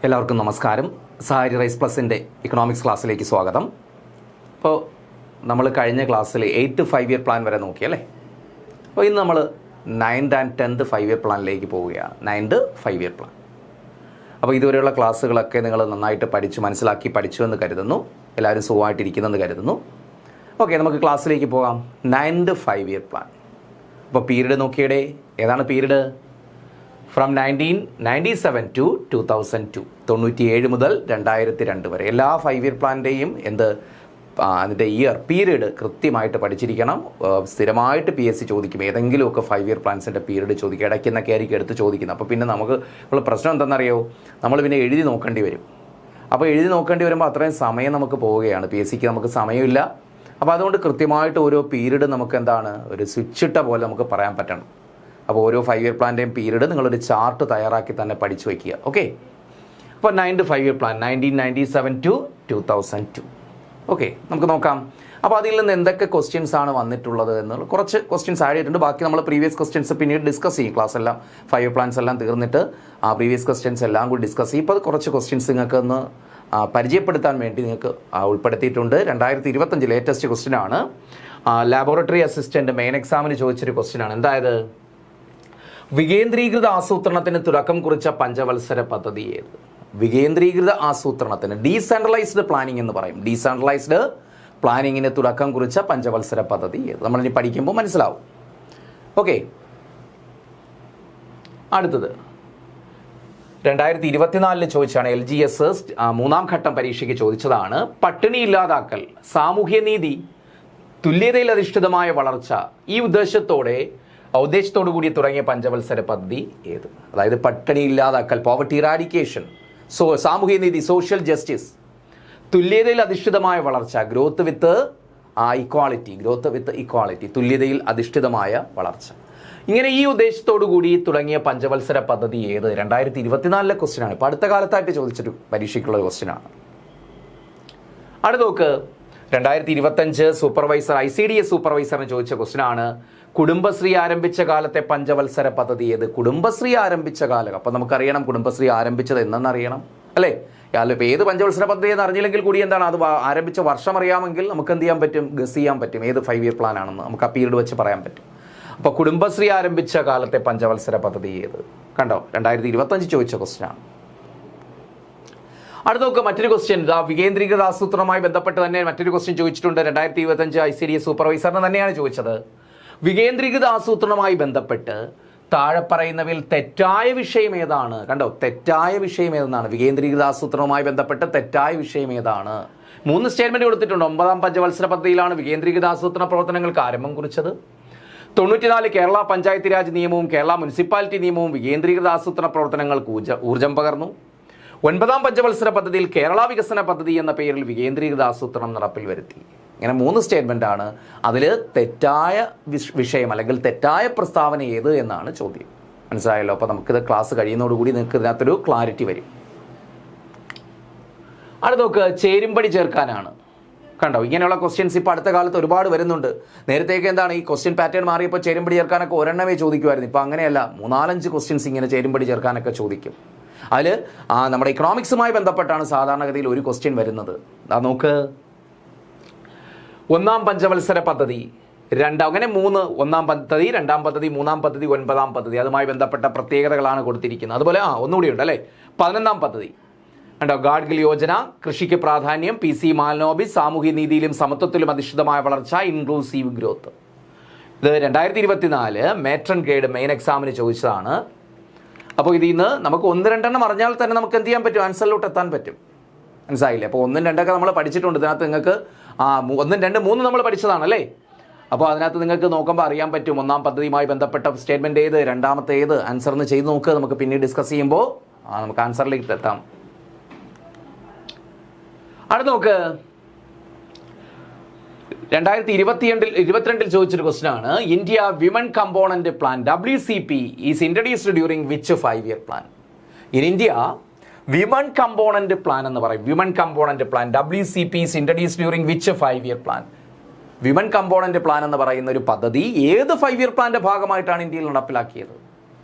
എല്ലാവർക്കും നമസ്കാരം. Sahari rice പ്ലസിൻ്റെ economics ക്ലാസ്സിലേക്ക് സ്വാഗതം. അപ്പോൾ നമ്മൾ കഴിഞ്ഞ ക്ലാസ്സിൽ 8 to 5 ഇയർ പ്ലാൻ വരെ നോക്കിയല്ലേ. അപ്പോൾ ഇന്ന് നമ്മൾ 9th and 10th 5 ഇയർ പ്ലാനിലേക്ക് പോവുകയാണ്. 9th 5 year plan. അപ്പോൾ ഇതുവരെയുള്ള ക്ലാസ്സുകളൊക്കെ നിങ്ങൾ നന്നായിട്ട് പഠിച്ചു എന്ന് കരുതുന്നു. എല്ലാവരും സുഖമായിട്ടിരിക്കുന്നെന്ന് കരുതുന്നു. ഓക്കെ, നമുക്ക് ക്ലാസ്സിലേക്ക് പോകാം. 9th 5 year plan. അപ്പോൾ പീരീഡ് നോക്കിയടെ, ഏതാണ് പീരീഡ്? ഫ്രം 1997 to 2002, 97 മുതൽ 2002 വരെ എല്ലാ 5 ഇയർ പ്ലാന്റെയും അതിൻ്റെ പീരീഡ് കൃത്യമായിട്ട് പഠിച്ചിരിക്കണം. സ്ഥിരമായിട്ട് PSC ചോദിക്കും, ഏതെങ്കിലുമൊക്കെ 5 ഇയർ പ്ലാൻസിൻ്റെ പീരീഡ് ചോദിക്കും, ഇടയ്ക്കുന്നൊക്കെ ആയിരിക്കും എടുത്ത് ചോദിക്കുന്നത്. അപ്പോൾ പിന്നെ നമുക്ക് ഉള്ള പ്രശ്നം എന്താണെന്നറിയോ, നമ്മൾ പിന്നെ എഴുതി നോക്കേണ്ടി വരും. അപ്പോൾ എഴുതി നോക്കേണ്ടി വരുമ്പോൾ അത്രയും സമയം നമുക്ക് പോവുകയാണ്. PSCക്ക് നമുക്ക് സമയമില്ല. അപ്പോൾ അതുകൊണ്ട് കൃത്യമായിട്ട് ഓരോ പീരീഡ് നമുക്ക് ഒരു സ്വിച്ചിട്ട പോലെ നമുക്ക് പറയാൻ പറ്റണം. അപ്പോൾ ഓരോ 5 ഇയർ പ്ലാന്റെയും പീരീഡ് നിങ്ങളൊരു ചാർട്ട് തയ്യാറാക്കി തന്നെ പഠിച്ചു വയ്ക്കുക. ഓക്കെ, അപ്പോൾ 9th 5 year plan 1997 to 2002. Okay, നമുക്ക് നോക്കാം. അപ്പോൾ അതിൽ നിന്ന് എന്തൊക്കെ ക്വസ്റ്റ്യൻസ് ആണ് വന്നിട്ടുള്ളത് എന്നുള്ള കുറച്ച് ക്വസ്റ്റ്യൻസ് ആഡ് ചെയ്തിട്ടുണ്ട്. ബാക്കി നമ്മൾ പ്രീവിയസ് ക്വസ്റ്റ്യൻസ് പിന്നീട് ഡിസ്കസ് ചെയ്യും. ക്ലാസ് എല്ലാം 5 ഇയർ പ്ലാൻസ് എല്ലാം തീർന്നിട്ട് ആ പ്രീവിയസ് ക്വസ്റ്റ്യൻസ് എല്ലാം കൂടി ഡിസ്കസ് ചെയ്യും. ഇപ്പോൾ കുറച്ച് ക്വസ്റ്റ്യൻസ് നിങ്ങൾക്ക് ഒന്ന് പരിചയപ്പെടുത്താൻ വേണ്ടി നിങ്ങൾക്ക് ഉൾപ്പെടുത്തിയിട്ടുണ്ട്. 2025 ലേറ്റസ്റ്റ് ക്വസ്റ്റ്യൻ ആണ്. ലാബോറട്ടറി അസിസ്റ്റൻറ്റ് മെയിൻ എക്സാമിന് ചോദിച്ചൊരു ക്വസ്റ്റ്യൻ ആണ്. എന്തായത്? വികേന്ദ്രീകൃത ആസൂത്രണത്തിന് തുടക്കം കുറിച്ച പഞ്ചവത്സര പദ്ധതി ഏത്? വികേന്ദ്രീകൃത ആസൂത്രണത്തിന്, ഡീസെൻട്രലൈസ്ഡ് പ്ലാനിംഗ് എന്ന് പറയും. ഡീസെൻട്രലൈസ്ഡ് പ്ലാനിങ്ങിന് തുടക്കം കുറിച്ച പഞ്ചവത്സര പദ്ധതി ഏത്? നമ്മളിനി പഠിക്കുമ്പോൾ മനസ്സിലാവും. ഓക്കെ, അടുത്തത് 2024 ചോദിച്ചാണ്. LGS 3ാം ഘട്ടം പരീക്ഷയ്ക്ക് ചോദിച്ചതാണ്. പട്ടിണി ഇല്ലാതാക്കൽ, സാമൂഹ്യനീതി, തുല്യതയിൽ അധിഷ്ഠിതമായ വളർച്ച, ഈ ഉദ്ദേശത്തോടു കൂടി തുടങ്ങിയ പഞ്ചവത്സര പദ്ധതി ഏത്? അതായത് പട്ടിണി ഇല്ലാതാക്കൽ, പോവർട്ടി ഇറാഡിക്കേഷൻ, സാമൂഹ്യനീതി, സോഷ്യൽ ജസ്റ്റിസ്, തുല്യതയിൽ അധിഷ്ഠിതമായ വളർച്ച, ഗ്രോത്ത് വിത്ത് ഇക്വാളിറ്റി, തുല്യതയിൽ അധിഷ്ഠിതമായ വളർച്ച. ഇങ്ങനെ ഈ ഉദ്ദേശത്തോടു കൂടി തുടങ്ങിയ പഞ്ചവത്സര പദ്ധതി ഏത്? 2024 ക്വസ്റ്റ്യൻ ആണ്. ഇപ്പോൾ അടുത്ത കാലത്തായിട്ട് ചോദിച്ചൊരു പരീക്ഷയ്ക്കുള്ള ക്വസ്റ്റ്യൻ ആണ്. അടുത്ത നോക്ക്, 2025 സൂപ്പർവൈസർ ICDS സൂപ്പർവൈസറിന് ചോദിച്ച ക്വസ്റ്റ്യൻ ആണ്. കുടുംബശ്രീ ആരംഭിച്ച കാലത്തെ പഞ്ചവത്സര പദ്ധതി ഏത്? കുടുംബശ്രീ ആരംഭിച്ച കാലം. അപ്പം നമുക്കറിയണം കുടുംബശ്രീ ആരംഭിച്ചത് എന്നറിയണം അല്ലേ? ഇപ്പോൾ ഏത് പഞ്ചവത്സര പദ്ധതി എന്ന് അറിഞ്ഞില്ലെങ്കിൽ കൂടി അത് ആരംഭിച്ച വർഷം അറിയാമെങ്കിൽ നമുക്ക് എന്ത് ചെയ്യാൻ പറ്റും? ഗസ് ചെയ്യാൻ പറ്റും ഏത് 5 ഇയർ പ്ലാൻ ആണെന്ന് നമുക്ക് ആ പീരീഡ് വെച്ച് പറയാൻ പറ്റും. അപ്പോൾ കുടുംബശ്രീ ആരംഭിച്ച കാലത്തെ പഞ്ചവത്സര പദ്ധതി ഏത്? കണ്ടോ, 2025 ചോദിച്ച ക്വസ്റ്റ്യൻ ആണ്. അടുത്ത നോക്കുക, മറ്റൊരു ക്വസ്റ്റ്യൻ. വികേന്ദ്രീകൃത ആസൂത്രണവുമായി ബന്ധപ്പെട്ട് തന്നെ മറ്റൊരു ക്വസ്റ്റ്യൻ ചോദിച്ചിട്ടുണ്ട്. 2025 ICDS സൂപ്പർവൈസറിന് തന്നെയാണ് ചോദിച്ചത്. വികേന്ദ്രീകൃത ആസൂത്രണവുമായി ബന്ധപ്പെട്ട് താഴെ പറയുന്നവയിൽ തെറ്റായ വിഷയം ഏതാണ്? കണ്ടോ, തെറ്റായ വിഷയം ഏതെന്നാണ്. വികേന്ദ്രീകൃത ആസൂത്രണവുമായി ബന്ധപ്പെട്ട് തെറ്റായ വിഷയം ഏതാണ്? 3 സ്റ്റേറ്റ്മെന്റ് കൊടുത്തിട്ടുണ്ട്. 9ാം പഞ്ചവത്സര പദ്ധതിയിലാണ് വികേന്ദ്രീകൃത ആസൂത്രണ പ്രവർത്തനങ്ങൾക്ക് ആരംഭം കുറിച്ചത്. 94 കേരള പഞ്ചായത്ത് രാജ് നിയമവും കേരള മുനിസിപ്പാലിറ്റി നിയമവും വികേന്ദ്രീകൃത ആസൂത്രണ പ്രവർത്തനങ്ങൾക്ക് ഊർജ്ജം പകർന്നു. 9ാം പഞ്ചവത്സര പദ്ധതിയിൽ കേരള വികസന പദ്ധതി എന്ന പേരിൽ വികേന്ദ്രീകൃത ആസൂത്രണം നടപ്പിൽ വരുത്തി. ഇങ്ങനെ 3 സ്റ്റേറ്റ്മെന്റ് ആണ്. അതിൽ തെറ്റായ വിഷയം അല്ലെങ്കിൽ തെറ്റായ പ്രസ്താവന ഏത് എന്നാണ് ചോദ്യം. മനസ്സിലായല്ലോ? അപ്പോൾ നമുക്കിത് ക്ലാസ് കഴിയുന്നതോടുകൂടി നിങ്ങൾക്ക് ഇതിനകത്തൊരു ക്ലാരിറ്റി വരും. അടുത്ത നോക്ക്, ചേരുംപടി ചേർക്കാനാണ്. കണ്ടോ, ഇങ്ങനെയുള്ള ക്വസ്റ്റ്യൻസ് ഇപ്പോൾ അടുത്ത കാലത്ത് ഒരുപാട് വരുന്നുണ്ട്. നേരത്തേക്ക് ഈ ക്വസ്റ്റ്യൻ പാറ്റേൺ മാറിയപ്പോൾ ചേരുംപടി ചേർക്കാനൊക്കെ ഒരെണ്ണമേ ചോദിക്കുമായിരുന്നു. ഇപ്പോൾ അങ്ങനെയല്ല, 3-4 ക്വസ്റ്റ്യൻസ് ഇങ്ങനെ ചേരുംപടി ചേർക്കാനൊക്കെ ചോദിക്കും. അതിൽ നമ്മുടെ ഇക്കണോമിക്സുമായി ബന്ധപ്പെട്ടാണ് സാധാരണഗതിയിൽ ഒരു ക്വസ്റ്റ്യൻ വരുന്നത്. നോക്ക്, 1ാം പഞ്ചവത്സര പദ്ധതി, അങ്ങനെ 3, 1ാം പദ്ധതി, 2ാം പദ്ധതി, 3ാം പദ്ധതി, 9ാം പദ്ധതി, അതുമായി ബന്ധപ്പെട്ട പ്രത്യേകതകളാണ് കൊടുത്തിരിക്കുന്നത്. അതുപോലെ ഒന്നുകൂടി ഉണ്ട് അല്ലേ, 11ാം പദ്ധതി കണ്ടോ, ഗാഡ്ഗിൽ യോജന, കൃഷിക്ക് പ്രാധാന്യം, PC മാൽനോബിസ്, സാമൂഹ്യ നീതിയിലും സമത്വത്തിലും അധിഷ്ഠിതമായ വളർച്ച, ഇൻക്ലൂസീവ് ഗ്രോത്ത്. ഇത് 2024 മേട്രൺ ഗൈഡ് മെയിൻ എക്സാമിന് ചോദിച്ചതാണ്. അപ്പോൾ ഇതിൽ നിന്ന് നമുക്ക് 1-2 അറിഞ്ഞാൽ തന്നെ നമുക്ക് എന്ത് ചെയ്യാൻ പറ്റും? ആൻസറിലോട്ട് എത്താൻ പറ്റും. മനസ്സിലായില്ലേ? അപ്പോൾ 1-2 നമ്മൾ പഠിച്ചിട്ടുണ്ട്. ഇതിനകത്ത് നിങ്ങൾക്ക് 1, 2, 3 നമ്മൾ പഠിച്ചതാണല്ലേ. അപ്പോൾ അതിനകത്ത് നിങ്ങൾക്ക് നോക്കുമ്പോൾ അറിയാൻ പറ്റും 1ാം പദ്ധതിയുമായി ബന്ധപ്പെട്ട സ്റ്റേറ്റ്മെന്റ് ഏത്, 2ാമത്തെ ഏത്, ആൻസർ എന്ന് ചെയ്ത് നോക്കുക. നമുക്ക് പിന്നീട് ഡിസ്കസ് ചെയ്യുമ്പോൾ നമുക്ക് ആൻസറിലേക്ക് എത്താം. അടുത്ത നോക്ക്, 2022 ചോദിച്ചൊരു ക്വസ്റ്റ്യൻ ആണ്. India women component plan WCP is introduced during which 5 year plan? In India women component plan എന്ന് പറയും. Women component plan WCP is introduced during which 5 year plan? Women component plan എന്ന് പറയുന്ന ഒരു പദ്ധതി ഏത് 5 ഇയർ പ്ലാന്റെ ഭാഗമായിട്ടാണ് ഇന്ത്യയിൽ നടപ്പിലാക്കിയത്?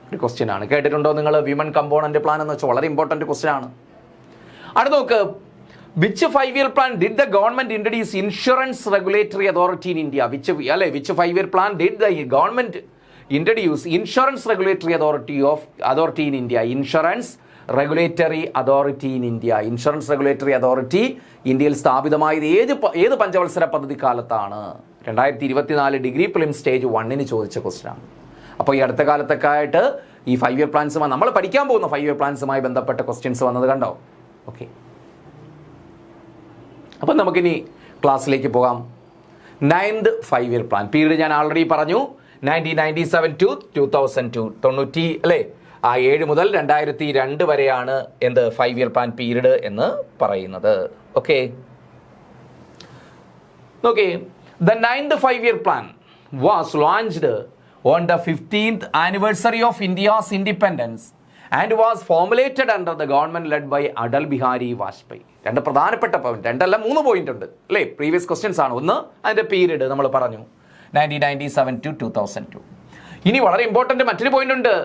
ഒരു ക്വസ്റ്റ്യൻ ആണ്. കേട്ടിട്ടുണ്ടോ നിങ്ങൾ? വിമൻ കമ്പോണന്റ് പ്ലാൻ എന്ന് വെച്ചാൽ വളരെ ഇമ്പോർട്ടൻറ്റ് ക്വസ്റ്റ്യൻ ആണ്. അടുത്ത നോക്ക്, which 5-year plan did the government introduce insurance regulatory authority in India? Which 5-year plan did the government introduce insurance regulatory authority in India? Insurance regulatory authority in India. Insurance regulatory authority ഇന്ത്യയിൽ സ്ഥാപിതമായത് ഏത് പഞ്ചവത്സര പദ്ധതി കാലത്താണ്? 2024 degree prelim stage 1 ചോദിച്ച question ആണ്. അപ്പോൾ ഈ അടുത്ത കാലത്തൊക്കെ ആയിട്ട് ഈ 5-year പ്ലാൻസുമായി നമ്മൾ പഠിക്കാൻ പോകുന്ന 5-year പ്ലാൻസുമായി ബന്ധപ്പെട്ട ക്വസ്റ്റ്യൻസ് വന്നത് കണ്ടോ? ഓക്കെ, അപ്പം നമുക്കിനി ക്ലാസ്സിലേക്ക് പോകാം. 9th 5-year പ്ലാൻ പീരീഡ് ഞാൻ ആൾറെഡി പറഞ്ഞു, 1997 to 2002, 90 അല്ലേ, ആ 7 മുതൽ 2002 വരെയാണ് എന്ത് 5-year പ്ലാൻ പീരീഡ് എന്ന് പറയുന്നത്. Okay, okay. The 9th 5-year plan was launched on the 15th anniversary of India's independence and was formulated under the government led by Atal Bihari Vajpayee. രണ്ട് പ്രധാനപ്പെട്ട പോയിന്റ്, 3 പോയിന്റ് ഉണ്ട് അല്ലേ, previous questions ആണ്. ഒന്ന് അതിന്റെ period നമ്മൾ പറഞ്ഞു 1997 to 2002. ഇനി വളരെ ഇമ്പോർട്ടന്റ് മറ്റൊരു പോയിന്റ് ഉണ്ട്.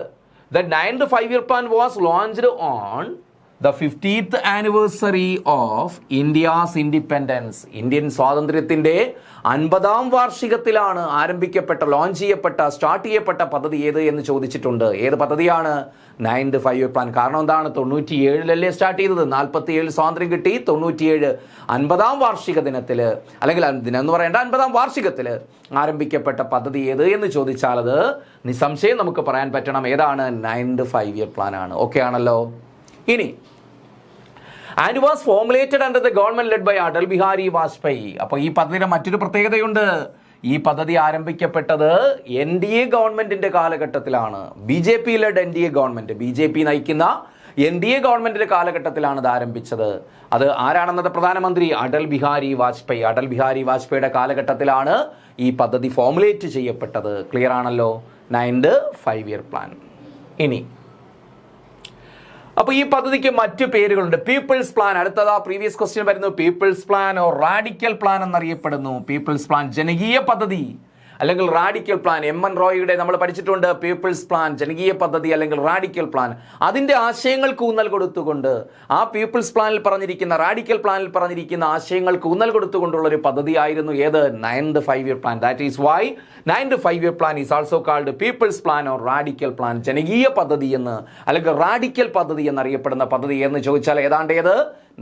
The 9th 5-year plan was launched on the 50th anniversary of India's independence. Indian സ്വാതന്ത്ര്യത്തിന്റെ 50ാം വാർഷികത്തിലാണ് ലോഞ്ച് ചെയ്യപ്പെട്ട സ്റ്റാർട്ട് ചെയ്യപ്പെട്ട പദ്ധതി ഏത് എന്ന് ചോദിച്ചിട്ടുണ്ട്. ഏത് പദ്ധതിയാണ്? 9th 5-year plan. കാരണം എന്താണ്? 97 സ്റ്റാർട്ട് ചെയ്തത്, 47 സ്വാതന്ത്ര്യം കിട്ടി, 97 50ാം വാർഷിക ദിനത്തിൽ, അല്ലെങ്കിൽ ദിനം എന്ന് പറയേണ്ട 50ാം വാർഷികത്തിൽ ആരംഭിക്കപ്പെട്ട പദ്ധതി ഏത് എന്ന് ചോദിച്ചാൽ അത് നിസ്സംശയം നമുക്ക് പറയാൻ പറ്റണം ഏതാണ്? 9th 5-year പ്ലാൻ ആണ്. ഓക്കെ ആണല്ലോ. ഇനി and was formulated under the government led by Atal Bihari Vajpayee. അപ്പോൾ ഈ പദ്ധതിയുടെ മറ്റൊരു പ്രത്യേകതയുണ്ട്. ഈ പദ്ധതി ആരംഭിക്കപ്പെട്ടത് NDA ഗവൺമെന്റിന്റെ കാലഘട്ടത്തിലാണ്. BJP ലെഡ് NDA ഗവൺമെന്റ്, BJP നയിക്കുന്ന NDA ഗവൺമെന്റിന്റെ കാലഘട്ടത്തിലാണ് ഇത് ആരംഭിച്ചത്. അത് ആരാണെന്നത് പ്രധാനമന്ത്രി അടൽ ബിഹാരി വാജ്പേയി. അടൽ ബിഹാരി വാജ്പേയിയുടെ കാലഘട്ടത്തിലാണ് ഈ പദ്ധതി ഫോർമുലേറ്റ് ചെയ്യപ്പെട്ടത്. ക്ലിയർ ആണല്ലോ? 9th 5-year plan. ഇനി അപ്പോൾ ഈ പദ്ധതിക്ക് മറ്റു പേരുകളുണ്ട്. പീപ്പിൾസ് പ്ലാൻ, അടുത്തതാ പ്രീവിയസ് ക്വസ്റ്റ്യൻ വരുന്നു. People's plan or radical plan എന്നറിയപ്പെടുന്നു. പീപ്പിൾസ് പ്ലാൻ ജനകീയ പദ്ധതി അല്ലെങ്കിൽ റാഡിക്കൽ പ്ലാൻ. MN റോയിയുടെ നമ്മൾ പഠിച്ചിട്ടുണ്ട്. പീപ്പിൾസ് പ്ലാൻ ജനകീയ പദ്ധതി അല്ലെങ്കിൽ റാഡിക്കൽ പ്ലാൻ. അതിൻ്റെ ആശയങ്ങൾക്ക് ഊന്നൽ കൊടുത്തുകൊണ്ട് ആ പീപ്പിൾസ് പ്ലാനിൽ പറഞ്ഞിരിക്കുന്ന റാഡിക്കൽ പ്ലാനിൽ പറഞ്ഞിരിക്കുന്ന ആശയങ്ങൾക്ക് ഊന്നൽ കൊടുത്തുകൊണ്ടുള്ള ഒരു പദ്ധതിയായിരുന്നു ഏത്? 9th 5-year plan. That is why 9th 5-year plan is also called people's plan or radical plan. ജനകീയ പദ്ധതി എന്ന് അല്ലെങ്കിൽ റാഡിക്കൽ പദ്ധതി എന്നറിയപ്പെടുന്ന പദ്ധതി എന്ന് ചോദിച്ചാൽ ഏതാണ്ട് ഏത്?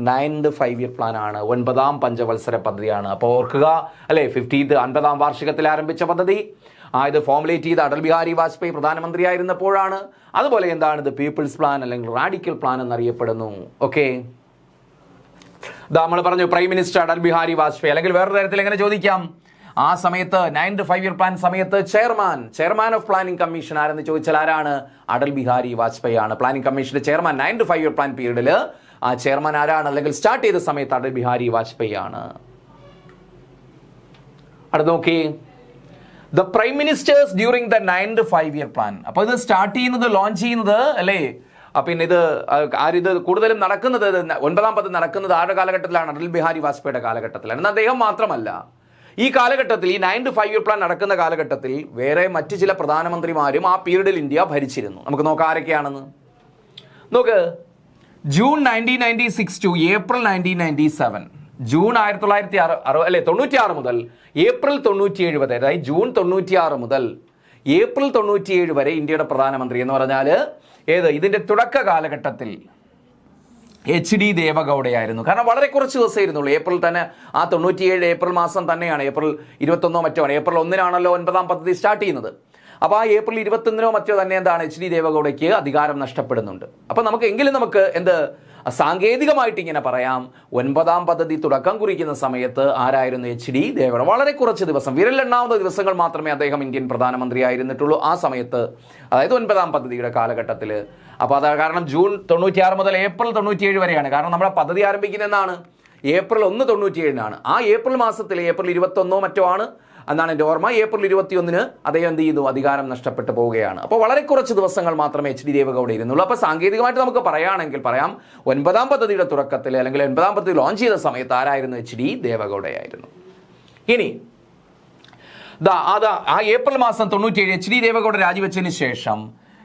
9th 5-year പ്ലാൻ ആണ്. 9ാം പഞ്ചവത്സര പദ്ധതിയാണ്. അപ്പോൾ ഓർക്കുക അല്ലേ, 50ാം വാർഷികത്തിൽ ആരംഭിച്ച പദ്ധതി. ഇത് ഫോർമുലേറ്റ് ചെയ്ത അടൽ ബിഹാരി വാജ്പേയി പ്രധാനമന്ത്രിയായിരുന്നപ്പോഴാണ്. അതുപോലെ എന്താണ് ഇത്? പീപ്പിൾസ് പ്ലാൻ അല്ലെങ്കിൽ റാഡിക്കൽ പ്ലാൻ എന്നറിയപ്പെടുന്നു. ഓക്കെ, നമ്മൾ പറഞ്ഞു പ്രൈം മിനിസ്റ്റർ അടൽ ബിഹാരി വാജ്പേയി. അല്ലെങ്കിൽ വേറൊരു തരത്തിൽ എങ്ങനെ ചോദിക്കാം? ആ സമയത്ത് 9th 5-year പ്ലാൻ സമയത്ത് ചെയർമാൻ ഓഫ് പ്ലാനിംഗ് കമ്മീഷൻ ആരെന്ന് ചോദിച്ചാൽ ആരാണ്? അടൽ ബിഹാരി വാജ്പേയി ആണ്. പ്ലാനിംഗ് കമ്മീഷന്റെ ചെയർമാൻ 9th 5-year പ്ലാൻ പീരീഡിൽ ആ ചെയർമാൻ ആരാണ്? അല്ലെങ്കിൽ സ്റ്റാർട്ട് ചെയ്ത സമയത്ത് അടൽ ബിഹാരി വാജ്പേയി ആണ്. അടുത്ത നോക്കി, the prime ministers during the 9th 5-year plan. അപ്പോൾ ഇത് സ്റ്റാർട്ട് ചെയ്യുന്നത്, ലോഞ്ച് ചെയ്യുന്നത് അല്ലേ, പിന്നെ ഇത് കൂടുതലും നടക്കുന്നത് 9ാം പദ്ധതി നടക്കുന്നത് ആരുടെ കാലഘട്ടത്തിലാണ്? അടൽ ബിഹാരി വാജ്പേയിയുടെ കാലഘട്ടത്തിലാണ്. എന്നാൽ അദ്ദേഹം മാത്രമല്ല, ഈ കാലഘട്ടത്തിൽ ഈ 9th 5-year പ്ലാൻ നടക്കുന്ന കാലഘട്ടത്തിൽ വേറെ മറ്റു ചില പ്രധാനമന്ത്രിമാരും ആ പീരീഡിൽ ഇന്ത്യ ഭരിച്ചിരുന്നു. നമുക്ക് നോക്കാം ആരൊക്കെയാണെന്ന്. നോക്ക്, ജൂൺ 1996 to ഏപ്രിൽ 1997. ജൂൺ 1996 മുതൽ ഏപ്രിൽ 97 വരെ, അതായത് ജൂൺ 96 മുതൽ ഏപ്രിൽ 97 വരെ ഇന്ത്യയുടെ പ്രധാനമന്ത്രി എന്ന് പറഞ്ഞാൽ ഇതിന്റെ തുടക്ക കാലഘട്ടത്തിൽ HD ദേവഗൗഡയായിരുന്നു. കാരണം വളരെ കുറച്ച് ദിവസമേ ഇരുന്നുള്ളൂ. ഏപ്രിൽ തന്നെ ആ 97 ഏപ്രിൽ മാസം തന്നെയാണ്, ഏപ്രിൽ 21 മറ്റോ ആണ്. ഏപ്രിൽ 1-നാണല്ലോ 9ാം പദ്ധതി സ്റ്റാർട്ട് ചെയ്യുന്നത്. അപ്പോൾ ആ ഏപ്രിൽ 21 മറ്റോ തന്നെ എന്താണ് HD ദേവഗൗഡയ്ക്ക് അധികാരം നഷ്ടപ്പെടുന്നുണ്ട്. അപ്പോൾ നമുക്ക് സാങ്കേതികമായിട്ട് ഇങ്ങനെ പറയാം, 9ാം പദ്ധതി തുടക്കം കുറിക്കുന്ന സമയത്ത് ആരായിരുന്നു? HD ദേവഗൗഡ. വളരെ കുറച്ച് ദിവസം, വിരലെണ്ണാവുന്ന ദിവസങ്ങൾ മാത്രമേ അദ്ദേഹം ഇന്ത്യൻ പ്രധാനമന്ത്രി ആയിരുന്നിട്ടുള്ളൂ ആ സമയത്ത്, അതായത് 9ാം പദ്ധതിയുടെ കാലഘട്ടത്തിൽ. അപ്പോൾ അത് കാരണം ജൂൺ 96 മുതൽ ഏപ്രിൽ 97 വരെയാണ്. കാരണം നമ്മുടെ പദ്ധതി ആരംഭിക്കുന്ന എന്നാണ്? ഏപ്രിൽ 1 97-നാണ്. ആ ഏപ്രിൽ മാസത്തിൽ ഏപ്രിൽ 21 മറ്റോ ആണ് എന്നാണ് എൻ്റെ ഓർമ്മ. ഏപ്രിൽ 21 അദ്ദേഹം എന്ത് ചെയ്തു? അധികാരം നഷ്ടപ്പെട്ടു പോവുകയാണ്. അപ്പോൾ വളരെ കുറച്ച് ദിവസങ്ങൾ മാത്രമേ HD ദേവഗൗഡ ഇരുന്നുള്ളൂ. അപ്പോൾ സാങ്കേതികമായിട്ട് നമുക്ക് പറയുകയാണെങ്കിൽ പറയാം, 9ാം പദ്ധതിയുടെ തുടക്കത്തിൽ അല്ലെങ്കിൽ 9ാം പദ്ധതി ലോഞ്ച് ചെയ്ത സമയത്ത് ആരായിരുന്നു? HD ദേവഗൗഡയായിരുന്നു. ഇനി ആ ഏപ്രിൽ മാസം 97 HD ദേവഗൗഡ രാജിവെച്ചതിന് ശേഷം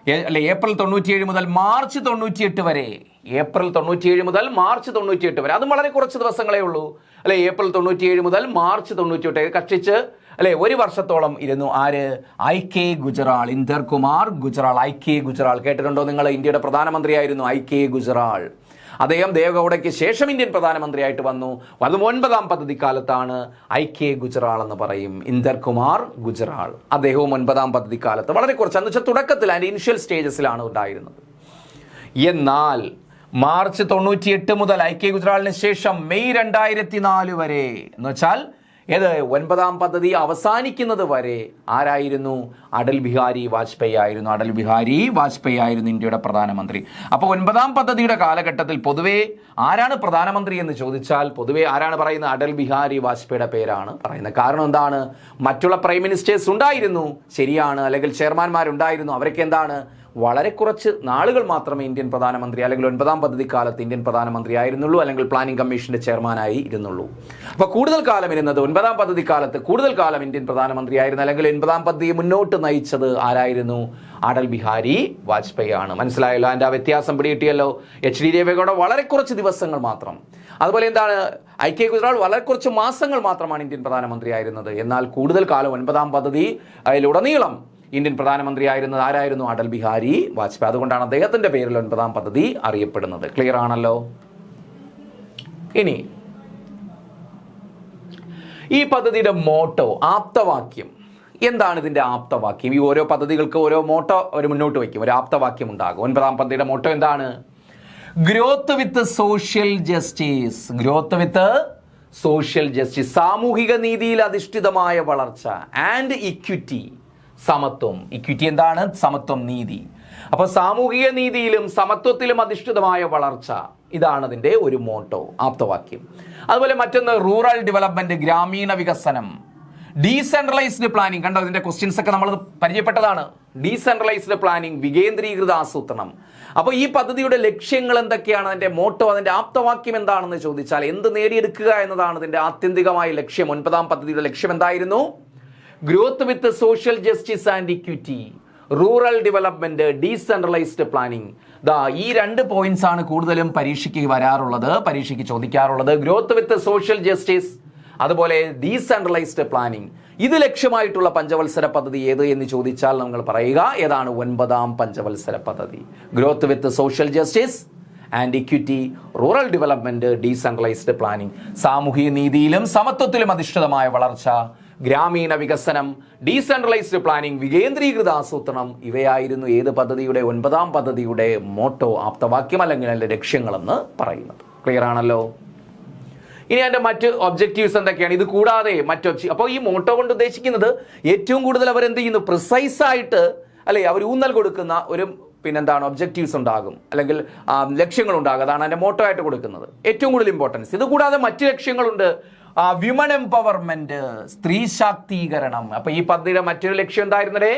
അല്ലെ ഏപ്രിൽ 97 മുതൽ മാർച്ച് 98 വരെ, ഏപ്രിൽ 97 മുതൽ മാർച്ച് 98 വരെ, അതും വളരെ കുറച്ച് ദിവസങ്ങളേ ഉള്ളൂ അല്ലെ. ഏപ്രിൽ 97 മുതൽ മാർച്ച് 98 കഷ്ടിച്ച് അല്ലെ ഒരു വർഷത്തോളം ഇരുന്നു ആര്? IK ഗുജറാൾ, ഇന്ദർ കുമാർ ഗുജറാൾ. IK ഗുജറാൾ കേട്ടിട്ടുണ്ടോ നിങ്ങൾ? ഇന്ത്യയുടെ പ്രധാനമന്ത്രിയായിരുന്നു IK ഗുജറാൾ. അദ്ദേഹം ദേവഗൌഡയ്ക്ക് ശേഷം ഇന്ത്യൻ പ്രധാനമന്ത്രിയായിട്ട് വന്നു. അതും 9ാം പദ്ധതി കാലത്താണ്. IK ഗുജറാൾ എന്ന് പറയും, ഇന്ദർ കുമാർ ഗുജറാൾ. അദ്ദേഹവും 9ാം പദ്ധതി കാലത്ത് വളരെ കുറച്ച്, എന്ന് വെച്ചാൽ തുടക്കത്തിൽ അതിൻ്റെ ഇനിഷ്യൽ സ്റ്റേജസിലാണ് ഉണ്ടായിരുന്നത്. എന്നാൽ മാർച്ച് 98 മുതൽ IK ഗുജറാളിന് ശേഷം മെയ് 2004 വരെ, എന്ന് വെച്ചാൽ ഏത് 9ാം പദ്ധതി അവസാനിക്കുന്നത് വരെ ആരായിരുന്നു? അടൽ ബിഹാരി വാജ്പേയി ആയിരുന്നു. അടൽ ബിഹാരി വാജ്പേയി ആയിരുന്നു ഇന്ത്യയുടെ പ്രധാനമന്ത്രി. അപ്പോൾ 9ാം പദ്ധതിയുടെ കാലഘട്ടത്തിൽ പൊതുവെ ആരാണ് പ്രധാനമന്ത്രി എന്ന് ചോദിച്ചാൽ പൊതുവെ ആരാണ് പറയുന്നത്? അടൽ ബിഹാരി വാജ്പേയിയുടെ പേരാണ് പറയുന്നത്. കാരണം എന്താണ്? മറ്റുള്ള പ്രൈം മിനിസ്റ്റേഴ്സ് ഉണ്ടായിരുന്നു, ശരിയാണ്, അല്ലെങ്കിൽ ചെയർമാൻമാരുണ്ടായിരുന്നു. അവരൊക്കെ എന്താണ്? വളരെ കുറച്ച് നാളുകൾ മാത്രമേ ഇന്ത്യൻ പ്രധാനമന്ത്രി അല്ലെങ്കിൽ 9ാം പദ്ധതി കാലത്ത് ഇന്ത്യൻ പ്രധാനമന്ത്രി ആയിരുന്നുള്ളൂ, അല്ലെങ്കിൽ പ്ലാനിംഗ് കമ്മീഷന്റെ ചെയർമാനായി ഇരുന്നുള്ളൂ. അപ്പോൾ കൂടുതൽ കാലം ഇരുന്നത് 9ാം പദ്ധതി കാലത്ത് കൂടുതൽ കാലം ഇന്ത്യൻ പ്രധാനമന്ത്രി ആയിരുന്നു, അല്ലെങ്കിൽ 9ാം പദ്ധതിയെ മുന്നോട്ട് നയിച്ചത് ആരായിരുന്നു? അടൽ ബിഹാരി വാജ്പേയി ആണ്. മനസ്സിലായല്ലോ? അതിൻ്റെ ആ വ്യത്യാസം പിടികിട്ടിയല്ലോ. HD ദേവഗൌഡ വളരെ കുറച്ച് ദിവസങ്ങൾ മാത്രം, അതുപോലെ എന്താണ് IK ഗുജറാൾ വളരെ കുറച്ച് മാസങ്ങൾ മാത്രമാണ് ഇന്ത്യൻ പ്രധാനമന്ത്രി ആയിരുന്നത്. എന്നാൽ കൂടുതൽ കാലം 9ാം പദ്ധതി അതിലുടനീളം ഇന്ത്യൻ പ്രധാനമന്ത്രി ആയിരുന്നത് ആരായിരുന്നു? അടൽ ബിഹാരി വാജ്പേയി. അതുകൊണ്ടാണ് അദ്ദേഹത്തിന്റെ പേരിൽ 9ാം പദ്ധതി അറിയപ്പെടുന്നത്. ക്ലിയർ ആണല്ലോ? ഇനി ഈ പദ്ധതിയുടെ മോട്ടോ, ആപ്തവാക്യം എന്താണ്? ഇതിന്റെ ആപ്തവാക്യം, ഈ ഓരോ പദ്ധതികൾക്ക് ഓരോ മോട്ടോ അവർ മുന്നോട്ട് വയ്ക്കും, ഒരു ആപ്തവാക്യം ഉണ്ടാകും. 9ാം പദ്ധതിയുടെ മോട്ടോ എന്താണ്? Growth with social justice. Growth with social justice, സാമൂഹിക നീതിയിൽ അധിഷ്ഠിതമായ വളർച്ച. ആൻഡ് ഇക്വിറ്റി, സമത്വം. ഇക്വിറ്റി എന്താണ്? സമത്വം, നീതി. അപ്പൊ സാമൂഹിക നീതിയിലും സമത്വത്തിലും അധിഷ്ഠിതമായ വളർച്ച, ഇതാണ് അതിന്റെ ഒരു മോട്ടോ, ആപ്തവാക്യം. അതുപോലെ മറ്റൊന്ന് റൂറൽ ഡെവലപ്മെന്റ്, ഗ്രാമീണ വികസനം. ഡീസെൻട്രലൈസ്ഡ് പ്ലാനിംഗ്, കണ്ടോ ഇതിന്റെ ക്വസ്റ്റ്യൻസ് ഒക്കെ നമ്മൾ പരിചയപ്പെട്ടതാണ്. ഡീസെൻട്രലൈസ്ഡ് പ്ലാനിംഗ്, വികേന്ദ്രീകൃത ആസൂത്രണം. അപ്പോൾ ഈ പദ്ധതിയുടെ ലക്ഷ്യങ്ങൾ എന്തൊക്കെയാണ്? അതിന്റെ മോട്ടോ, അതിന്റെ ആപ്തവാക്യം എന്താണെന്ന് ചോദിച്ചാൽ എന്ത് നേടിയെടുക്കുക എന്നതാണ് ഇതിന്റെ ആത്യന്തികമായ ലക്ഷ്യം. 9ാം പദ്ധതിയുടെ ലക്ഷ്യം എന്തായിരുന്നു? Growth with social justice and equity, rural development, decentralised planning. ഈ 2 പോയിന്റ്സ് ആണ് കൂടുതലും പരീക്ഷയ്ക്ക് വരാറുള്ളത്, പരീക്ഷയ്ക്ക് ചോദിക്കാറുള്ളത്. ഗ്രോത്ത് വിത്ത് സോഷ്യൽ ജസ്റ്റിസ്, അതുപോലെ ഡീസെൻട്രലൈസ്ഡ് പ്ലാനിംഗ്. ഇത് ലക്ഷ്യമായിട്ടുള്ള പഞ്ചവത്സര പദ്ധതി ഏത് എന്ന് ചോദിച്ചാൽ നമ്മൾ പറയുക ഏതാണ്? 9ാം പഞ്ചവത്സര പദ്ധതി. Growth with social justice and equity, rural development, decentralised planning. സാമൂഹിക നീതിയിലും സമത്വത്തിലും അധിഷ്ഠിതമായ വളർച്ച, ഗ്രാമീണ വികസനം, ഡീസെൻട്രലൈസ്ഡ് പ്ലാനിംഗ്, വികേന്ദ്രീകൃത ആസൂത്രണം. ഇവയായിരുന്നു ഏത് പദ്ധതിയുടെ? 9ാം പദ്ധതിയുടെ മോട്ടോ, ആപ്തവാക്യം, അല്ലെങ്കിൽ അതിന്റെ ലക്ഷ്യങ്ങളെന്ന് പറയുന്നത്. ക്ലിയർ ആണല്ലോ? ഇനി അതിന്റെ മറ്റ് ഒബ്ജക്റ്റീവ്സ് എന്തൊക്കെയാണ്? ഇത് കൂടാതെ മറ്റ് അപ്പോൾ ഈ മോട്ടോ കൊണ്ട് ഉദ്ദേശിക്കുന്നത് ഏറ്റവും കൂടുതൽ അവർ എന്ത് ചെയ്യുന്നു? പ്രിസൈസ് ആയിട്ട് അല്ലെ അവർ ഊന്നൽ കൊടുക്കുന്ന ഒരു പിന്നെന്താണ് ഒബ്ജക്റ്റീവ്സ് ഉണ്ടാകും, അല്ലെങ്കിൽ ലക്ഷ്യങ്ങൾ ഉണ്ടാകും. അതാണ് അതിന്റെ മോട്ടോ ആയിട്ട് കൊടുക്കുന്നത് ഏറ്റവും കൂടുതൽ ഇമ്പോർട്ടൻസ്. ഇത് കൂടാതെ മറ്റ് ലക്ഷ്യങ്ങളുണ്ട്. വിമൺ എംപവർമെന്റ്, സ്ത്രീ ശാക്തീകരണം. അപ്പൊ ഈ പദ്ധതിയുടെ മറ്റൊരു ലക്ഷ്യം എന്തായിരുന്നേ?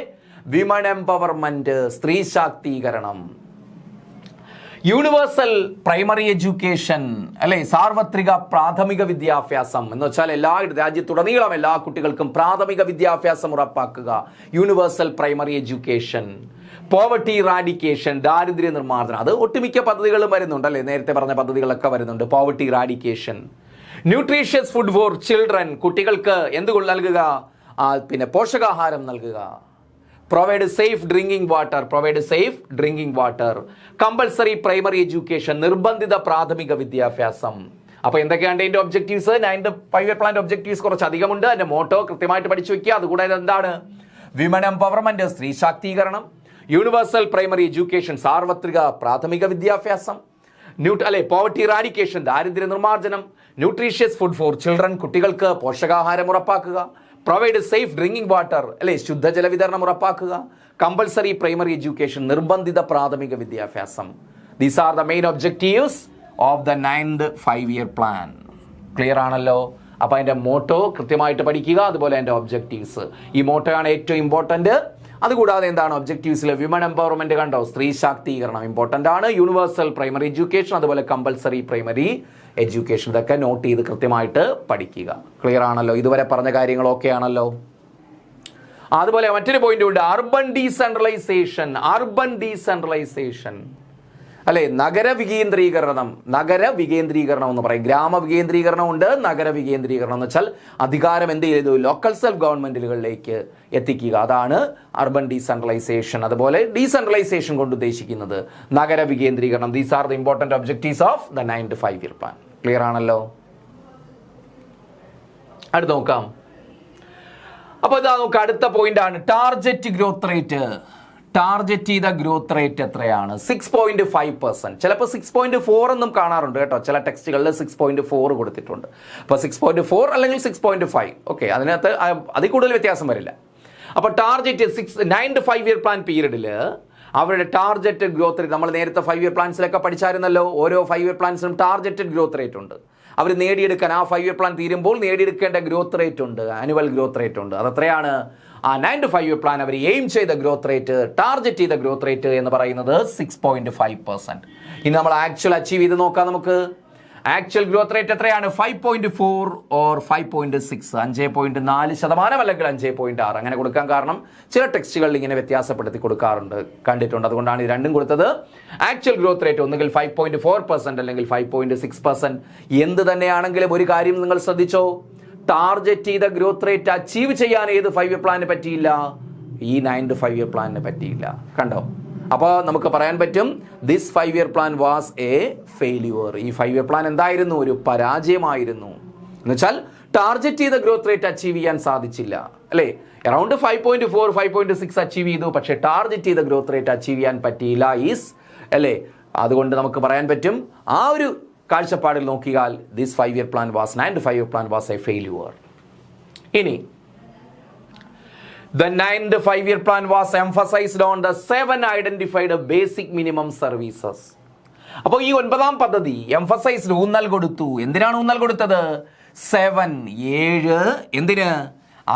വിമൺ എംപവർമെന്റ്, സ്ത്രീ ശാക്തീകരണം. യൂണിവേഴ്സൽ പ്രൈമറി എഡ്യൂക്കേഷൻ, അല്ലെ, സാർവത്രിക പ്രാഥമിക വിദ്യാഭ്യാസം എന്ന് വെച്ചാൽ രാജ്യത്തുടനീളം എല്ലാ കുട്ടികൾക്കും പ്രാഥമിക വിദ്യാഭ്യാസം ഉറപ്പാക്കുക. Universal primary education. Poverty eradication, ദാരിദ്ര്യ നിർമ്മാർജ്ജനം. അത് ഒട്ടുമിക്ക പദ്ധതികളും വരുന്നുണ്ട് അല്ലെ, നേരത്തെ പറഞ്ഞ പദ്ധതികളൊക്കെ വരുന്നുണ്ട്. Poverty eradication. Nutritious food for children, കുട്ടികൾക്ക് എന്ത് നൽകുക? പിന്നെ പോഷകാഹാരം നൽകുക. Provide safe drinking water, provide safe drinking water. Compulsory primary education, നിർബന്ധിത പ്രാഥമിക വിദ്യാഭ്യാസം. അപ്പൊ എന്തൊക്കെയാണ് ഇതിന്റെ objectives? 9th 5-year plan objectives കുറച്ച് അധികമുണ്ട്. അതിന്റെ മോട്ടോ കൃത്യമായിട്ട് പഠിച്ചു വെക്കുക. അതുകൂടാതെ എന്താണ്? വിമൺ എംപവർമെന്റ്, സ്ത്രീ ശാക്തീകരണം. യൂണിവേഴ്സൽ പ്രൈമറി എഡ്യൂക്കേഷൻ, സാർവത്രിക പ്രാഥമിക വിദ്യാഭ്യാസം. പോവർട്ടി ഇറാഡിക്കേഷൻ, ദാരിദ്ര്യ നിർമ്മാർജ്ജനം. ന്യൂട്രീഷ്യസ് ഫുഡ് ഫോർ ചിൽഡ്രൻ, കുട്ടികൾക്ക് പോഷകാഹാരം ഉറപ്പാക്കുക. പ്രൊവൈഡ് സേഫ് ഡ്രിങ്കിങ് വാട്ടർ, ശുദ്ധജല വിതരണം ഉറപ്പാക്കുക. കമ്പൽസറി പ്രൈമറി എഡ്യൂക്കേഷൻ, നിർബന്ധിത പ്രാഥമിക വിദ്യാഭ്യാസം. These are the main objectives of the 9th 5-year plan. Clear ആണല്ലോ? അപ്പൊ അതിന്റെ മോട്ടോ കൃത്യമായിട്ട് പഠിക്കുക, അതുപോലെ അതിന്റെ ഒബ്ജക്റ്റീവ്സ്. ഈ മോട്ടോ ആണ് ഏറ്റവും ഇമ്പോർട്ടന്റ്. അതുകൂടാതെ എന്താണ് ഒബ്ജക്റ്റീവ്സിൽ? വിമൺ എംപവർമെന്റ് കണ്ടോ, സ്ത്രീ ശാക്തീകരണം ഇമ്പോർട്ടന്റ് ആണ്. യൂണിവേഴ്സൽ പ്രൈമറി എഡ്യൂക്കേഷൻ, അതുപോലെ കമ്പൽസറി പ്രൈമറി എഡ്യൂക്കേഷൻ. ഇതൊക്കെ നോട്ട് ചെയ്ത് കൃത്യമായിട്ട് പഠിക്കുക. ക്ലിയർ ആണല്ലോ? ഇതുവരെ പറഞ്ഞ കാര്യങ്ങൾ ഓക്കെ ആണല്ലോ? അതുപോലെ മറ്റൊരു പോയിന്റ് ഉണ്ട്, അർബൻ ഡീസെൻട്രലൈസേഷൻ അല്ലെ, നഗരവികേന്ദ്രീകരണം എന്ന് പറയും. ഗ്രാമവികേന്ദ്രീകരണം ഉണ്ട്, നഗരവികേന്ദ്രീകരണം എന്ന് വെച്ചാൽ അധികാരം എന്ത് ചെയ്തു, ലോക്കൽ സെൽഫ് ഗവൺമെന്റുകളിലേക്ക് എത്തിക്കുക, അതാണ് അർബൻ ഡീസെൻട്രലൈസേഷൻ. അതുപോലെ ഡീസെൻട്രലൈസേഷൻ കൊണ്ട് ഉദ്ദേശിക്കുന്നത് നഗരവികേന്ദ്രീകരണം. These are the important objectives of the 9th 5-year plan. Clear ആണല്ലോ? അടുത്ത് നോക്കാം. അപ്പൊ ഇതാ നോക്കാം, അടുത്ത പോയിന്റ് ആണ് ടാർഗറ്റ് ഗ്രോത്ത് റേറ്റ്. ടാർഗറ്റ് ചെയ്ത ഗ്രോത്ത് റേറ്റ് എത്രയാണ്? 6.5%. ചിലപ്പോൾ 6.4 എന്നും കാണാറുണ്ട് കേട്ടോ, ചില ടെക്സ്റ്റുകളിൽ 6.4 കൊടുത്തിട്ടുണ്ട്. അപ്പോൾ 6.4 അല്ലെങ്കിൽ 6.5, ഓക്കെ, അതിനകത്ത് അതിൽ കൂടുതൽ വ്യത്യാസം വരില്ല. അപ്പോൾ ടാർഗറ്റ് 9th 5-year പ്ലാൻ പീരീഡിൽ അവരുടെ ടാർഗറ്റ് ഗ്രോത്ത് റേറ്റ് നമ്മൾ നേരത്തെ 5-year പ്ലാൻസിലൊക്കെ പഠിച്ചായിരുന്നല്ലോ. ഓരോ 5-year പ്ലാൻസിനും ടാർഗറ്റഡ് ഗ്രോത്ത് റേറ്റ് ഉണ്ട്. അവർ നേടിയെടുക്കാൻ ആ 5-year പ്ലാൻ തീരുമ്പോൾ നേടിയെടുക്കേണ്ട ഗ്രോത്ത് റേറ്റ് ഉണ്ട്, ആനുവൽ ഗ്രോത്ത് റേറ്റ് ഉണ്ട്. അതെത്രയാണ്? ആ 9th 5-year പ്ലാൻ അവർ എയിം ചെയ്ത ഗ്രോത്ത് റേറ്റ്, ടാർഗറ്റ് ചെയ്ത ഗ്രോത്ത് റേറ്റ് എന്ന് പറയുന്നത് 6.5%. ഇനി നമ്മൾ ആക്ച്വൽ അച്ചീവ് ചെയ്ത് നോക്കാം. നമുക്ക് ആക്ച്വൽ ഗ്രോത്ത് റേറ്റ് എത്രയാണ്? 5.4 ഓർ 5.6, 5.4% അല്ലെങ്കിൽ 5.6 അങ്ങനെ കൊടുക്കാൻ കാരണം ചില ടെക്സ്റ്റുകളിൽ ഇങ്ങനെ വ്യത്യാസപ്പെടുത്തി കൊടുക്കാറുണ്ട്, കണ്ടിട്ടുണ്ട്. അതുകൊണ്ടാണ് ഇത് രണ്ടും കൊടുത്തത്. ആക്ച്വൽ ഗ്രോത്ത് റേറ്റ് ഒന്നുകിൽ 5.4% അല്ലെങ്കിൽ 5.6%. എന്ത് തന്നെയാണെങ്കിലും ഒരു കാര്യം നിങ്ങൾ ശ്രദ്ധിച്ചോ, ടാർഗറ്റ് ചെയ്ത ഗ്രോത്ത് റേറ്റ് അച്ചീവ് ചെയ്യാൻ ഏത് 5-year പ്ലാനിന് പറ്റിയില്ല? ഈ 9th 5-year പ്ലാനിന് പറ്റിയില്ല. കണ്ടോ? അപ്പോൾ നമുക്ക് പറയാൻ പറ്റും this 5-year plan was A failure. ഈ 5-year പ്ലാൻ എന്തായിരുന്നു? ഒരു പരാജയമായിരുന്നു. എന്നുവെച്ചാൽ ടാർഗറ്റ് ചെയ്ത ഗ്രോത്ത് റേറ്റ് അച്ചീവ് ചെയ്യാൻ സാധിച്ചില്ല, അല്ലേ? അറൗണ്ട് 5.4 5.6 അച്ചീവ് ചെയ്തു, പക്ഷേ ടാർഗറ്റ് ചെയ്ത ഗ്രോത്ത് റേറ്റ് അച്ചീവ് ചെയ്യാൻ പറ്റിയില്ല, അല്ലേ? അതുകൊണ്ട് നമുക്ക് പറയാൻ പറ്റും ആ ഒരു കാഴ്ചപ്പാടിൽ നോക്കിയാൽ this 5-year plan was 9th 5-year plan was A failure. ഇനി the 9th 5-year plan was emphasized on the 7 identified basic minimum services. അപ്പോൾ ഈ 9ാം പദ്ധതി എംഫസൈസ്ഡ്, ഊന്നൽ കൊടുത്തു. എന്തിനാണ് ഊന്നൽ കൊടുത്തത്? 7 എന്തിന്?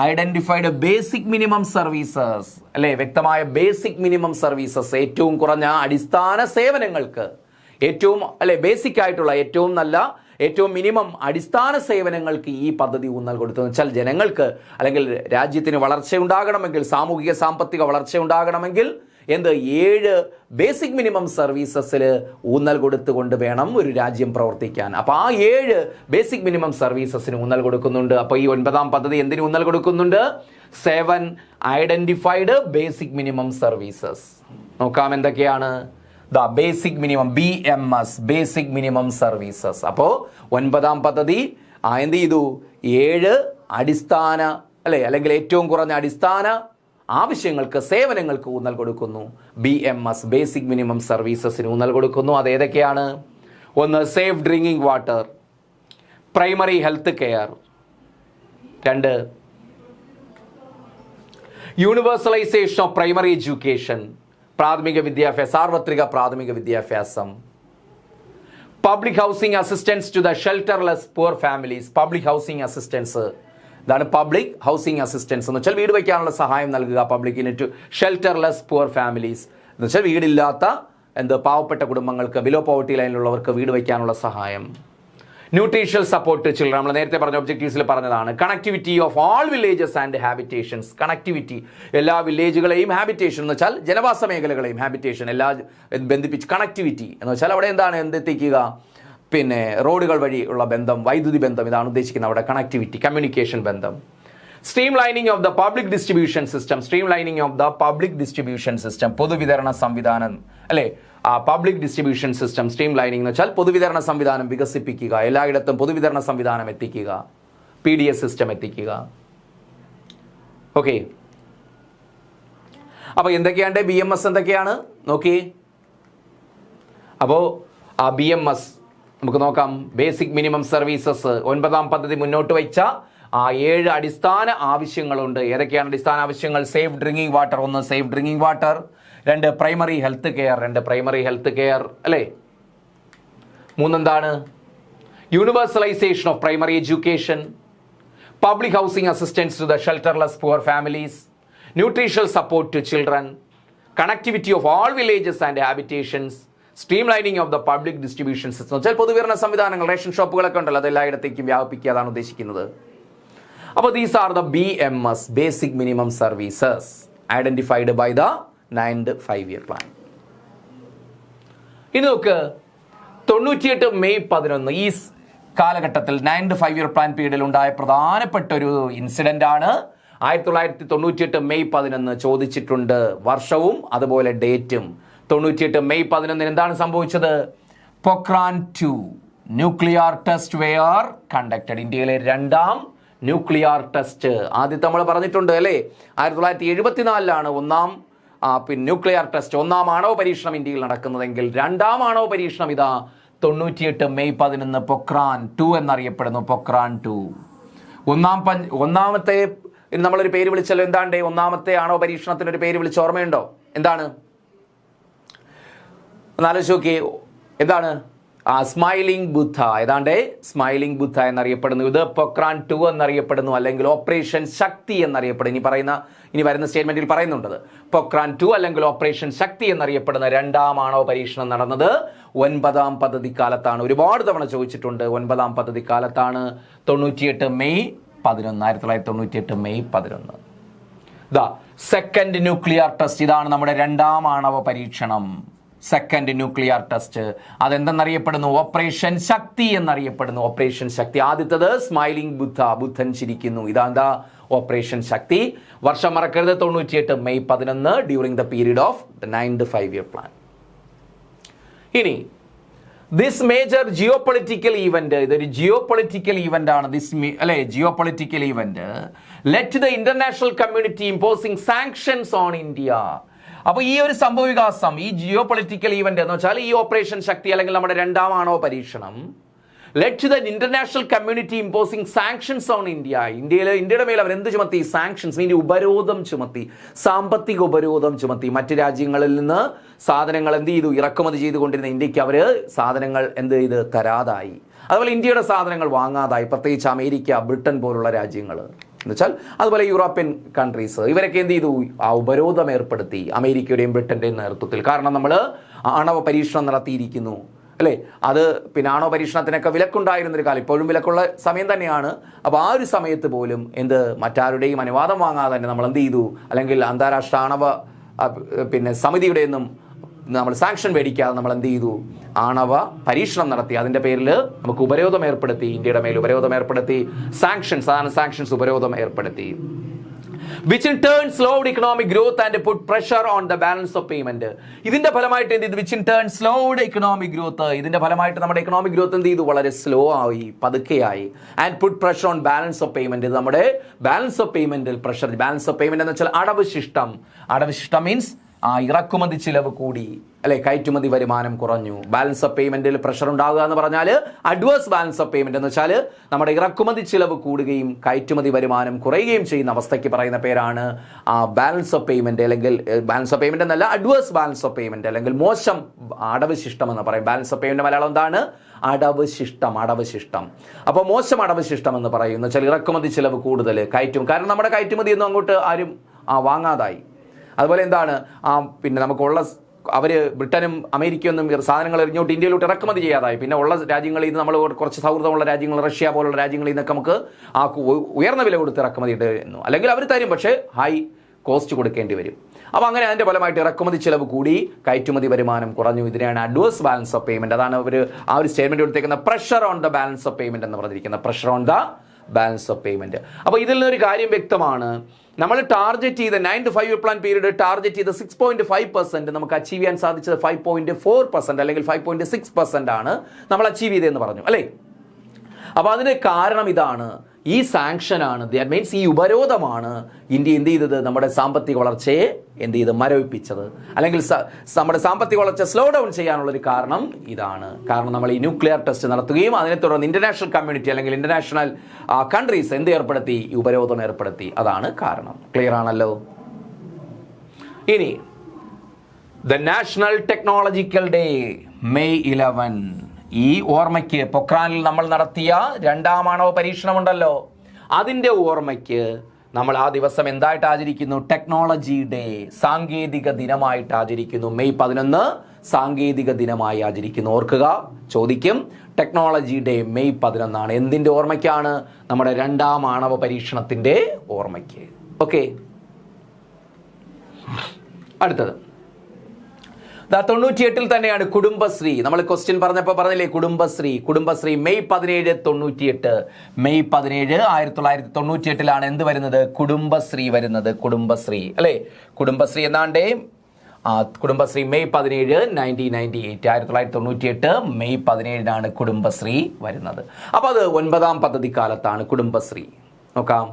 ഐഡന്റിഫൈഡ് ബേസിക് മിനിമം സർവീസസ്, അല്ലെ? വ്യക്തമായ ബേസിക് മിനിമം സർവീസസ്, ഏറ്റവും കുറഞ്ഞ അടിസ്ഥാന സേവനങ്ങൾക്ക്, ഏറ്റവും അല്ലെ ബേസിക് ആയിട്ടുള്ള ഏറ്റവും നല്ല ഏറ്റവും മിനിമം അടിസ്ഥാന സേവനങ്ങൾക്ക് ഈ പദ്ധതി ഊന്നൽ കൊടുത്തെന്ന് വെച്ചാൽ ജനങ്ങൾക്ക് അല്ലെങ്കിൽ രാജ്യത്തിന് വളർച്ച ഉണ്ടാകണമെങ്കിൽ, സാമൂഹിക സാമ്പത്തിക വളർച്ച ഉണ്ടാകണമെങ്കിൽ 7 ബേസിക് മിനിമം സർവീസസിൽ ഊന്നൽ കൊടുത്തുകൊണ്ട് വേണം ഒരു രാജ്യം പ്രവർത്തിക്കാൻ. അപ്പോൾ ആ 7 ബേസിക് മിനിമം സർവീസസിന് ഊന്നൽ കൊടുക്കുന്നുണ്ട്. അപ്പോൾ ഈ 9ാം പദ്ധതി എന്തിന് ഊന്നൽ കൊടുക്കുന്നുണ്ട്? 7 ഐഡന്റിഫൈഡ് ബേസിക് മിനിമം സർവീസസ്. നോക്കാം എന്തൊക്കെയാണ്. Basic minimum, BMS, basic minimum services. അപ്പോൾ 9ാം പദ്ധതി എന്ത് ചെയ്തു? 7 അടിസ്ഥാന അല്ലെങ്കിൽ ഏറ്റവും കുറഞ്ഞ അടിസ്ഥാന ആവശ്യങ്ങൾക്ക്, സേവനങ്ങൾക്ക് ഊന്നൽ കൊടുക്കുന്നു. BMS, ബേസിക് മിനിമം സർവീസസിന് ഊന്നൽ കൊടുക്കുന്നു. അത് ഏതൊക്കെയാണ്? ഒന്ന്, safe drinking water, primary health care. 2, universalisation of primary education, പ്രാഥമിക വിദ്യാഭ്യാസം, സാർവത്രിക പ്രാഥമിക വിദ്യാഭ്യാസം. Public housing assistance to the shelterless poor families, public housing assistance. ഇതാണ് പബ്ലിക് ഹൗസിംഗ് അസിസ്റ്റൻസ് എന്ന് വെച്ചാൽ വീട് വയ്ക്കാനുള്ള സഹായം നൽകുക പബ്ലിക്കിന് ടു ഷെൽട്ടർലെസ് പുവർ ഫാമിലീസ് എന്ന് വെച്ചാൽ വീടില്ലാത്ത പാവപ്പെട്ട കുടുംബങ്ങൾക്ക്, ബിലോ പോവർട്ടി ലൈനിലുള്ളവർക്ക് വീട് വയ്ക്കാനുള്ള സഹായം. ന്യൂട്രീഷ്യൽ സപ്പോർട്ട് ചിൽഡ്രൻ, നമ്മൾ നേരത്തെ പറഞ്ഞ ഒബ്ജക്റ്റീവ്സിൽ പറഞ്ഞതാണ്. Connectivity of all villages and ഹാബിറ്റേഷൻസ്, connectivity എല്ലാ വില്ലേജുകളെയും, ഹാബിറ്റേഷൻ എന്ന് വെച്ചാൽ ജനവാസ മേഖലകളെയും, ഹാബിറ്റേഷൻ എല്ലാ ബന്ധിപ്പിച്ച്, കണക്ടിവിറ്റി എന്ന് വെച്ചാൽ അവിടെ എന്താണ് എന്തെത്തിക്കുക? പിന്നെ റോഡുകൾ വഴിയുള്ള ബന്ധം, വൈദ്യുതി ബന്ധം, ഇതാണ് ഉദ്ദേശിക്കുന്നത് അവിടെ കണക്ടിവിറ്റി, കമ്മ്യൂണിക്കേഷൻ ബന്ധം. Stream lining of the public distribution system, stream lining of the public distribution system, പൊതുവിതരണ സംവിധാനം, അല്ലേ? Public distribution system stream lining എന്ന് വെച്ചാൽ പൊതുവിതരണ സംവിധാനം വികസിപ്പിക്കുക, എല്ലായിടത്തും പൊതുവിതരണ സംവിധാനം എത്തിക്കുക, PDS സിസ്റ്റം എത്തിക്കുക. ഓക്കെ, അപ്പോൾ എന്തൊക്കെയാണ് BMS? എന്തൊക്കെയാണ് നോക്കി. അപ്പോൾ ആ BMS നമുക്ക് നോക്കാം. ബേസിക് മിനിമം സർവീസസ് 9ാം പദ്ധതി മുന്നോട്ട് വെച്ച 7 അടിസ്ഥാന ആവശ്യങ്ങളുണ്ട്. ഏതൊക്കെയാണ് അടിസ്ഥാന ആവശ്യങ്ങൾ? Safe drinking water, 1 safe drinking water. 2 primary health care, 2 primary health care, അല്ലേ? 3 എന്താണ്? Universalisation of primary education, public housing assistance to the shelterless poor families, nutritional support to children, connectivity of all villages and habitations, streamlining of the public distribution system വെച്ചാൽ പൊതുവിതരണ സംവിധാനങ്ങൾ, ration ഷോപ്പുകളൊക്കെ ഉണ്ടല്ലോ, അത് എല്ലായിടത്തേക്കും വ്യാപിപ്പിക്കുക, അതാണ് ഉദ്ദേശിക്കുന്നത്. അപ്പോൾ these are the BMS, basic minimum services, identified by the 9th 5-year plan. ഇനി നോക്ക്, 98 മെയ് 11 ഈ കാലഘട്ടത്തിൽ 9th 5-year പ്ലാൻ പീരീഡിൽ ഉണ്ടായ പ്രധാനപ്പെട്ട ഒരു ഇൻസിഡന്റ് ആണ്. 1998 മെയ് 11 ചോദിച്ചിട്ടുണ്ട്, വർഷവും അതുപോലെ ഡേറ്റും. 98 മെയ് 11 എന്താണ് സംഭവിച്ചത്? Pokhran 2 nuclear test were conducted. ഇന്ത്യയിലെ രണ്ടാം ന്യൂക്ലിയർ ടെസ്റ്റ്. ആദ്യത്തെ നമ്മൾ പറഞ്ഞിട്ടുണ്ട് അല്ലേ, 1974 ഒന്നാം ന്യൂക്ലിയർ ടെസ്റ്റ്, ഒന്നാം ആണവ പരീക്ഷണം ഇന്ത്യയിൽ നടക്കുന്നതെങ്കിൽ രണ്ടാം ആണവ പരീക്ഷണം ഇതാ 98 മെയ് 11 പൊക്രാൻ 2 എന്നറിയപ്പെടുന്നു. പൊക്രാൻ 2 ഒന്നാമത്തെ നമ്മളൊരു പേര് വിളിച്ചല്ലോ. എന്താണ്ട് ഒന്നാമത്തെ ആണവ പരീക്ഷണത്തിന് ഒരു പേര് വിളിച്ച ഓർമ്മയുണ്ടോ? എന്താണ്? ഒന്നാലോചിച്ച് നോക്കിയേ, എന്താണ്? സ്മൈലിംഗ് ബുദ്ധ. ഏതാണ്ട് സ്മൈലിംഗ് ബുദ്ധ എന്നറിയപ്പെടുന്നു. ഇത് പൊക്രാൻ 2 എന്നറിയപ്പെടുന്നു, അല്ലെങ്കിൽ ഓപ്പറേഷൻ ശക്തി എന്നറിയപ്പെടുന്നു. ഇനി വരുന്ന സ്റ്റേറ്റ്മെന്റിൽ പറയുന്നുണ്ടത്. പൊക്രാൻ 2 അല്ലെങ്കിൽ ഓപ്പറേഷൻ ശക്തി എന്നറിയപ്പെടുന്ന രണ്ടാം ആണവ പരീക്ഷണം നടന്നത് 9ാം പദ്ധതിക്കാലത്താണ്. ഒരുപാട് തവണ ചോദിച്ചിട്ടുണ്ട്. 9ാം പദ്ധതിക്കാലത്താണ്. 98 May 11 1998 May 11. Second nuclear test. ഇതാണ് നമ്മുടെ രണ്ടാം ആണവ പരീക്ഷണം. Second nuclear test. അതെന്തെന്നറിയപ്പെടുന്നു? ഓപ്പറേഷൻ ശക്തി എന്നറിയപ്പെടുന്നു. ഓപ്പറേഷൻ ശക്തി. ആദ്യത്തത് സ്മൈലിംഗ് ബുദ്ധ, ബുദ്ധൻ ചിരിക്കുന്നു. ഇതാ ഓപ്പറേഷൻ ശക്തി. വർഷം മറക്കരുത്, 98 May 11 during the period of the 9th 5-year plan. ഇനി this major geopolitical event, ഇതൊരു ജിയോ പൊളിറ്റിക്കൽ ഈവന്റ് ആണ്. Geopolitical event let the international community imposing sanctions on India. അപ്പോൾ ഈ ഒരു സംഭവ വികാസം, ഈ ജിയോ പൊളിറ്റിക്കൽ ഈവന്റ് എന്ന് വെച്ചാൽ ഈ ഓപ്പറേഷൻ ശക്തി അല്ലെങ്കിൽ നമ്മുടെ രണ്ടാം ആണവ പരീക്ഷണം let the international community imposing sanctions on India. ഇന്ത്യയുടെ മേൽ അവർ എന്ത് ചുമത്തി? സാങ്ഷൻസ്, മീൻ ഉപരോധം ചുമത്തി, സാമ്പത്തിക ഉപരോധം ചുമത്തി. മറ്റ് രാജ്യങ്ങളിൽ നിന്ന് സാധനങ്ങൾ എന്ത് ചെയ്തു? ഇറക്കുമതി ചെയ്തുകൊണ്ടിരുന്ന ഇന്ത്യക്ക് അവർ സാധനങ്ങൾ എന്ത് ചെയ്ത് തരാതായി. അതുപോലെ ഇന്ത്യയുടെ സാധനങ്ങൾ വാങ്ങാതായി. പ്രത്യേകിച്ച് അമേരിക്ക, ബ്രിട്ടൻ പോലുള്ള രാജ്യങ്ങൾ എന്നുവെച്ചാൽ അതുപോലെ യൂറോപ്യൻ കൺട്രീസ്, ഇവരൊക്കെ എന്ത് ചെയ്തു? ആ ഉപരോധം ഏർപ്പെടുത്തി അമേരിക്കയുടെയും ബ്രിട്ടന്റെയും നേതൃത്വത്തിൽ. കാരണം നമ്മൾ ആണവ പരീക്ഷണം നടത്തിയിരിക്കുന്നു അല്ലേ. അത് ആണവ പരീക്ഷണത്തിനൊക്കെ വിലക്കുണ്ടായിരുന്നൊരു കാലം, ഇപ്പോഴും വിലക്കുള്ള സമയം തന്നെയാണ്. അപ്പോൾ ആ ഒരു സമയത്ത് പോലും മറ്റാരുടെയും അനുവാദം വാങ്ങാതെ തന്നെ നമ്മൾ എന്ത് ചെയ്തു? അല്ലെങ്കിൽ അന്താരാഷ്ട്ര ആണവ സമിതിയുടെ ഒന്നും നമ്മൾ സാങ്ഷൻ മേടിക്കാതെ നമ്മൾ എന്ത് ചെയ്തു? ആണവ പരീക്ഷണം നടത്തി. അതിന്റെ പേരിൽ നമുക്ക് ഉപരോധം ഏർപ്പെടുത്തി, ഇന്ത്യയുടെ മേൽ ഉപരോധം ഏർപ്പെടുത്തി. സാങ്ഷൻസ്, അതാണ് സാങ്ഷൻസ്, ഉപരോധം ഏർപ്പെടുത്തി. which in turn slowed economic growth and put pressure on the balance of payment. ഇതിന്റെ ഫലമായിട്ട് എന്ത് ചെയ്തു? which in turn slowed economic growth. ഇതിന്റെ ഫലമായിട്ട് നമ്മുടെ എക്കണോമിക് ഗ്രോത്ത് എന്ത് ചെയ്തു? വളരെ സ്ലോ ആയി, പതുക്കെയായി. and put pressure on balance of payment. ഇത് നമ്മുടെ ബാലൻസ് ഓഫ് പേയ്മെന്റിൽ പ്രഷർ. ബാലൻസ് ഓഫ് പേയ്മെന്റ് എന്ന് വെച്ചാൽ അടവുശിഷ്ടം. അടവുശിഷ്ടം മീൻസ് ഇറക്കുമതി ചിലവ് കൂടി അല്ലെ, കയറ്റുമതി വരുമാനം കുറഞ്ഞു. ബാലൻസ് ഓഫ് പേയ്മെന്റിൽ പ്രഷർ ഉണ്ടാവുക എന്ന് പറഞ്ഞാൽ അഡ്വേഴ്സ് ബാലൻസ് ഓഫ് പേയ്മെന്റ് എന്ന് വെച്ചാൽ നമ്മുടെ ഇറക്കുമതി ചിലവ് കൂടുകയും കയറ്റുമതി വരുമാനം കുറയുകയും ചെയ്യുന്ന അവസ്ഥയ്ക്ക് പറയുന്ന പേരാണ് ബാലൻസ് ഓഫ് പേയ്മെന്റ്. അല്ലെങ്കിൽ ബാലൻസ് ഓഫ് പേയ്മെന്റ് എന്നല്ല, അഡ്വേഴ്സ് ബാലൻസ് ഓഫ് പേയ്മെന്റ്, അല്ലെങ്കിൽ മോശം അടവുശിഷ്ടം എന്ന് പറയും. ബാലൻസ് ഓഫ് പേയ്മെന്റ് മലയാളം എന്താണ്? അടവുശിഷ്ടം. അടവുശിഷ്ടം. അപ്പോൾ മോശം അടവുശിഷ്ടം എന്ന് പറയും. എന്ന് വെച്ചാൽ ഇറക്കുമതി ചിലവ് കൂടുതൽ, കാരണം നമ്മുടെ കയറ്റുമതി ഒന്നും അങ്ങോട്ട് ആരും വാങ്ങാതായി. അതുപോലെ എന്താണ് നമുക്കുള്ള ബ്രിട്ടനും അമേരിക്കയൊന്നും സാധനങ്ങൾ എറിഞ്ഞോട്ട് ഇന്ത്യയിലോട്ട് ഇറക്കുമതി ചെയ്യാതായി. ഉള്ള രാജ്യങ്ങളിൽ നിന്ന് നമ്മൾ കുറച്ച് സൗഹൃദമുള്ള രാജ്യങ്ങൾ, റഷ്യ പോലുള്ള രാജ്യങ്ങളിൽ നിന്നൊക്കെ നമുക്ക് ഉയർന്ന വില കൊടുത്ത് ഇറക്കുമതി ഇടുന്നു. അല്ലെങ്കിൽ അവർ തരും, പക്ഷേ ഹൈ കോസ്റ്റ് കൊടുക്കേണ്ടി വരും. അപ്പോൾ അങ്ങനെ അതിൻ്റെ ഫലമായിട്ട് ഇറക്കുമതി ചിലവ് കൂടി, കയറ്റുമതി വരുമാനം കുറഞ്ഞു. ഇതിനെയാണ് അഡ്വേഴ്സ് ബാലൻസ് ഓഫ് പേയ്മെന്റ്. അതാണ് അവർ ആ ഒരു സ്റ്റേറ്റ്മെന്റ് കൊടുത്തേക്കുന്ന pressure on the balance of payment എന്ന് പറഞ്ഞിരിക്കുന്നത്. Pressure on the balance of payment. അപ്പോൾ ഇതിൽ നിന്നൊരു കാര്യം വ്യക്തമാണ്. നമ്മൾ ടാർഗറ്റ് ചെയ്ത 9th 5-year plan period target ചെയ്ത 6.5%, നമുക്ക് അച്ചീവ് ചെയ്യാൻ സാധിച്ചത് 5.4% അല്ലെങ്കിൽ 5.6% ആണ് നമ്മൾ അച്ചീവ് ചെയ്തതെന്ന് പറഞ്ഞു അല്ലേ. അപ്പോൾ അതിന് കാരണം ഇതാണ്, ഈ സാങ്ഷനാണ്. ദാറ്റ് മീൻസ് ഈ ഉപരോധമാണ് ഇന്ത്യ എന്ത് ചെയ്തത്? നമ്മുടെ സാമ്പത്തിക വളർച്ചയെ എന്ത് ചെയ്ത്? മരവിപ്പിച്ചത്. അല്ലെങ്കിൽ നമ്മുടെ സാമ്പത്തിക വളർച്ച സ്ലോ ഡൗൺ ചെയ്യാനുള്ളൊരു കാരണം ഇതാണ്. കാരണം നമ്മൾ ഈ ന്യൂക്ലിയർ ടെസ്റ്റ് നടത്തുകയും അതിനെ തുടർന്ന് ഇന്റർനാഷണൽ കമ്മ്യൂണിറ്റി അല്ലെങ്കിൽ ഇന്റർനാഷണൽ കൺട്രീസ് എന്ത് ഏർപ്പെടുത്തി? ഈ ഉപരോധം ഏർപ്പെടുത്തി. അതാണ് കാരണം. ക്ലിയർ ആണല്ലോ. ഇനി the national technological day May 11. ഈ ഓർമ്മയ്ക്ക് പൊക്രാനിൽ നമ്മൾ നടത്തിയ രണ്ടാം ആണവ പരീക്ഷണമുണ്ടല്ലോ, അതിൻ്റെ ഓർമ്മയ്ക്ക് നമ്മൾ ആ ദിവസം എന്തായിട്ട് ആചരിക്കുന്നു? ടെക്നോളജി ഡേ, സാങ്കേതിക ദിനമായിട്ട് ആചരിക്കുന്നു. മെയ് 11 സാങ്കേതിക ദിനമായി ആചരിക്കുന്നു. ഓർക്കുക, ചോദിക്കും. ടെക്നോളജി ഡേ മെയ് 11 എന്തിൻ്റെ ഓർമ്മയ്ക്കാണ്? നമ്മുടെ 2ാം ആണവ പരീക്ഷണത്തിൻ്റെ ഓർമ്മയ്ക്ക്. ഓക്കെ, അടുത്തത് 98 തന്നെയാണ് കുടുംബശ്രീ. നമ്മൾ ക്വസ്റ്റ്യൻ പറഞ്ഞപ്പോൾ പറഞ്ഞില്ലേ കുടുംബശ്രീ മെയ് 17 98. മെയ് 17 1998 എന്ത് വരുന്നത്? കുടുംബശ്രീ വരുന്നത്. കുടുംബശ്രീ അല്ലേ? കുടുംബശ്രീ എന്നാണ്ടേ കുടുംബശ്രീ മെയ് 17 1998 1998 മെയ് 17 കുടുംബശ്രീ വരുന്നത്. അപ്പോൾ അത് 9ാം പദ്ധതി കാലത്താണ് കുടുംബശ്രീ. നോക്കാം.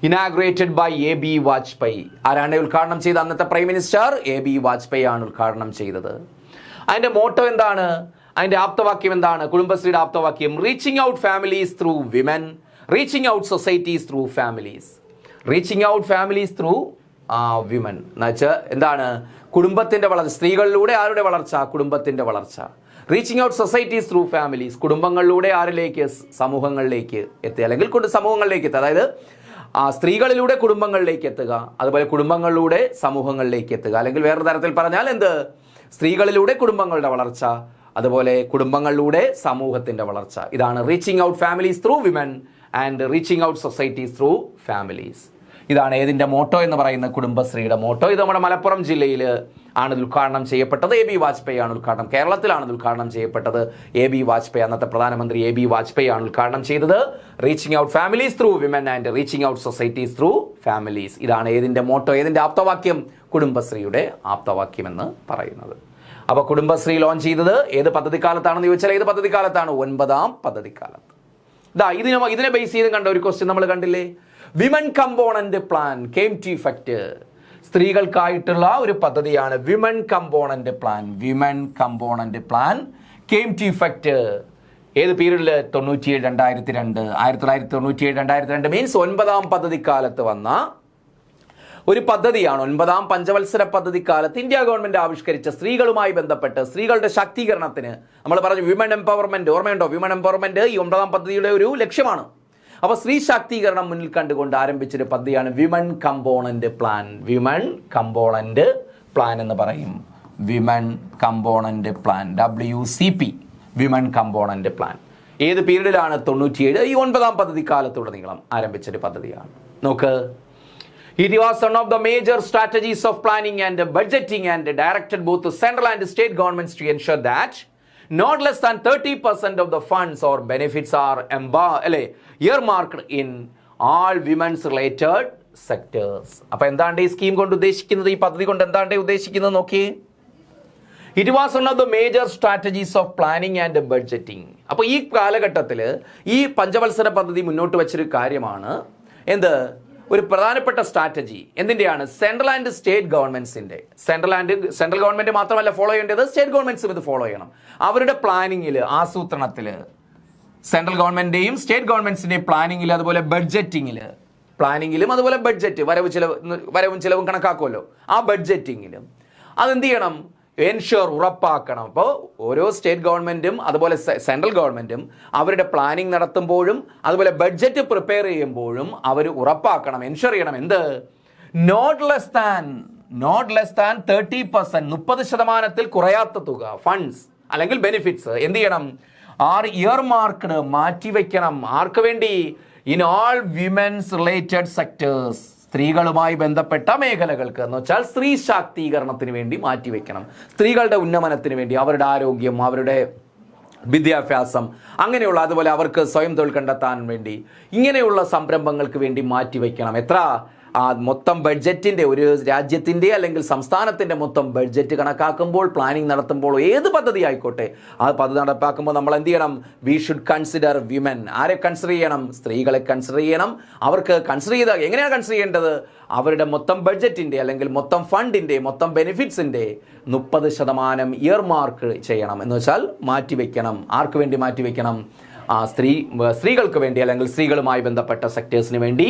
Inaugurated by AB Vajpayee. ആരാണ് ഉദ്ഘാടനം ചെയ്ത? അന്നത്തെ പ്രൈം മിനിസ്റ്റർ AB വാജ്പേയി ആണ് ഉദ്ഘാടനം ചെയ്തത്. അതിന്റെ മോട്ടോ എന്താണ്? അതിന്റെ ആപ്തവാക്യം എന്താണ്? കുടുംബശ്രീയുടെ ആപ്തവാക്യം reaching out families through women, reaching out societies through families. Reaching out families through women എന്നുവെച്ചാൽ എന്താണ്? കുടുംബത്തിന്റെ വളർച്ച. സ്ത്രീകളിലൂടെ ആരുടെ വളർച്ച? കുടുംബത്തിന്റെ വളർച്ച. Reaching out societies through families. കുടുംബങ്ങളിലൂടെ ആരിലേക്ക്? സമൂഹങ്ങളിലേക്ക് എത്തുക, അല്ലെങ്കിൽ സമൂഹങ്ങളിലേക്ക് എത്തുക. അതായത് സ്ത്രീകളിലൂടെ കുടുംബങ്ങളിലേക്ക് എത്തുക, അതുപോലെ കുടുംബങ്ങളിലൂടെ സമൂഹങ്ങളിലേക്ക് എത്തുക. അല്ലെങ്കിൽ വേറെ തരത്തിൽ പറഞ്ഞാൽ എന്ത്? സ്ത്രീകളിലൂടെ കുടുംബങ്ങളുടെ വളർച്ച, അതുപോലെ കുടുംബങ്ങളിലൂടെ സമൂഹത്തിന്റെ വളർച്ച. ഇതാണ് reaching out families through women and reaching out societies through families. ഇതാണ് ഏതിൻ്റെ മോട്ടോ എന്ന് പറയുന്ന കുടുംബശ്രീയുടെ മോട്ടോ. ഇത് നമ്മുടെ മലപ്പുറം ജില്ലയിൽ ആണ് ഉദ്ഘാടനം ചെയ്യപ്പെട്ടത്. AB വാജ്പേയി ആണ് ഉദ്ഘാടനം. കേരളത്തിലാണ് ഉദ്ഘാടനം ചെയ്യപ്പെട്ടത്. AB വാജ്പേയി, അന്നത്തെ പ്രധാനമന്ത്രി AB വാജ്പേയി ആണ് ഉദ്ഘാടനം ചെയ്തത്. Reaching out families through women and reaching out societies through families. ഇതാണ് ഏതിൻ്റെ മോട്ടോ, ഏതിൻ്റെ ആപ്തവാക്യം? കുടുംബശ്രീയുടെ ആപ്തവാക്യം എന്ന് പറയുന്നത്. അപ്പോൾ കുടുംബശ്രീ ലോഞ്ച് ചെയ്തത് ഏത് പദ്ധതിക്കാലത്താണെന്ന് ചോദിച്ചാൽ ഏത് പദ്ധതിക്കാലത്താണ്? 9ാം പദ്ധതിക്കാലത്ത്. ഇതിനെ ബേസ് ചെയ്ത് കണ്ട ഒരു ക്വസ്റ്റ്യൻ നമ്മൾ കണ്ടില്ലേ? Women component plan came to effect. സ്ത്രീകൾക്കായിട്ടുള്ള ഒരു പദ്ധതിയാണ് women component plan. Women component plan came to effect ഏത് പീരീഡിൽ? 97 2002. 1997 2002 മീൻസ് 9ാം പദ്ധതിക്കാലത്ത് വന്ന ഒരു പദ്ധതിയാണ്. 9ാം പഞ്ചവത്സര പദ്ധതിക്കാലത്ത് ഇന്ത്യ ഗവൺമെന്റ് ആവിഷ്കരിച്ച സ്ത്രീകളുമായി ബന്ധപ്പെട്ട് സ്ത്രീകളുടെ ശാക്തീകരണത്തിന് നമ്മൾ പറഞ്ഞു വിമൻ എംപവർമെന്റ്. ഓർമ്മയുണ്ടോ? വിമൻ എംപവർമെന്റ് ഈ 9ാം പദ്ധതിയുടെ ഒരു ലക്ഷ്യമാണ്. അപ്പോൾ സ്ത്രീ ശാക്തീകരണം മുന്നിൽ കണ്ടുകൊണ്ട് ആരംഭിച്ചൊരു പദ്ധതിയാണ് women component plan. Women component plan എന്ന് പറയും. Women component plan, WCP, women component plan. ഏത് പീരീഡിലാണ്? 97. ഈ 9ാം പദ്ധതിക്കാലത്തുടനീളം ആരംഭിച്ചൊരു പദ്ധതിയാണ്. നോക്ക്. It was one of the major strategies of planning and budgeting and directed both the central and state governments to ensure that not less than 30% of the funds or benefits are earmarked in all women's related sectors. അപ്പോൾ എന്താണ് ഈ scheme കൊണ്ട് ഉദ്ദേശിക്കുന്നത്? ഈ പദ്ധതി കൊണ്ട് എന്താണ് ഉദ്ദേശിക്കുന്നത്? നോക്കി. It was one of the major strategies of planning and budgeting. അപ്പോൾ ഈ കാലഘട്ടത്തിൽ ഈ പഞ്ചവത്സര പദ്ധതി മുന്നോട്ട് വെച്ചൊരു കാര്യമാണ് എന്ത്? ഒരു പ്രധാനപ്പെട്ട സ്ട്രാറ്റജി എന്തിൻ്റെയാണ്? സെൻട്രൽ ആൻഡ് സ്റ്റേറ്റ് ഗവൺമെന്റ്സിന്റെ. സെൻട്രൽ ഗവൺമെന്റ് മാത്രമല്ല ഫോളോ ചെയ്യേണ്ടത്, സ്റ്റേറ്റ് ഗവൺമെന്റ്സും ഇത് ഫോളോ ചെയ്യണം. അവരുടെ പ്ലാനിങ്ങിൽ, ആസൂത്രണത്തിൽ, സെൻട്രൽ ഗവൺമെന്റിന്റെയും സ്റ്റേറ്റ് ഗവൺമെന്റ്സിന്റെയും പ്ലാനിങ്ങിൽ, അതുപോലെ പ്ലാനിങ്ങിലും അതുപോലെ ബഡ്ജറ്റ്, വരവും ചിലവും കണക്കാക്കുമല്ലോ, ആ ബഡ്ജറ്റിങ്ങിലും അതെന്ത് ചെയ്യണം? എൻഷുർ, ഉറപ്പാക്കണം. അപ്പോൾ ഓരോ സ്റ്റേറ്റ് ഗവൺമെന്റും അതുപോലെ സെൻട്രൽ ഗവൺമെന്റും അവരുടെ പ്ലാനിങ് നടത്തുമ്പോഴും അതുപോലെ ബഡ്ജറ്റ് പ്രിപ്പയർ ചെയ്യുമ്പോഴും അവർ ഉറപ്പാക്കണം, എൻഷുർ ചെയ്യണം എന്ത്? നോട്ട് ലെസ് ദാൻ 30%, 30% കുറയാത്ത തുക, ഫണ്ട്സ് അല്ലെങ്കിൽ ബെനിഫിറ്റ്സ് എന്ത് ചെയ്യണം? ഇയർമാർക്ക്ഡ്, മാറ്റിവെക്കണം. ആർക്ക് വേണ്ടി? In all women's related sectors, സ്ത്രീകളുമായി ബന്ധപ്പെട്ട മേഖലകൾക്ക് എന്ന് വെച്ചാൽ സ്ത്രീ ശാക്തീകരണത്തിന് വേണ്ടി മാറ്റിവെക്കണം. സ്ത്രീകളുടെ ഉന്നമനത്തിന് വേണ്ടി, അവരുടെ ആരോഗ്യം, അവരുടെ വിദ്യാഭ്യാസം, അങ്ങനെയുള്ള, അതുപോലെ അവർക്ക് സ്വയം തൊഴിൽ കണ്ടെത്താൻ വേണ്ടി, ഇങ്ങനെയുള്ള സംരംഭങ്ങൾക്ക് വേണ്ടി മാറ്റിവെക്കണം. എത്ര? മൊത്തം ബഡ്ജറ്റിൻ്റെ, ഒരു രാജ്യത്തിൻ്റെ അല്ലെങ്കിൽ സംസ്ഥാനത്തിൻ്റെ മൊത്തം ബഡ്ജറ്റ് കണക്കാക്കുമ്പോൾ, പ്ലാനിങ് നടത്തുമ്പോൾ, ഏത് പദ്ധതി ആയിക്കോട്ടെ, ആ പദ്ധതി നടപ്പാക്കുമ്പോൾ നമ്മൾ എന്ത് ചെയ്യണം? We should consider women. ആരെ കൺസിഡർ ചെയ്യണം? സ്ത്രീകളെ കൺസിഡർ ചെയ്യണം. അവർക്ക് കൺസിഡർ ചെയ്ത എങ്ങനെയാണ് കൺസിഡർ ചെയ്യേണ്ടത്? അവരുടെ മൊത്തം ബഡ്ജറ്റിൻ്റെ അല്ലെങ്കിൽ മൊത്തം ഫണ്ടിൻ്റെ, മൊത്തം ബെനിഫിറ്റ്സിൻ്റെ 30% ഇയർമാർക്ക് ചെയ്യണം. എന്ന് വെച്ചാൽ മാറ്റിവെക്കണം. ആർക്ക് വേണ്ടി മാറ്റിവെക്കണം? സ്ത്രീകൾക്ക് വേണ്ടി അല്ലെങ്കിൽ സ്ത്രീകളുമായി ബന്ധപ്പെട്ട സെക്ടേഴ്സിന് വേണ്ടി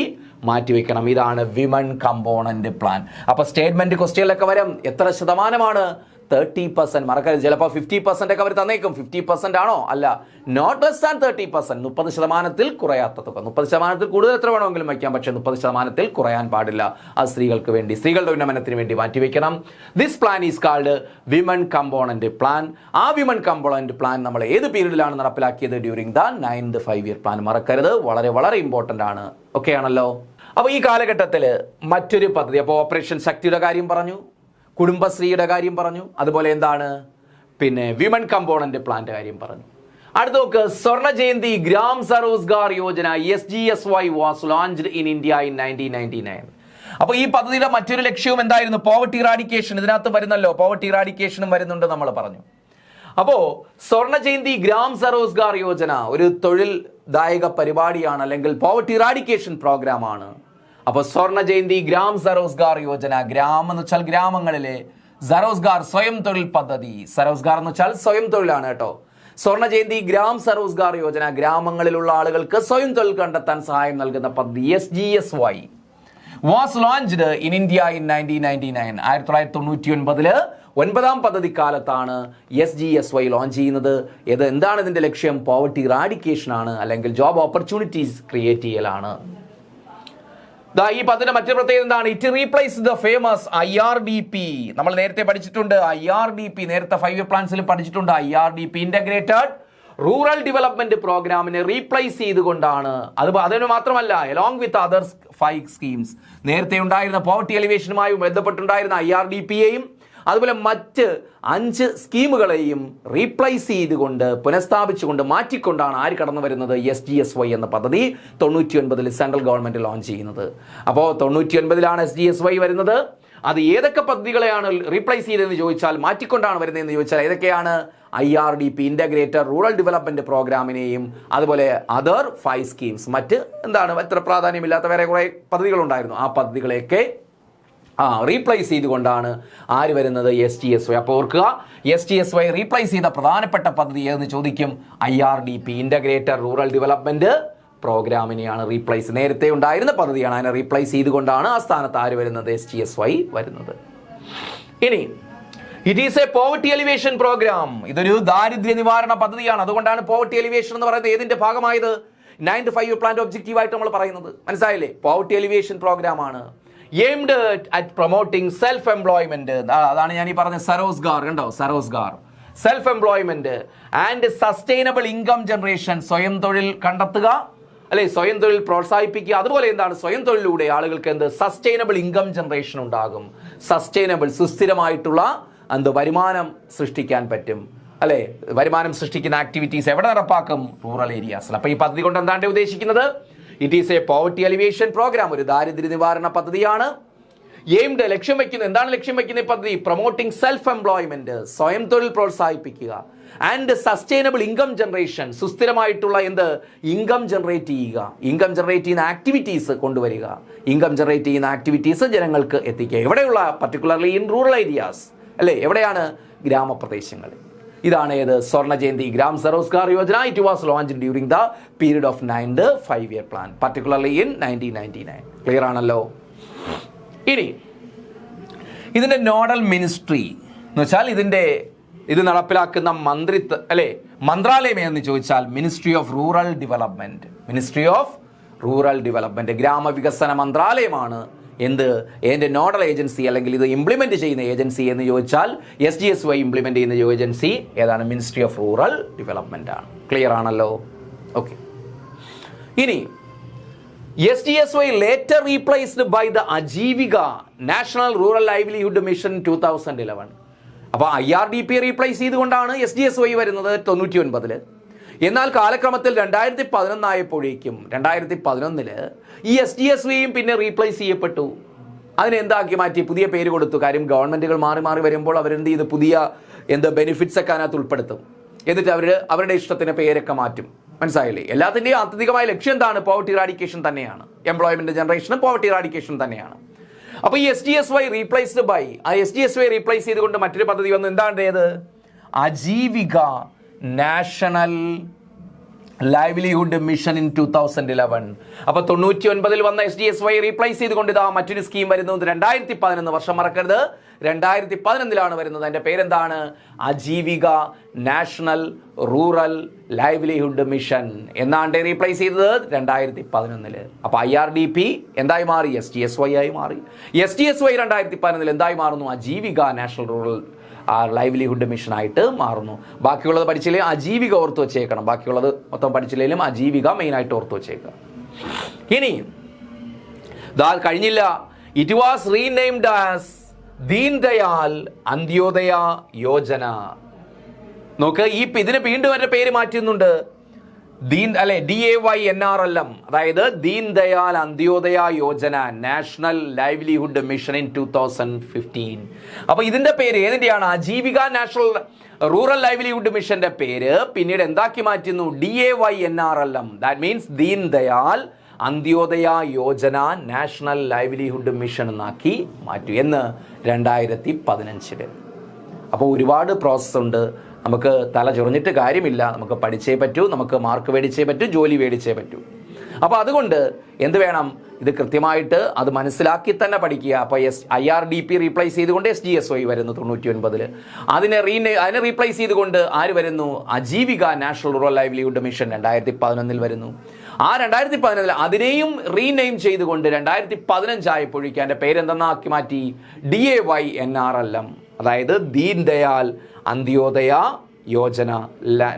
മാറ്റിവെക്കണം. ഇതാണ് വിമൻ കമ്പോണന്റ് പ്ലാൻ. അപ്പോൾ സ്റ്റേറ്റ്മെന്റ് ക്വസ്റ്റ്യനിലൊക്കെ വരും. എത്ര ശതമാനമാണ്? 30%. മറക്കരുത്, ചിലപ്പോൾ 50% ഒക്കെ അവർ തന്നേക്കും. 50% ആണോ? അല്ല, നോട്ട് ലെസ് ദാൻ 30%. 30% കുറയാത്ത തുക. 30% കൂടുതൽ എത്ര വേണമെങ്കിലും വയ്ക്കാം, പക്ഷേ 30% കുറയാൻ പാടില്ല. അത് സ്ത്രീകൾക്ക് വേണ്ടി, സ്ത്രീകളുടെ ഉന്നമനത്തിന് വേണ്ടി മാറ്റിവെക്കണം. This plan is called women component plan. ആ വിമൻ കമ്പോണന്റ് പ്ലാൻ നമ്മൾ ഏത് പീരീഡിലാണ് നടപ്പിലാക്കിയത്? During the 9th 5-year plan. മറക്കരുത്, വളരെ വളരെ ഇമ്പോർട്ടൻ്റ് ആണ്. ഓക്കെ ആണല്ലോ? അപ്പോൾ ഈ കാലഘട്ടത്തിൽ മറ്റൊരു പദ്ധതി, അപ്പോൾ ഓപ്പറേഷൻ ശക്തിയുടെ കാര്യം പറഞ്ഞു, കുടുംബശ്രീയുടെ കാര്യം പറഞ്ഞു, അതുപോലെ എന്താണ് പിന്നെ വിമൻ കമ്പോണന്റ് പ്ലാന്റെ കാര്യം പറഞ്ഞു. അടുത്ത നോക്ക്, Swarna Jayanti Gram Swarozgar Yojana SGSY was launched in India in 1999. അപ്പോൾ ഈ പദ്ധതിയുടെ മറ്റൊരു ലക്ഷ്യവും എന്തായിരുന്നു? Poverty eradication. ഇതിനകത്ത് വരുന്നല്ലോ, പോവർട്ടി ഇറാഡിക്കേഷനും വരുന്നുണ്ട് നമ്മൾ പറഞ്ഞു. അപ്പോൾ സ്വർണ ജയന്തി ഗ്രാം സ്വരോസ്ഗാർ യോജന ഒരു തൊഴിൽദായക പരിപാടിയാണ്, അല്ലെങ്കിൽ പോവർട്ടി ഇറാഡിക്കേഷൻ പ്രോഗ്രാം ആണ്. അപ്പോൾ സ്വർണ ജയന്തി ഗ്രാം സ്വരോസ്ഗാർ യോജന, ഗ്രാം എന്ന് വെച്ചാൽ ഗ്രാമങ്ങളിലെ, സ്വരോസ്ഗാർ സ്വയം തൊഴിൽ പദ്ധതി. സ്വരോസ്ഗാർ എന്ന് വെച്ചാൽ സ്വയം തൊഴിലാണ് കേട്ടോ. സ്വർണ ജയന്തി ഗ്രാം സ്വരോസ്ഗാർ യോജന ഗരാമങ്ങളിലുള്ള ആളുകൾക്ക് സ്വയം തൊഴിൽ കണ്ടെത്താൻ സഹായം നൽകുന്ന പദ്ധതി SGSY was launched in India in 1999. 1999 9ാം പദ്ധതി കാലത്താണ് SGSY ലോഞ്ച് ചെയ്യുന്നത്. എന്താണ് ഇതിന്റെ ലക്ഷ്യം? പോവർട്ടി ഇറാഡിക്കേഷൻ ആണ്, അല്ലെങ്കിൽ ജോബ് ഓപ്പർച്യൂണിറ്റീസ് ക്രിയേറ്റ് ചെയ്യലാണ്. ഈ പദ്ധതിയുടെ മറ്റൊരു പ്രത്യേകത എന്താണ്? It replace the famous IRDP. നമ്മൾ നേരത്തെ പഠിച്ചിട്ടുണ്ട് IRDP, നേരത്തെ 5-year പ്ലാൻസിൽ പഠിച്ചിട്ടുണ്ട്. IRDP ഇന്റഗ്രേറ്റഡ് റൂറൽ ഡെവലപ്മെന്റ് പ്രോഗ്രാമിനെ റീപ്ലേസ് ചെയ്തുകൊണ്ടാണ്. അതിന് മാത്രമല്ല, അലോങ് വിത്ത് അതർ 5 സ്കീംസ്, നേരത്തെ ഉണ്ടായിരുന്ന പോവർട്ടി എലിവേഷനുമായി ബന്ധപ്പെട്ടുണ്ടായിരുന്ന IRDPയെയും അതുപോലെ മറ്റ് 5 സ്കീമുകളെയും റീപ്ലേസ് ചെയ്തുകൊണ്ട്, പുനഃസ്ഥാപിച്ചുകൊണ്ട്, മാറ്റിക്കൊണ്ടാണ് ആര് കടന്നു വരുന്നത്? SGSY എന്ന പദ്ധതി 99 സെൻട്രൽ ഗവൺമെന്റ് ലോഞ്ച് ചെയ്യുന്നത്. അപ്പോൾ 99 SGSY വരുന്നത്. അത് ഏതൊക്കെ പദ്ധതികളെയാണ് റീപ്ലേസ് ചെയ്തതെന്ന് ചോദിച്ചാൽ, മാറ്റിക്കൊണ്ടാണ് വരുന്നതെന്ന് ചോദിച്ചാൽ ഏതൊക്കെയാണ്? IRDP ഇന്റഗ്രേറ്റഡ് റൂറൽ ഡെവലപ്മെന്റ് പ്രോഗ്രാമിനെയും അതുപോലെ അതർ 5 സ്കീംസ്, മറ്റ് എന്താണ് എത്ര പ്രാധാന്യമില്ലാത്ത വേറെ കുറേ പദ്ധതികളുണ്ടായിരുന്നു. ആ പദ്ധതികളെയൊക്കെ റീപ്ലേസ് ചെയ്തുകൊണ്ടാണ് ആര് വരുന്നത്? SGSY. അപ്പോൾ ഓർക്കുക, SGSY റീപ്ലേസ് ചെയ്ത പ്രധാനപ്പെട്ട പദ്ധതി ഏതെന്ന് ചോദിക്കും. IRDP ഇന്റഗ്രേറ്റഡ് റൂറൽ ഡെവലപ്മെന്റ് പ്രോഗ്രാമിനെയാണ് റീപ്ലേസ്. നേരത്തെ ഉണ്ടായിരുന്ന പദ്ധതിയാണ്, അതിനെ റീപ്ലേസ് ചെയ്തുകൊണ്ടാണ് ആ സ്ഥാനത്ത് ആര് വരുന്നത്? SGSY വരുന്നത്. ഇനി it is a poverty alleviation programme. ഇതൊരു ദാരിദ്ര്യ നിവാരണ പദ്ധതിയാണ്. അതുകൊണ്ടാണ് പോവർട്ടി എലിവേഷൻ എന്ന് പറയുന്നത് ഏതിന്റെ ഭാഗമായത്? 9th 5-year പ്ലാന്റെ ഒബ്ജക്റ്റീവ് ആയിട്ട് നമ്മൾ പറയുന്നത്. മനസ്സിലായില്ലേ? പോവർട്ടി എലിവേഷൻ പ്രോഗ്രാം ആണ്. Aimed at promoting self employment. അതാണ് ഞാൻ ഈ പറഞ്ഞ സ്വരോസ്ഗാർ. കണ്ടോ? Swarozgar, self employment and sustainable income generation. സ്വയം തൊഴിൽ കണ്ടെത്തുക, അല്ലെ, സ്വയം തൊഴിൽ പ്രോത്സാഹിപ്പിക്കുക. അതുപോലെ എന്താണ്? സ്വയം തൊഴിലിലൂടെ ആളുകൾക്ക് എന്ത്? സസ്റ്റൈനബിൾ ഇൻകം ജനറേഷൻ ഉണ്ടാകും. സസ്റ്റൈനബിൾ, സുസ്ഥിരമായിട്ടുള്ള വരുമാനം സൃഷ്ടിക്കാൻ പറ്റും, അല്ലെ. വരുമാനം സൃഷ്ടിക്കുന്ന ആക്ടിവിറ്റീസ് എവിടെ നടപ്പാക്കും? റൂറൽ ഏരിയാസിൽ. അപ്പൊ ഈ പദ്ധതി കൊണ്ട് എന്താണ് ഉദ്ദേശിക്കുന്നത്? It is a poverty alleviation programme, ഒരു ദാരിദ്ര്യ നിവാരണ പദ്ധതിയാണ്. എയിംഡ്, ലക്ഷ്യം വയ്ക്കുന്നത്, എന്താണ് ലക്ഷ്യം വയ്ക്കുന്ന ഈ പദ്ധതി? പ്രൊമോട്ടിംഗ് സെൽഫ് എംപ്ലോയ്മെന്റ്, സ്വയം തൊഴിൽ പ്രോത്സാഹിപ്പിക്കുക. ആൻഡ് സസ്റ്റൈനബിൾ ഇൻകം ജനറേഷൻ, സുസ്ഥിരമായിട്ടുള്ള ഇൻകം ജനറേറ്റ് ചെയ്യുക. ഇൻകം ജനറേറ്റ് ചെയ്യുന്ന ആക്ടിവിറ്റീസ് കൊണ്ടുവരിക. ഇൻകം ജനറേറ്റ് ചെയ്യുന്ന ആക്ടിവിറ്റീസ് ജനങ്ങൾക്ക് എത്തിക്കുക. എവിടെയുള്ള? പർട്ടിക്കുലർലി ഇൻ റൂറൽ ഏരിയാസ്, അല്ലേ. എവിടെയാണ്? ഗ്രാമപ്രദേശങ്ങളിൽ. ഇതാണ് ഏത്? Swarna Jayanti Gram Swarozgar Yojana. It was launched during the period of 9th 5-year plan, particularly in 1999. ക്ലിയർ ആണല്ലോ? ഇനി ഇതിന്റെ നോഡൽ മിനിസ്ട്രി എന്ന് വെച്ചാൽ ഇത് നടപ്പിലാക്കുന്ന മന്ത്രാലയം എന്ന് ചോദിച്ചാൽ ministry of rural development. Ministry of rural development, ഗ്രാമവികസന മന്ത്രാലയമാണ് ഇതിന്റെ നോഡൽ ഏജൻസി, അല്ലെങ്കിൽ ഇത് ഇംപ്ലിമെന്റ് ചെയ്യുന്ന ഏജൻസി എന്ന് ചോദിച്ചാൽ SGSY ഇംപ്ലിമെന്റ് ചെയ്യുന്ന ഏജൻസി ഏതാണ്? മിനിസ്ട്രി ഓഫ് റൂറൽ ഡെവലപ്മെന്റ് ആണ്. ക്ലിയർ ആണല്ലോ? ഓക്കെ. ഇനി SGSY later replaced by the Ajivika national rural livelihood mission 2011. അപ്പോൾ IRDP റീപ്ലേസ് ചെയ്തുകൊണ്ടാണ് SGSY വരുന്നത് 99. എന്നാൽ കാലക്രമത്തിൽ 2011 ആയപ്പോഴേക്കും 2011 ഈ SGSYയും പിന്നെ റീപ്ലേസ് ചെയ്യപ്പെട്ടു. അതിനെന്താക്കി മാറ്റി? പുതിയ പേര് കൊടുത്തു. കാര്യം ഗവൺമെന്റുകൾ മാറി മാറി വരുമ്പോൾ അവരെന്ത് ചെയ്ത് പുതിയ ബെനിഫിറ്റ്സ് ഒക്കെ അതിനകത്ത് ഉൾപ്പെടുത്തും. എന്നിട്ട് അവരുടെ ഇഷ്ടത്തിന് പേരൊക്കെ മാറ്റും. മനസ്സിലായില്ലേ? എല്ലാത്തിൻ്റെയും ആത്യന്തികമായ ലക്ഷ്യം എന്താണ്? പോവർട്ടി ഇറാഡിക്കേഷൻ തന്നെയാണ്. എംപ്ലോയ്മെന്റ് ജനറേഷനും പോവർട്ടി ഇറാഡിക്കേഷൻ തന്നെയാണ്. അപ്പോൾ ഈ SGSY replaced by, SGSY replace ചെയ്തുകൊണ്ട് മറ്റൊരു പദ്ധതി വന്നു. എന്താണ്? Aajeevika national livelihood mission in 2011. അപ്പോൾ 99 വന്ന SDSY റീപ്ലേസ് ചെയ്തുകൊണ്ട് ഇതാ മറ്റൊരു സ്കീം വരുന്നത് 2011 വർഷം മറക്കരുത്, 2011 വരുന്നത്. അതിൻ്റെ പേരെന്താണ്? അജീവിക നാഷണൽ റൂറൽ ലൈവ്ലിഹുഡ് മിഷൻ എന്നാണ്ട് റീപ്ലേസ് ചെയ്തത് 2011. അപ്പോൾ IRDP എന്തായി മാറി? SDSY ആയി മാറി. SDSY 2011 എന്തായി മാറുന്നു? അജീവിക നാഷണൽ റൂറൽ ലൈവ്ലിഹുഡ് മിഷനായിട്ട് മാറുന്നു. ബാക്കിയുള്ളത് പഠിച്ചില്ലെങ്കിൽ അജീവിക ഓർത്ത് വെച്ചേക്കണം. ബാക്കിയുള്ളത് മൊത്തം പഠിച്ചില്ലെങ്കിലും അജീവിക മെയിനായിട്ട് ഓർത്ത് വെച്ചേക്കുക. ഇനി കഴിഞ്ഞില്ല. It was renamed as Deen Dayal Antyodaya Yojana. നോക്ക്, ഇതിന് വീണ്ടും അവരുടെ പേര് മാറ്റുന്നുണ്ട്. DAYNRLM, അതായത് Deen Dayal Antyodaya Yojana national livelihood mission in 2015. അപ്പോൾ ഇതിന്റെ പേര് ഏതിന്റെയാണ്? അജീവിക നാഷണൽ റൂറൽ ലൈവ്ലിഹുഡ് മിഷന്റെ പേര് പിന്നീട് എന്താക്കി മാറ്റുന്നു? DAYNRLM. That means Deen Dayal Antyodaya Yojana national livelihood mission എന്നാക്കി മാറ്റി എന്ന് 2015. അപ്പോൾ ഒരുപാട് പ്രോസസ്സ് ഉണ്ട്. നമുക്ക് തല ചൊറിഞ്ഞിട്ട് കാര്യമില്ല. നമുക്ക് പഠിച്ചേ പറ്റൂ, നമുക്ക് മാർക്ക് മേടിച്ചേ പറ്റൂ, ജോലി മേടിച്ചേ പറ്റൂ. അപ്പോൾ അതുകൊണ്ട് എന്ത് വേണം? ഇത് കൃത്യമായിട്ട് അത് മനസ്സിലാക്കി തന്നെ പഠിക്കുക. അപ്പോൾ IRDP റീപ്ലേസ് ചെയ്തുകൊണ്ട് SDSY വരുന്നു 99. അതിനെ റീപ്ലേസ് ചെയ്തുകൊണ്ട് ആര് വരുന്നു? അജീവിക നാഷണൽ റൂറൽ ലൈവ്ലിഹുഡ് മിഷൻ 2011 വരുന്നു. ആ 2011 അതിനെയും റീനെയിം ചെയ്തുകൊണ്ട് 2015 ആയപ്പോഴേക്കും അതിൻ്റെ പേരെന്തെന്നാക്കി മാറ്റി? DAYNRLM, അതായത് Deen Dayal Antyodaya Yojana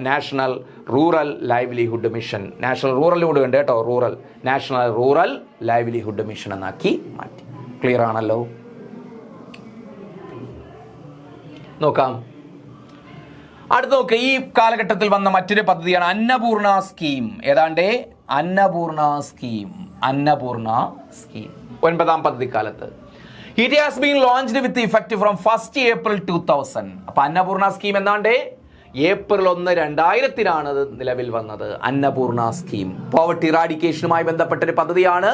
national rural livelihood mission. National റൂറലിലൂടെ ഉണ്ട് കേട്ടോ, rural national rural livelihood mission എന്നാക്കി മാറ്റി. ക്ലിയർ ആണല്ലോ? നോക്കാം. അടുത്ത് നോക്ക്, ഈ കാലഘട്ടത്തിൽ വന്ന മറ്റൊരു പദ്ധതിയാണ് അന്നപൂർണ സ്കീം. ഏതാണ്ട് അന്നപൂർണ സ്കീം 9ാം പദ്ധതിക്കാലത്ത്. It has been launched with effect from 1 April 2000. അപ്പൊ അന്നപൂർണ സ്കീം എന്താണ്ട് April 1, 2000 അത് നിലവിൽ വന്നത്. അന്നപൂർണ സ്കീം പോവർട്ടി ഇറാഡിക്കേഷനുമായി ബന്ധപ്പെട്ട ഒരു പദ്ധതിയാണ്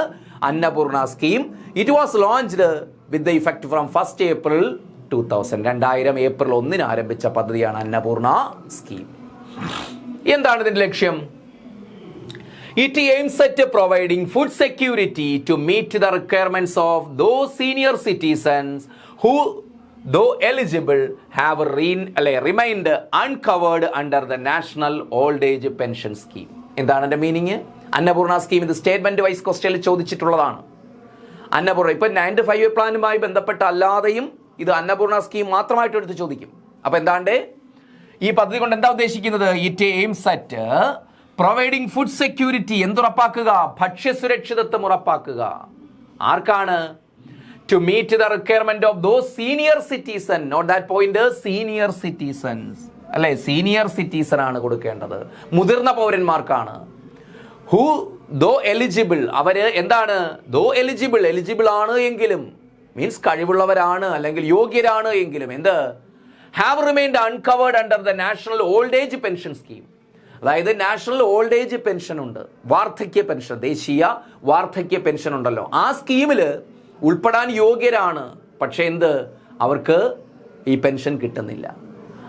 Annapurna scheme. It was launched with the effect from 1 April 2000. 2000 April 1 ആരംഭിച്ച പദ്ധതിയാണ് അന്നപൂർണ സ്കീം. എന്താണ് ഇതിന്റെ ലക്ഷ്യം? It aims at providing food security to meet the requirements of those senior citizens who, though eligible, have remained uncovered under the National Old Age Pension Scheme. എന്താണ് എൻ്റെ meaning? Annapurna scheme ഇത് statement vice ക്വസ്റ്റ്യനിൽ ചോദിച്ചിട്ടുള്ളതാണ്. അന്നപൂർണ ഇപ്പം 9 to 5 പ്ലാനുമായി ബന്ധപ്പെട്ട അല്ലാതെയും ഇത് Annapurna scheme മാത്രമായിട്ട് എടുത്ത് ചോദിക്കും. അപ്പം എന്താണ്ട് ഈ പദ്ധതി കൊണ്ട് എന്താ ഉദ്ദേശിക്കുന്നത്? It aims at providing food security, എന്തുറപ്പാക്കുക? ഭക്ഷ്യസുരക്ഷിതത്വം ഉറപ്പാക്കുക. ആർക്കാണ്? To meet the requirement of those senior citizen. Note that point, senior citizens അല്ലെ, സീനിയർ സിറ്റിസൺ ആണ് കൊടുക്കേണ്ടത്, മുതിർന്ന പൗരന്മാർക്കാണ്. ഹു ദോ എലിജിബിൾ, അവര് എന്താണ്? ദോ എലിജിബിൾ ആണ് എങ്കിലും, മീൻസ് കഴിവുള്ളവരാണ് അല്ലെങ്കിൽ യോഗ്യരാണ് എങ്കിലും എന്ത്? Have remained uncovered under the national old age pension scheme. അതായത് നാഷണൽ ഓൾഡ് ഏജ് പെൻഷൻ ഉണ്ട്, വാർദ്ധക്യ പെൻഷൻ, ദേശീയ വാർദ്ധക്യ പെൻഷൻ ഉണ്ടല്ലോ, ആ സ്കീമിൽ ഉൾപ്പെടാൻ യോഗ്യരാണ്. പക്ഷേ എന്ത്? അവർക്ക് ഈ പെൻഷൻ കിട്ടുന്നില്ല.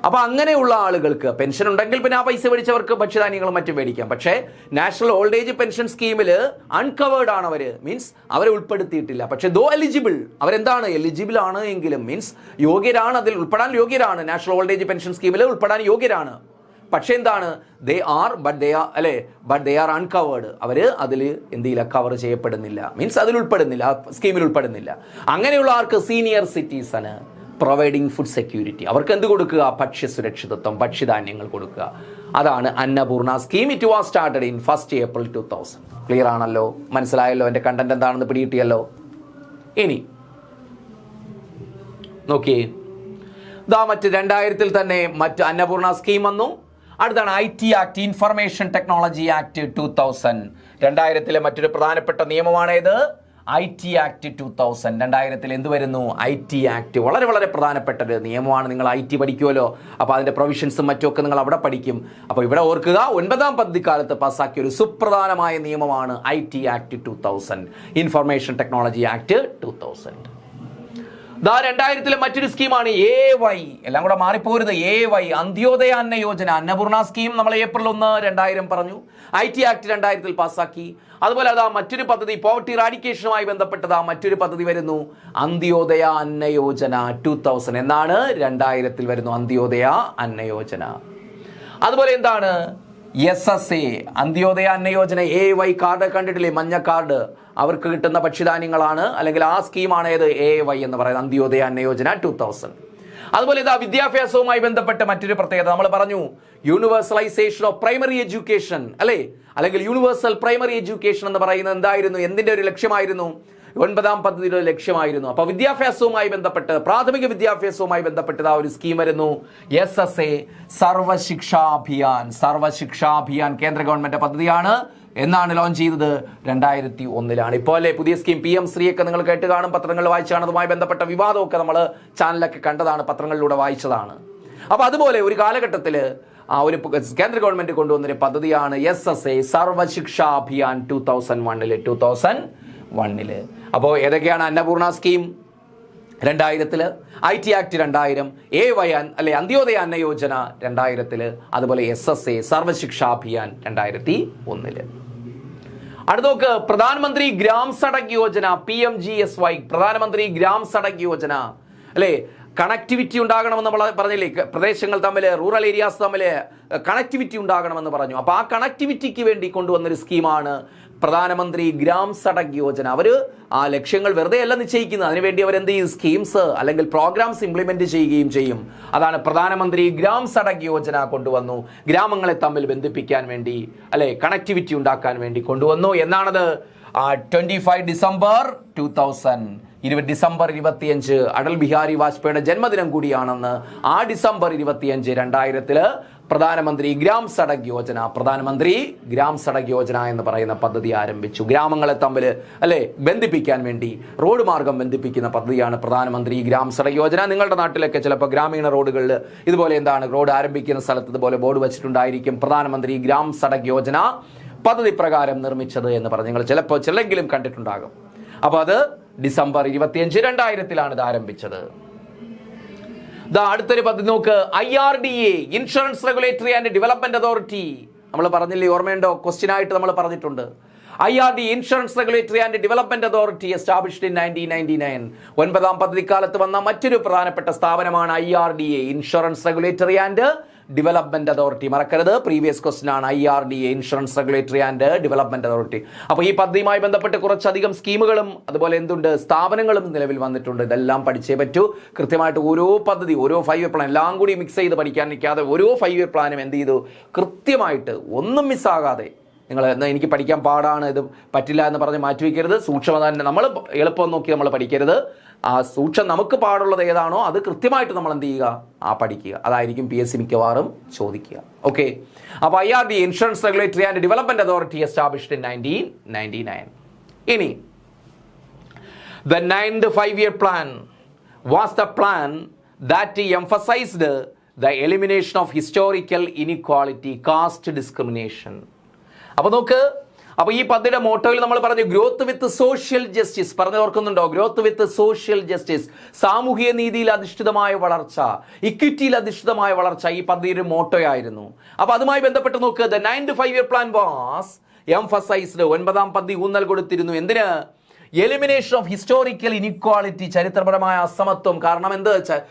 അപ്പോൾ അങ്ങനെയുള്ള ആളുകൾക്ക് പെൻഷൻ ഉണ്ടെങ്കിൽ പിന്നെ ആ പൈസ മേടിച്ചവർക്ക് ഭക്ഷ്യധാന്യങ്ങളും മറ്റും മേടിക്കാം. പക്ഷേ നാഷണൽ ഓൾഡ് ഏജ് പെൻഷൻ സ്കീമിൽ അൺകവേർഡ് ആണ് അവർ, മീൻസ് അവരെ ഉൾപ്പെടുത്തിയിട്ടില്ല. പക്ഷേ ദോ എലിജിബിൾ, അവരെന്താണ്? എലിജിബിൾ ആണ് എങ്കിലും, മീൻസ് യോഗ്യരാണ്, അതിൽ ഉൾപ്പെടാൻ യോഗ്യരാണ്, നാഷണൽ ഓൾഡ് ഏജ് പെൻഷൻ സ്കീമിൽ ഉൾപ്പെടാൻ യോഗ്യരാണ്. പക്ഷേ എന്താണ്? ദേ ആർ അൺകവേർഡ്, അവർ അതിൽ എന്തില്ല, കവർ ചെയ്യപ്പെടുന്നില്ല, മീൻസ് അതിൽ ഉൾപ്പെടുന്നില്ല, സ്കീമിൽ ഉൾപ്പെടുന്നില്ല. അങ്ങനെയുള്ള ആർക്ക്? സീനിയർ സിറ്റിസണ് പ്രൊവൈഡിങ് ഫുഡ് സെക്യൂരിറ്റി, അവർക്ക് എന്ത് കൊടുക്കുക? ഭക്ഷ്യസുരക്ഷിതത്വം, ഭക്ഷ്യധാന്യങ്ങൾ കൊടുക്കുക. അതാണ് Annapurna scheme. It was started in 1 April 2000. Clear ആണല്ലോ? മനസ്സിലായല്ലോ? എൻ്റെ കണ്ടന്റ് എന്താണെന്ന് പിടികിട്ടിയല്ലോ? ഇനി നോക്കിയേ, മറ്റ് 2000 തന്നെ മറ്റ് അന്നപൂർണ സ്കീം വന്നു. അടുത്താണ് IT act, information technology act 2000. 2000 മറ്റൊരു പ്രധാനപ്പെട്ട നിയമമാണ് ഇത്, IT ആക്ട് 2000. 2000 എന്ത് വരുന്നു? IT ആക്ട് വളരെ വളരെ പ്രധാനപ്പെട്ട ഒരു നിയമമാണ്. നിങ്ങൾ IT പഠിക്കുമല്ലോ, അപ്പോൾ അതിൻ്റെ പ്രൊവിഷൻസും മറ്റുമൊക്കെ നിങ്ങൾ അവിടെ പഠിക്കും. അപ്പോൾ ഇവിടെ ഓർക്കുക, 9ാം പദ്ധതിക്കാലത്ത് പാസ്സാക്കിയ ഒരു സുപ്രധാനമായ നിയമമാണ് IT act 2000, information technology act 2000. 2000 മറ്റൊരു സ്കീമാണ് AY. എല്ലാം കൂടെ മാറിപ്പോരുത്. AY അന്ത്യോദയ അന്ന യോജന, അന്നപൂർണ സ്കീം നമ്മൾ April 1, 2000 പറഞ്ഞു. IT ആക്ട് 2000 പാസ്സാക്കി. അതുപോലെ അതാ മറ്റൊരു പദ്ധതി, പോവർട്ടി റാഡിക്കേഷനുമായി ബന്ധപ്പെട്ടതാ മറ്റൊരു പദ്ധതി വരുന്നു, അന്ത്യോദയ അന്ന യോജന 2000 എന്നാണ് 2000 വരുന്നു അന്ത്യോദയ അന്ന യോജന. അതുപോലെ എന്താണ് SSA, Antyodaya Anna Yojana. AY card കണ്ടിട്ടില്ലേ, മഞ്ഞ കാർഡ്, അവർക്ക് കിട്ടുന്ന ഭക്ഷ്യധാന്യങ്ങളാണ്, അല്ലെങ്കിൽ ആ സ്കീമാണ് ഏത് AY എന്ന് പറയുന്നത്, അന്ത്യോദയ അന്ന യോജന 2000. അതുപോലെ ഇതാ വിദ്യാഭ്യാസവുമായി ബന്ധപ്പെട്ട മറ്റൊരു പ്രത്യേകത നമ്മൾ പറഞ്ഞു, യൂണിവേഴ്സലൈസേഷൻ ഓഫ് പ്രൈമറി എഡ്യൂക്കേഷൻ അല്ലേ, അല്ലെങ്കിൽ യൂണിവേഴ്സൽ പ്രൈമറി എഡ്യൂക്കേഷൻ എന്ന് പറയുന്നത് എന്തായിരുന്നു, എന്തിന്റെ ഒരു ലക്ഷ്യമായിരുന്നു, 9ാം പദ്ധതിയുടെ ലക്ഷ്യമായിരുന്നു. അപ്പൊ വിദ്യാഭ്യാസവുമായി ബന്ധപ്പെട്ട്, പ്രാഥമിക വിദ്യാഭ്യാസവുമായി ബന്ധപ്പെട്ടത് ആ ഒരു സ്കീം വരുന്നു SSA, സർവശിക്ഷാഭിയാൻ. സർവശിക്ഷാഭിയാൻ കേന്ദ്ര ഗവൺമെന്റ് പദ്ധതിയാണ്. എന്നാണ് ലോഞ്ച് ചെയ്തത് 2001. ഇപ്പോൾ അല്ലേ പുതിയ സ്കീം PM ശ്രീ ഒക്കെ നിങ്ങൾ കേട്ട് കാണും, പത്രങ്ങളിൽ വായിച്ചാണ്. അതുമായി ബന്ധപ്പെട്ട വിവാദമൊക്കെ നമ്മൾ ചാനലൊക്കെ കണ്ടതാണ്, പത്രങ്ങളിലൂടെ വായിച്ചതാണ്. അപ്പൊ അതുപോലെ ഒരു കാലഘട്ടത്തിൽ ആ ഒരു കേന്ദ്ര ഗവൺമെന്റ് കൊണ്ടുവന്നൊരു പദ്ധതിയാണ് SSA, സർവശിക്ഷാഭിയാൻ 2001. അപ്പോൾ ഏതൊക്കെയാണ് Annapurna scheme 2000, IT act 2000, AY അല്ലെ അന്ത്യോദയ അന്ന യോജന 2000, അതുപോലെ SSA, സർവശിക്ഷാഭിയാൻ 2001. അടുത്ത നോക്ക്, പ്രധാനമന്ത്രി ഗ്രാം സഡക് യോജന, PMGSY, പ്രധാനമന്ത്രി ഗ്രാം സഡക് യോജന അല്ലേ. കണക്ടിവിറ്റി ഉണ്ടാകണമെന്ന് നമ്മൾ പറഞ്ഞില്ലേ, പ്രദേശങ്ങൾ തമ്മിൽ, റൂറൽ ഏരിയാസ് തമ്മിൽ കണക്ടിവിറ്റി ഉണ്ടാകണമെന്ന് പറഞ്ഞു. അപ്പോൾ ആ കണക്ടിവിറ്റിക്ക് വേണ്ടി കൊണ്ടുവന്നൊരു സ്കീമാണ് പ്രധാനമന്ത്രി ഗ്രാം സഡക് യോജന. അവർ ആ ലക്ഷ്യങ്ങൾ വെറുതെ അല്ല നിശ്ചയിക്കുന്നത്, അതിനുവേണ്ടി അവർ എന്ത് ചെയ്യും, സ്കീംസ് അല്ലെങ്കിൽ പ്രോഗ്രാംസ് ഇംപ്ലിമെന്റ് ചെയ്യുകയും ചെയ്യും. അതാണ് പ്രധാനമന്ത്രി ഗ്രാം സഡക് യോജന കൊണ്ടുവന്നു, ഗ്രാമങ്ങളെ തമ്മിൽ ബന്ധിപ്പിക്കാൻ വേണ്ടി അല്ലെ, കണക്ടിവിറ്റി ഉണ്ടാക്കാൻ വേണ്ടി കൊണ്ടുവന്നു. എന്നാണത് 25 ഡിസംബർ 2000, ഡിസംബർ 25 അടൽ ബിഹാരി വാജ്പേയിയുടെ ജന്മദിനം കൂടിയാണെന്ന്. ആ ഡിസംബർ 25, 2000 പ്രധാനമന്ത്രി ഗ്രാം സഡക് യോജന, പ്രധാനമന്ത്രി ഗ്രാം സഡക് യോജന എന്ന് പറയുന്ന പദ്ധതി ആരംഭിച്ചു. ഗ്രാമങ്ങളെ തമ്മിൽ അല്ലെ ബന്ധിപ്പിക്കാൻ വേണ്ടി, റോഡ് മാർഗം ബന്ധിപ്പിക്കുന്ന പദ്ധതിയാണ് പ്രധാനമന്ത്രി ഗ്രാം സഡക് യോജന. നിങ്ങളുടെ നാട്ടിലൊക്കെ ചിലപ്പോൾ ഗ്രാമീണ റോഡുകളിൽ ഇതുപോലെ എന്താണ്, റോഡ് ആരംഭിക്കുന്ന സ്ഥലത്ത് ഇതുപോലെ ബോർഡ് വെച്ചിട്ടുണ്ടായിരിക്കും, പ്രധാനമന്ത്രി ഗ്രാം സഡക് യോജന പദ്ധതി പ്രകാരം നിർമ്മിച്ചത് എന്ന് പറഞ്ഞ് നിങ്ങൾ ചിലപ്പോൾ ചിലെങ്കിലും കണ്ടിട്ടുണ്ടാകും. അപ്പൊ അത് ഡിസംബർ 25, 2000 ഇത് ആരംഭിച്ചത്. അടുത്തൊരു പദ്ധതി നോക്ക്, IRDA, insurance regulatory and development authority. നമ്മൾ പറഞ്ഞില്ലേ, ഓർമ്മയുണ്ടോ, ക്വസ്റ്റ്യൻ ആയിട്ട് നമ്മൾ പറഞ്ഞിട്ടുണ്ട്. IRDA, insurance regulatory and development authority, established in 1999. 9ാം പദ്ധതിക്കാലത്ത് വന്ന മറ്റൊരു പ്രധാനപ്പെട്ട സ്ഥാപനമാണ് IRDA, insurance regulatory and development authority. മറക്കരുത്, പ്രീവിയസ് ക്വസ്റ്റ്യൻ ആണ് IRDA, insurance regulatory and development authority. അപ്പോൾ ഈ പദ്ധതിയുമായി ബന്ധപ്പെട്ട് കുറച്ചധികം സ്കീമുകളും അതുപോലെ എന്തുണ്ട്, സ്ഥാപനങ്ങളും നിലവിൽ വന്നിട്ടുണ്ട്. ഇതെല്ലാം പഠിച്ചേ പറ്റൂ. കൃത്യമായിട്ട് ഓരോ പദ്ധതി, ഓരോ 5 ഇയർ പ്ലാൻ എല്ലാം കൂടി മിക്സ് ചെയ്ത് പഠിക്കാൻ നിൽക്കാതെ ഓരോ 5 ഇയർ പ്ലാനും എന്ത് ചെയ്തു, കൃത്യമായിട്ട് ഒന്നും മിസ്സാകാതെ നിങ്ങൾ എനിക്ക് പഠിക്കാൻ പാടാണ്, ഇത് പറ്റില്ല എന്ന് പറഞ്ഞ് മാറ്റിവെക്കരുത്. സൂക്ഷ്മത തന്നെ, നമ്മൾ എളുപ്പം നോക്കി നമ്മൾ പഠിക്കരുത്. ആ സൂക്ഷ്മം നമുക്ക് പാടുള്ളത് ഏതാണോ അത് കൃത്യമായിട്ട് നമ്മൾ എന്ത് ചെയ്യുക, പഠിക്കുക. അതായിരിക്കും PSC മിക്കവാറും ചോദിക്കുക. ഓക്കെ, അപ്പോൾ IRDA, insurance regulatory and development authority, established in 1999. ഇനി the 9th 5-year plan was the plan that emphasized the elimination of historical inequality, caste discrimination. അപ്പോൾ നോക്ക്, അപ്പോൾ ഈ പദ്ധതിയുടെ മോട്ടോയിൽ നമ്മൾ പറഞ്ഞു ഗ്രോത്ത് വിത്ത് സോഷ്യൽ ജസ്റ്റിസ്. പറഞ്ഞു ഓർക്കുന്നുണ്ടോ? ഗ്രോത്ത് വിത്ത് സോഷ്യൽ ജസ്റ്റിസ്, സാമൂഹിക നീതിയിൽ അധിഷ്ഠിതമായ വളർച്ച, ഇക്വിറ്റിയിൽ അധിഷ്ഠിതമായ വളർച്ച ഈ പദ്ധതിയുടെ മോട്ടോയായിരുന്നു. അപ്പോൾ അതുമായി ബന്ധപ്പെട്ട് നോക്ക്, the 9th 5-year plan was emphasized, 9ാം പദ്ധതി ഊന്നൽ കൊടുത്തിരുന്നു. എന്തിന്? എലിമിനേഷൻ ഓഫ് ഹിസ്റ്റോറിക്കൽ ഇനിക്വാളിറ്റി, ചരിത്രപരമായ അസമത്വം. കാരണം എന്ത് വെച്ചാൽ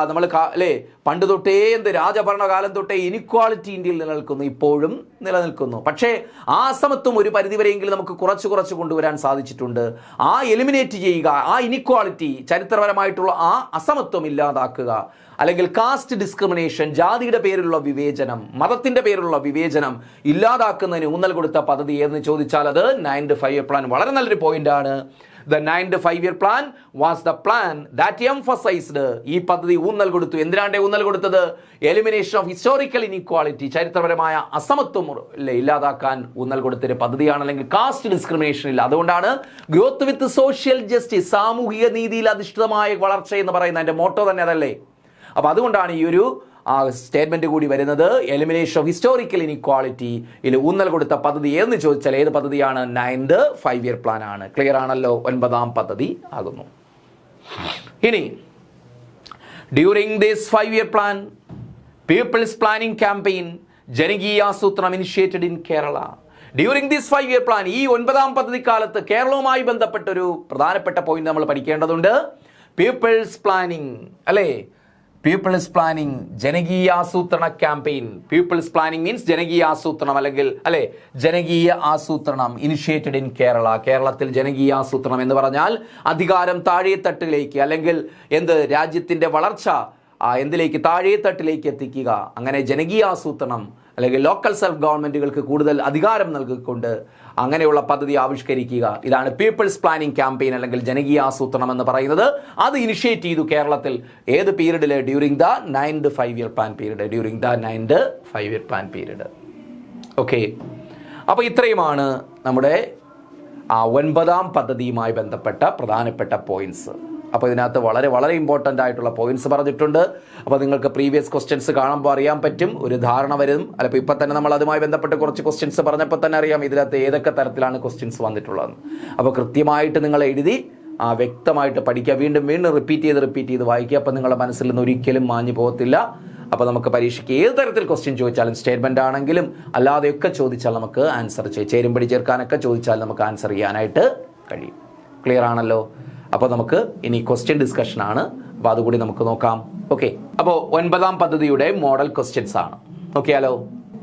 നമ്മൾ അല്ലേ പണ്ട് തൊട്ടേ രാജഭരണകാലം തൊട്ടേ ഇനിക്വാളിറ്റി ഇന്ത്യയിൽ നിലനിൽക്കുന്നു, ഇപ്പോഴും നിലനിൽക്കുന്നു. പക്ഷേ ആ അസമത്വം ഒരു പരിധിവരെയെങ്കിലും നമുക്ക് കുറച്ച് കൊണ്ടുവരാൻ സാധിച്ചിട്ടുണ്ട്. ആ എലിമിനേറ്റ് ചെയ്യുക, ആ ഇനിക്വാളിറ്റി, ചരിത്രപരമായിട്ടുള്ള ആ അസമത്വം ഇല്ലാതാക്കുക. അല്ലെങ്കിൽ കാസ്റ്റ് ഡിസ്ക്രിമിനേഷൻ, ജാതിയുടെ പേരിലുള്ള വിവേചനം, മതത്തിന്റെ പേരിലുള്ള വിവേചനം ഇല്ലാതാക്കുന്നതിന് ഊന്നൽ കൊടുത്ത പദ്ധതി എന്ന് ചോദിച്ചാൽ അത് 9th 5-year plan. വളരെ നല്ലൊരു പോയിന്റ് ആണ്. The 9th 5-year plan was the plan that emphasized, ഈ പദ്ധതി ഊന്നൽ കൊടുത്തു. എന്തിനാണ് ഊന്നൽ കൊടുത്തത്? എലിമിനേഷൻ ഓഫ് ഹിസ്റ്റോറിക്കൽ ഇനിക്വാളിറ്റി, ചരിത്രപരമായ അസമത്വം ഇല്ലാതാക്കാൻ ഊന്നൽ കൊടുത്തൊരു പദ്ധതിയാണ്. അല്ലെങ്കിൽ കാസ്റ്റ് ഡിസ്ക്രിമിനേഷൻ ഇല്ല. അതുകൊണ്ടാണ് ഗ്രോത്ത് വിത്ത് സോഷ്യൽ ജസ്റ്റിസ്, സാമൂഹിക നീതിയിൽ അധിഷ്ഠിതമായ വളർച്ച എന്ന് പറയുന്ന അതിന്റെ മോട്ടോ തന്നെ അതല്ലേ. അപ്പോൾ അതുകൊണ്ടാണ് ഈ ഒരു സ്റ്റേറ്റ്മെന്റ് കൂടി വരുന്നത്. എലിമിനേഷൻ ഓഫ് ഹിസ്റ്റോറിക്കൽ ഇനിക്വാളിറ്റി ഇതിൽ ഊന്നൽ കൊടുത്ത പദ്ധതി എന്ന് ചോദിച്ചാൽ ഏത് പദ്ധതിയാണ്? 9th 5-year plan ആണ്. ക്ലിയർ ആണല്ലോ? 9ാം പദ്ധതി ആകുന്നു. ഇനി during this 5-year plan people's planning campaign ജനകീയാസൂത്രണം initiated in Kerala. During this 5-year plan, ഈ 9ാം പദ്ധതി കാലത്ത് കേരളവുമായി ബന്ധപ്പെട്ടൊരു പ്രധാനപ്പെട്ട പോയിന്റ് നമ്മൾ പഠിക്കേണ്ടതുണ്ട്. പീപ്പിൾസ് പ്ലാനിംഗ്, അല്ലേ? പീപ്പിൾസ് പ്ലാനിംഗ് ജനകീയാസൂത്രണ ക്യാമ്പയിൻ. പീപ്പിൾസ് പ്ലാനിംഗ് മീൻസ് ജനകീയാസൂത്രണം, അല്ലെങ്കിൽ അല്ലെ ജനകീയ ആസൂത്രണം ഇനിഷ്യേറ്റഡ് ഇൻ കേരള. കേരളത്തിൽ ജനകീയാസൂത്രണം എന്ന് പറഞ്ഞാൽ അധികാരം താഴെത്തട്ടിലേക്ക്, അല്ലെങ്കിൽ രാജ്യത്തിന്റെ വളർച്ച എന്തിലേക്ക്, താഴെത്തട്ടിലേക്ക് എത്തിക്കുക. അങ്ങനെ ജനകീയാസൂത്രണം അല്ലെങ്കിൽ ലോക്കൽ സെൽഫ് ഗവൺമെന്റുകൾക്ക് കൂടുതൽ അധികാരം നൽകിക്കൊണ്ട് അങ്ങനെയുള്ള പദ്ധതി ആവിഷ്കരിക്കുക. ഇതാണ് പീപ്പിൾസ് പ്ലാനിംഗ് ക്യാമ്പയിൻ അല്ലെങ്കിൽ ജനകീയാസൂത്രണം എന്ന് പറയുന്നത്. അത് ഇനിഷ്യേറ്റ് ചെയ്തു കേരളത്തിൽ. ഏത് പീരീഡിൽ? During the 9th 5-year plan period. During the 9th 5-year plan period. Okay, അപ്പോൾ ഇത്രയുമാണ് നമ്മുടെ 9ാം പദ്ധതിയുമായി ബന്ധപ്പെട്ട പ്രധാനപ്പെട്ട പോയിന്റ്സ്. അപ്പോൾ ഇതിനകത്ത് വളരെ വളരെ ഇമ്പോർട്ടൻ്റ് ആയിട്ടുള്ള പോയിന്റ്സ് പറഞ്ഞിട്ടുണ്ട്. അപ്പോൾ നിങ്ങൾക്ക് പ്രീവിയസ് ക്വസ്റ്റ്യൻസ് കാണുമ്പോൾ അറിയാൻ പറ്റും, ഒരു ധാരണ വരും. അപ്പോൾ ഇപ്പം തന്നെ നമ്മൾ അതുമായി ബന്ധപ്പെട്ട് കുറച്ച് ക്വസ്റ്റ്യൻസ് പറഞ്ഞപ്പോൾ തന്നെ അറിയാം ഇതിനകത്ത് ഏതൊക്കെ തരത്തിലാണ് ക്വസ്റ്റ്യൻസ് വന്നിട്ടുള്ളതെന്ന്. അപ്പോൾ കൃത്യമായിട്ട് നിങ്ങൾ എഴുതി വ്യക്തമായിട്ട് പഠിക്കുക. വീണ്ടും വീണ്ടും റിപ്പീറ്റ് ചെയ്ത് വായിക്കുക. അപ്പോൾ നിങ്ങളുടെ മനസ്സിൽ നിന്ന് ഒരിക്കലും മാഞ്ഞു പോകത്തില്ല. അപ്പോൾ നമുക്ക് പരീക്ഷയ്ക്ക് ഏത് തരത്തിൽ ക്വസ്റ്റ്യൻ ചോദിച്ചാലും, സ്റ്റേറ്റ്മെൻ്റ് ആണെങ്കിലും അല്ലാതെയൊക്കെ ചോദിച്ചാൽ നമുക്ക് ആൻസർ ചേരുമ്പടി ചേർക്കാനൊക്കെ ചോദിച്ചാൽ നമുക്ക് ആൻസർ ചെയ്യാനായിട്ട് കഴിയും. ക്ലിയർ ആണല്ലോ? അപ്പോൾ നമുക്ക് ഇനി ക്വസ്റ്റ്യൻ ഡിസ്കഷനാണ്. അപ്പോൾ അതുകൂടി നമുക്ക് നോക്കാം. ഓക്കെ, അപ്പോൾ 9ാം പദ്ധതിയുടെ മോഡൽ ക്വസ്റ്റ്യൻസ് ആണ്. നോക്കിയാലോ?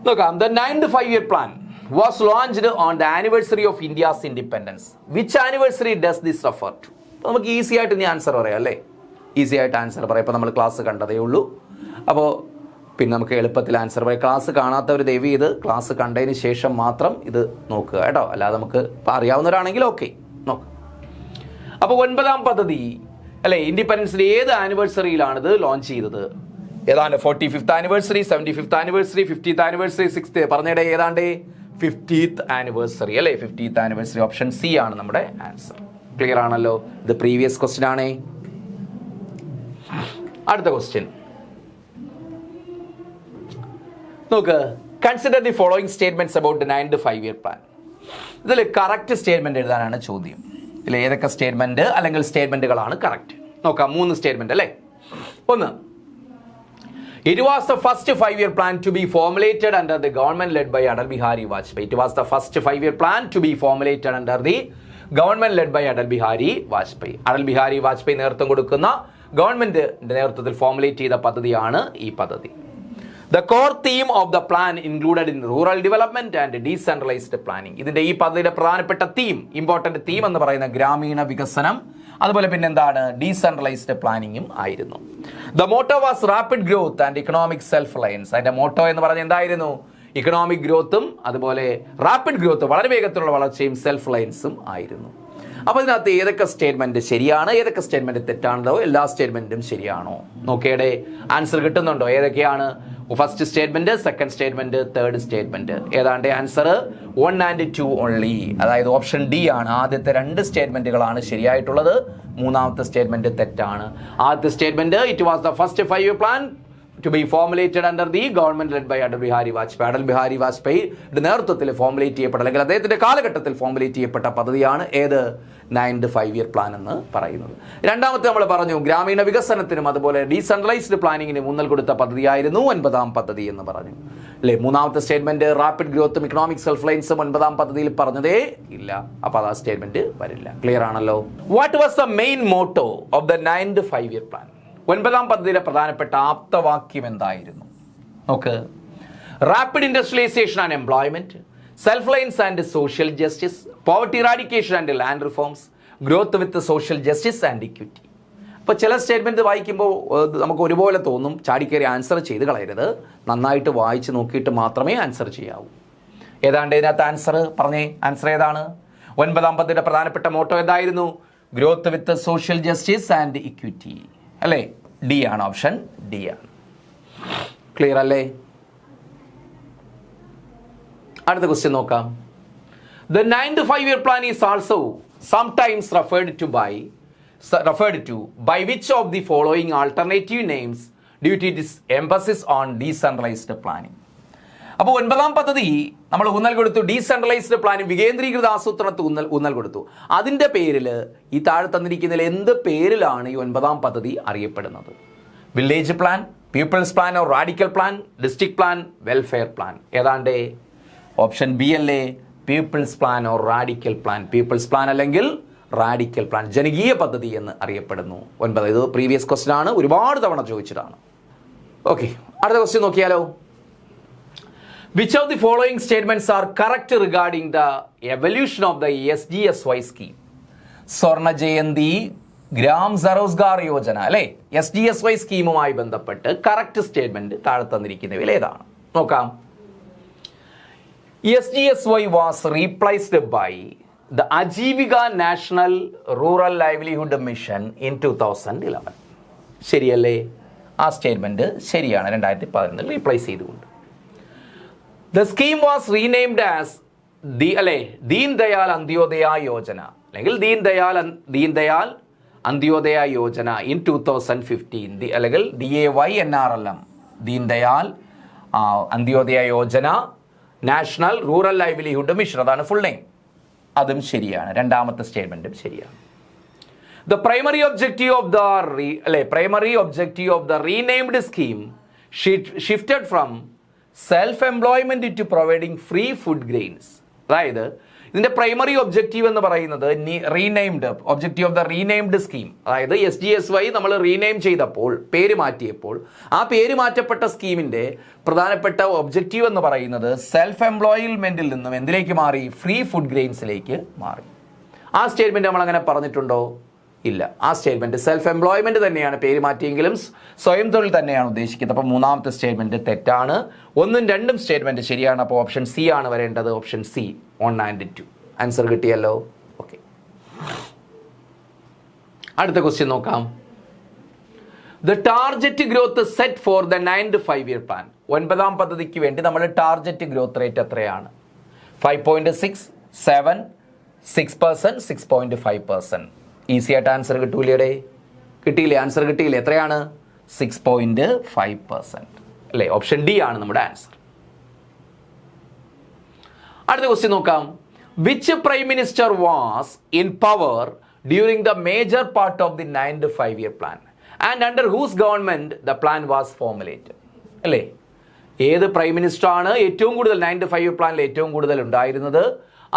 നോക്കാം. The 9th 5-year plan was launched on the anniversary of India's independence. Which anniversary does this refer to? നമുക്ക് ഈസി ആയിട്ട് ഇനി ആൻസർ പറയാം, അല്ലേ? ഈസി ആയിട്ട് ആൻസർ പറയാം. ഇപ്പോൾ നമ്മൾ ക്ലാസ് കണ്ടതേ ഉള്ളൂ. അപ്പോൾ പിന്നെ നമുക്ക് എളുപ്പത്തിൽ ആൻസർ പറയാം. ക്ലാസ് കാണാത്തവർ ദയവ് ചെയ്ത് ക്ലാസ് കണ്ടതിന് ശേഷം മാത്രം ഇത് നോക്കുക കേട്ടോ. അല്ലാതെ നമുക്ക് അറിയാവുന്നവരാണെങ്കിൽ ഓക്കെ നോക്കാം. അപ്പോൾ 9ാം പദ്ധതി അല്ലെ, ഇൻഡിപെൻഡൻസിന്റെ ഏത് ആനിവേഴ്സറിയിലാണിത് ലോഞ്ച് ചെയ്തത്? ഏതാണ്ട് 45th anniversary, 75th anniversary, 50th anniversary, 60th പറഞ്ഞിടെ ഏതാണ്ട് 50th ആനിവേഴ്സറി അല്ലേ? 50th anniversary. ഓപ്ഷൻ സി ആണ് നമ്മുടെ ആൻസർ. ക്ലിയർ ആണല്ലോ? ഇത് പ്രീവിയസ് ക്വസ്റ്റ്യൻ ആണേ. അടുത്ത ക്വസ്റ്റ്യൻ നോക്ക്. Consider the following statements about the 9th 5-year plan. ഇതിൽ കറക്റ്റ് സ്റ്റേറ്റ്മെന്റ് എഴുതാനാണ് ചോദ്യം. ഇതിൽ ഏതൊക്കെ സ്റ്റേറ്റ്മെന്റ് അല്ലെങ്കിൽ സ്റ്റേറ്റ്മെന്റുകളാണ് കറക്റ്റ് നോക്കാം. 3 സ്റ്റേറ്റ്മെന്റ് അല്ലേ? ഒന്ന്, it was the first 5-year plan to be formulated under the government led by Atal Bihari Vajpayee. It was the first 5-year plan to be formulated under the government led by Atal Bihari Vajpayee. Atal Bihari Vajpayee നേതൃത്വം കൊടുക്കുന്ന ഗവൺമെന്റിന്റെ നേതൃത്വത്തിൽ formulate ചെയ്ത പദ്ധതിയാണ് ഈ പദ്ധതി. The core theme of the plan included in rural development and decentralized planning. ഇതിന്റെ ഈ പദ്ധതിയുടെ പ്രധാനപ്പെട്ട തീം, ഇമ്പോർട്ടന്റ് തീം എന്ന് പറയുന്ന ഗ്രാമീണ വികസനം, അതുപോലെ പിന്നെ എന്താണ്, ഡീസെൻട്രലൈസ്ഡ് പ്ലാനിങ്ങും ആയിരുന്നു. The motto was rapid growth and economic self-reliance. അതിന്റെ മോട്ടോ എന്ന് പറഞ്ഞാൽ എന്തായിരുന്നു? ഇക്കണോമിക് ഗ്രോത്തും അതുപോലെ റാപ്പിഡ് ഗ്രോത്ത്, വളരെ വേഗത്തിലുള്ള വളർച്ചയും സെൽഫ് റിലയൻസും ആയിരുന്നു. അപ്പോൾ ഇതിനകത്ത് ഏതൊക്കെ സ്റ്റേറ്റ്മെന്റ് ശരിയാണ്, ഏതൊക്കെ സ്റ്റേറ്റ്മെന്റ് തെറ്റാണല്ലോ, എല്ലാ സ്റ്റേറ്റ്മെന്റും ശരിയാണോ നോക്കിയുടെ ആൻസർ കിട്ടുന്നുണ്ടോ? ഏതൊക്കെയാണ്? First statement, second statement, third statement. ഏതാണ്ട് ആൻസർ 1 and 2 ഓൺലി. അതായത് ഓപ്ഷൻ ഡി ആണ്. ആദ്യത്തെ 2 സ്റ്റേറ്റ്മെന്റുകളാണ് ശരിയായിട്ടുള്ളത്, മൂന്നാമത്തെ സ്റ്റേറ്റ്മെന്റ് തെറ്റാണ്. ആദ്യത്തെ statement, it was the first 5-year plan to be formulated under the government led by Atal Bihari Vajpayee. Atal Bihari Vajpayee നേതൃത്വത്തിൽ formulate ചെയ്യപ്പെട്ട അല്ലെങ്കിൽ അദ്ദേഹത്തിന്റെ കാലഘട്ടത്തിൽ ഫോർമുലേറ്റ് ചെയ്യപ്പെട്ട പദ്ധതിയാണ് ഏത് 9th 5-year പ്ലാൻ എന്ന് പറയുന്നത്. രണ്ടാമത്തെ നമ്മൾ പറഞ്ഞു ഗ്രാമീണ വികസനത്തിനും അതുപോലെ ഡീസെൻട്രലൈസ്ഡ് പ്ലാനിങ്ങിനും ഊന്നൽ കൊടുത്ത പദ്ധതിയായിരുന്നു 9ാം പദ്ധതി എന്ന് പറഞ്ഞു അല്ലേ. മൂന്നാമത്തെ സ്റ്റേറ്റ്മെന്റ് റാപ്പിഡ് ഗ്രോത്തും ഇക്കണോമിക് സെൽഫ് റിലയൻസും 9ാം പദ്ധതിയിൽ പറഞ്ഞതേ ഇല്ല. അപ്പോൾ ആ സ്റ്റേറ്റ്മെന്റ് വരില്ല. ക്ലിയർ ആണല്ലോ? What was the main motto of the 9th 5-year plan? 9ാം പദ്ധതിയിലെ പ്രധാനപ്പെട്ട ആപ്തവാക്യം എന്തായിരുന്നു നോക്ക്. Rapid industrialisation and employment, self reliance and social justice, poverty eradication and land reforms, growth with social justice and equity. അപ്പോൾ ചില statement വായിക്കുമ്പോൾ നമുക്ക് ഒരുപോലെ തോന്നും, ചാടിക്കയറി ആൻസർ ചെയ്ത് കളയരുത്. നന്നായിട്ട് വായിച്ച് നോക്കിയിട്ട് മാത്രമേ ആൻസർ ചെയ്യാവൂ. ഏതാണ്ട് ഇതിനകത്ത് ആൻസർ പറഞ്ഞേ, ആൻസർ ഏതാണ്? 9ാം പദ്ധതിയുടെ പ്രധാനപ്പെട്ട മോട്ടോ എന്തായിരുന്നു? Growth with social justice and equity അല്ലേ? ഡി ആണ്, ഓപ്ഷൻ ഡി ആണ്. ക്ലിയർ അല്ലേ? അടുത്ത ക്വസ്റ്റ്യൻ നോക്കാം. The 9th 5-year plan is also sometimes referred to by which of the following alternative names due to its emphasis on decentralized planning? അപ്പോൾ 9ാം പദ്ധതി നമ്മൾ ഊന്നൽ കൊടുത്തു ഡീസെൻട്രലൈസ്ഡ് പ്ലാനും വികേന്ദ്രീകൃത ആസൂത്രണത്തിൽ ഊന്നൽ കൊടുത്തു. അതിൻ്റെ പേരിൽ ഈ താഴെ തന്നിരിക്കുന്നതിൽ എന്ത് പേരിലാണ് ഈ 9ാം പദ്ധതി അറിയപ്പെടുന്നത്? Village plan, people's plan or radical plan, district plan, welfare plan? ഏതാണ്ട് ഓപ്ഷൻ ബി അല്ലേ, people's plan or radical plan. People's plan അല്ലെങ്കിൽ റാഡിക്കൽ പ്ലാൻ, ജനകീയ പദ്ധതി എന്ന് അറിയപ്പെടുന്നു. 9. ഇത് പ്രീവിയസ് ക്വസ്റ്റ്യൻ ആണ്, ഒരുപാട് തവണ ചോദിച്ചതാണ്. ഓക്കെ, അടുത്ത ക്വസ്റ്റ്യൻ നോക്കിയാലോ. Which of the following statements are correct regarding the evolution of the SGSY scheme? സ്വർണ്ണ ജയന്തി, ഗ്രാം സരോസ്ഗാർ യോജന അല്ലേ, SGSY സ്കീമുമായി ബന്ധപ്പെട്ട് കറക്റ്റ് സ്റ്റേറ്റ്മെന്റ് താഴെ തന്നിരിക്കുന്നവയിൽ ഏതാണ്? നോക്കാം. SGSY was replaced by the Ajivika National Rural Livelihood Mission in 2011. ശരിയല്ലേ? ആ സ്റ്റേറ്റ്മെന്റ് ശരിയാണ്. 2011 റീപ്ലേസ് ചെയ്തുകൊണ്ട്. The scheme was renamed as ദീൻ ദയാൽ അന്ത്യോദയ യോജന അല്ലെങ്കിൽ ദീൻ ദയാൽ അന്ത്യോദയ യോജന ഇൻ 2015 അല്ലെങ്കിൽ DAYNRLM, Deen Dayal Antyodaya Yojana national rural livelihood mission, അതാണ് ഫുൾ നെയിം. അതും ശരിയാണ്. രണ്ടാമത്തെ സ്റ്റേറ്റ്മെന്റും ശരിയാണ്. The primary objective of the renamed scheme shifted from self-employment to providing free food grains. അതായത് ഇതിന്റെ പ്രൈമറി ഒബ്ജക്റ്റീവ് എന്ന് പറയുന്നത് objective of the renamed scheme, അതായത് SGSY നമ്മൾ റീനെയിം ചെയ്തപ്പോൾ, പേര് മാറ്റിയപ്പോൾ, ആ പേര് മാറ്റപ്പെട്ട സ്കീമിന്റെ പ്രധാനപ്പെട്ട ഒബ്ജക്റ്റീവ് എന്ന് പറയുന്നത് സെൽഫ് എംപ്ലോയ്മെന്റിൽ നിന്നും എന്തിലേക്ക് മാറി? ഫ്രീ ഫുഡ് ഗ്രെയിൻസിലേക്ക് മാറി. ആ സ്റ്റേറ്റ്മെന്റ് നമ്മൾ അങ്ങനെ പറഞ്ഞിട്ടുണ്ടോ? ഇല്ല. ആ സ്റ്റേറ്റ്മെന്റ് സെൽഫ് എംപ്ലോയ്മെന്റ് തന്നെയാണ്, പേര് മാറ്റിയെങ്കിലും സ്വയം തൊഴിൽ തന്നെയാണ് ഉദ്ദേശിക്കുന്നത്. അപ്പോൾ മൂന്നാമത്തെ സ്റ്റേറ്റ്മെന്റ് തെറ്റാണ്. 1ഉം 2ഉം സ്റ്റേറ്റ്മെന്റ് ശരിയാണ്. അപ്പോൾ ഓപ്ഷൻ സി ആണ് വരേണ്ടത്. Option C 1 and 2. ആൻസർ കിട്ടിയല്ലോ. ഓക്കെ, അടുത്ത ക്വസ്റ്റ്യൻ നോക്കാം. The target growth set for the 9th 5-year plan. 9ാം പദ്ധതിക്ക് വേണ്ടി നമ്മൾ ടാർജറ്റ് ഗ്രോത്ത് റേറ്റ് എത്രയാണ്? 5.6, 7, 6%, 6.5%. ഈസി ആയിട്ട് ആൻസർ കിട്ടൂലേ? കിട്ടിയില്ലേ? ആൻസർ കിട്ടിയില്ലേ? എത്രയാണ്? 6.5% അല്ലേ? ഓപ്ഷൻ ഡി ആണ് നമ്മുടെ ആൻസർ. അടുത്ത ക്വസ്റ്റ്യൻ നോക്കാം. Which prime minister was in power during the major part of the 9th 5-year plan and under whose government the plan was formulated? അല്ലേ, ഏത് പ്രൈം മിനിസ്റ്റർ ആണ് ഏറ്റവും കൂടുതൽ 9th 5-year പ്ലാനിൽ ഏറ്റവും കൂടുതൽ ഉണ്ടായിരുന്നത്?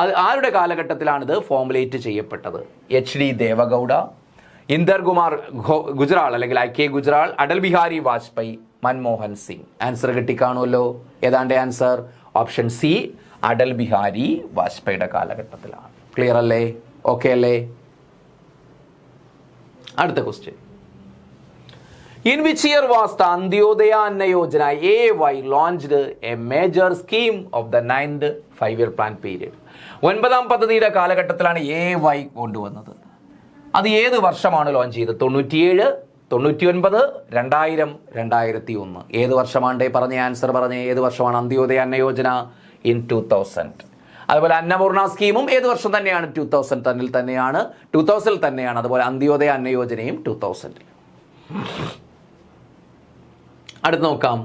അത് ആരുടെ കാലഘട്ടത്തിലാണിത് ഫോർമുലേറ്റ് ചെയ്യപ്പെട്ടത്? HD ദേവഗൌഡ, ഇന്ദർകുമാർ ഗുജറാൾ അല്ലെങ്കിൽ IK ഗുജറാൾ, അടൽ ബിഹാരി വാജ്പേയി, മൻമോഹൻ സിംഗ്. ആൻസർ കിട്ടിക്കാണുമല്ലോ. ഏതാണ്ട് answer option C, Atal Bihari വാജ്പേയിയുടെ കാലഘട്ടത്തിലാണ്. ക്ലിയർ അല്ലേ? ഓക്കെ അല്ലേ? അടുത്ത question. In which year was the Antyodaya Anna Yojana AY launched a major scheme of the 9th 5-year plan period? 9ാം പദ്ധതിയുടെ കാലഘട്ടത്തിലാണ് AY കൊണ്ടുവന്നത്. അത് ഏത് വർഷമാണ് ലോഞ്ച് ചെയ്തത്? 97, 99, 2000, 2001. ഏത് വർഷമാണ് പറഞ്ഞ ആൻസർ പറഞ്ഞേ? ഏത് വർഷമാണ് അന്ത്യോദയ അന്ന യോജന? ഇൻ 2000. അതുപോലെ അന്നപൂർണ സ്കീമും ഏത് വർഷം തന്നെയാണ്? 2000 തന്നെയാണ്. അതുപോലെ അന്ത്യോദയ അന്ന യോജനയും 2000. അടുത്ത് നോക്കാം.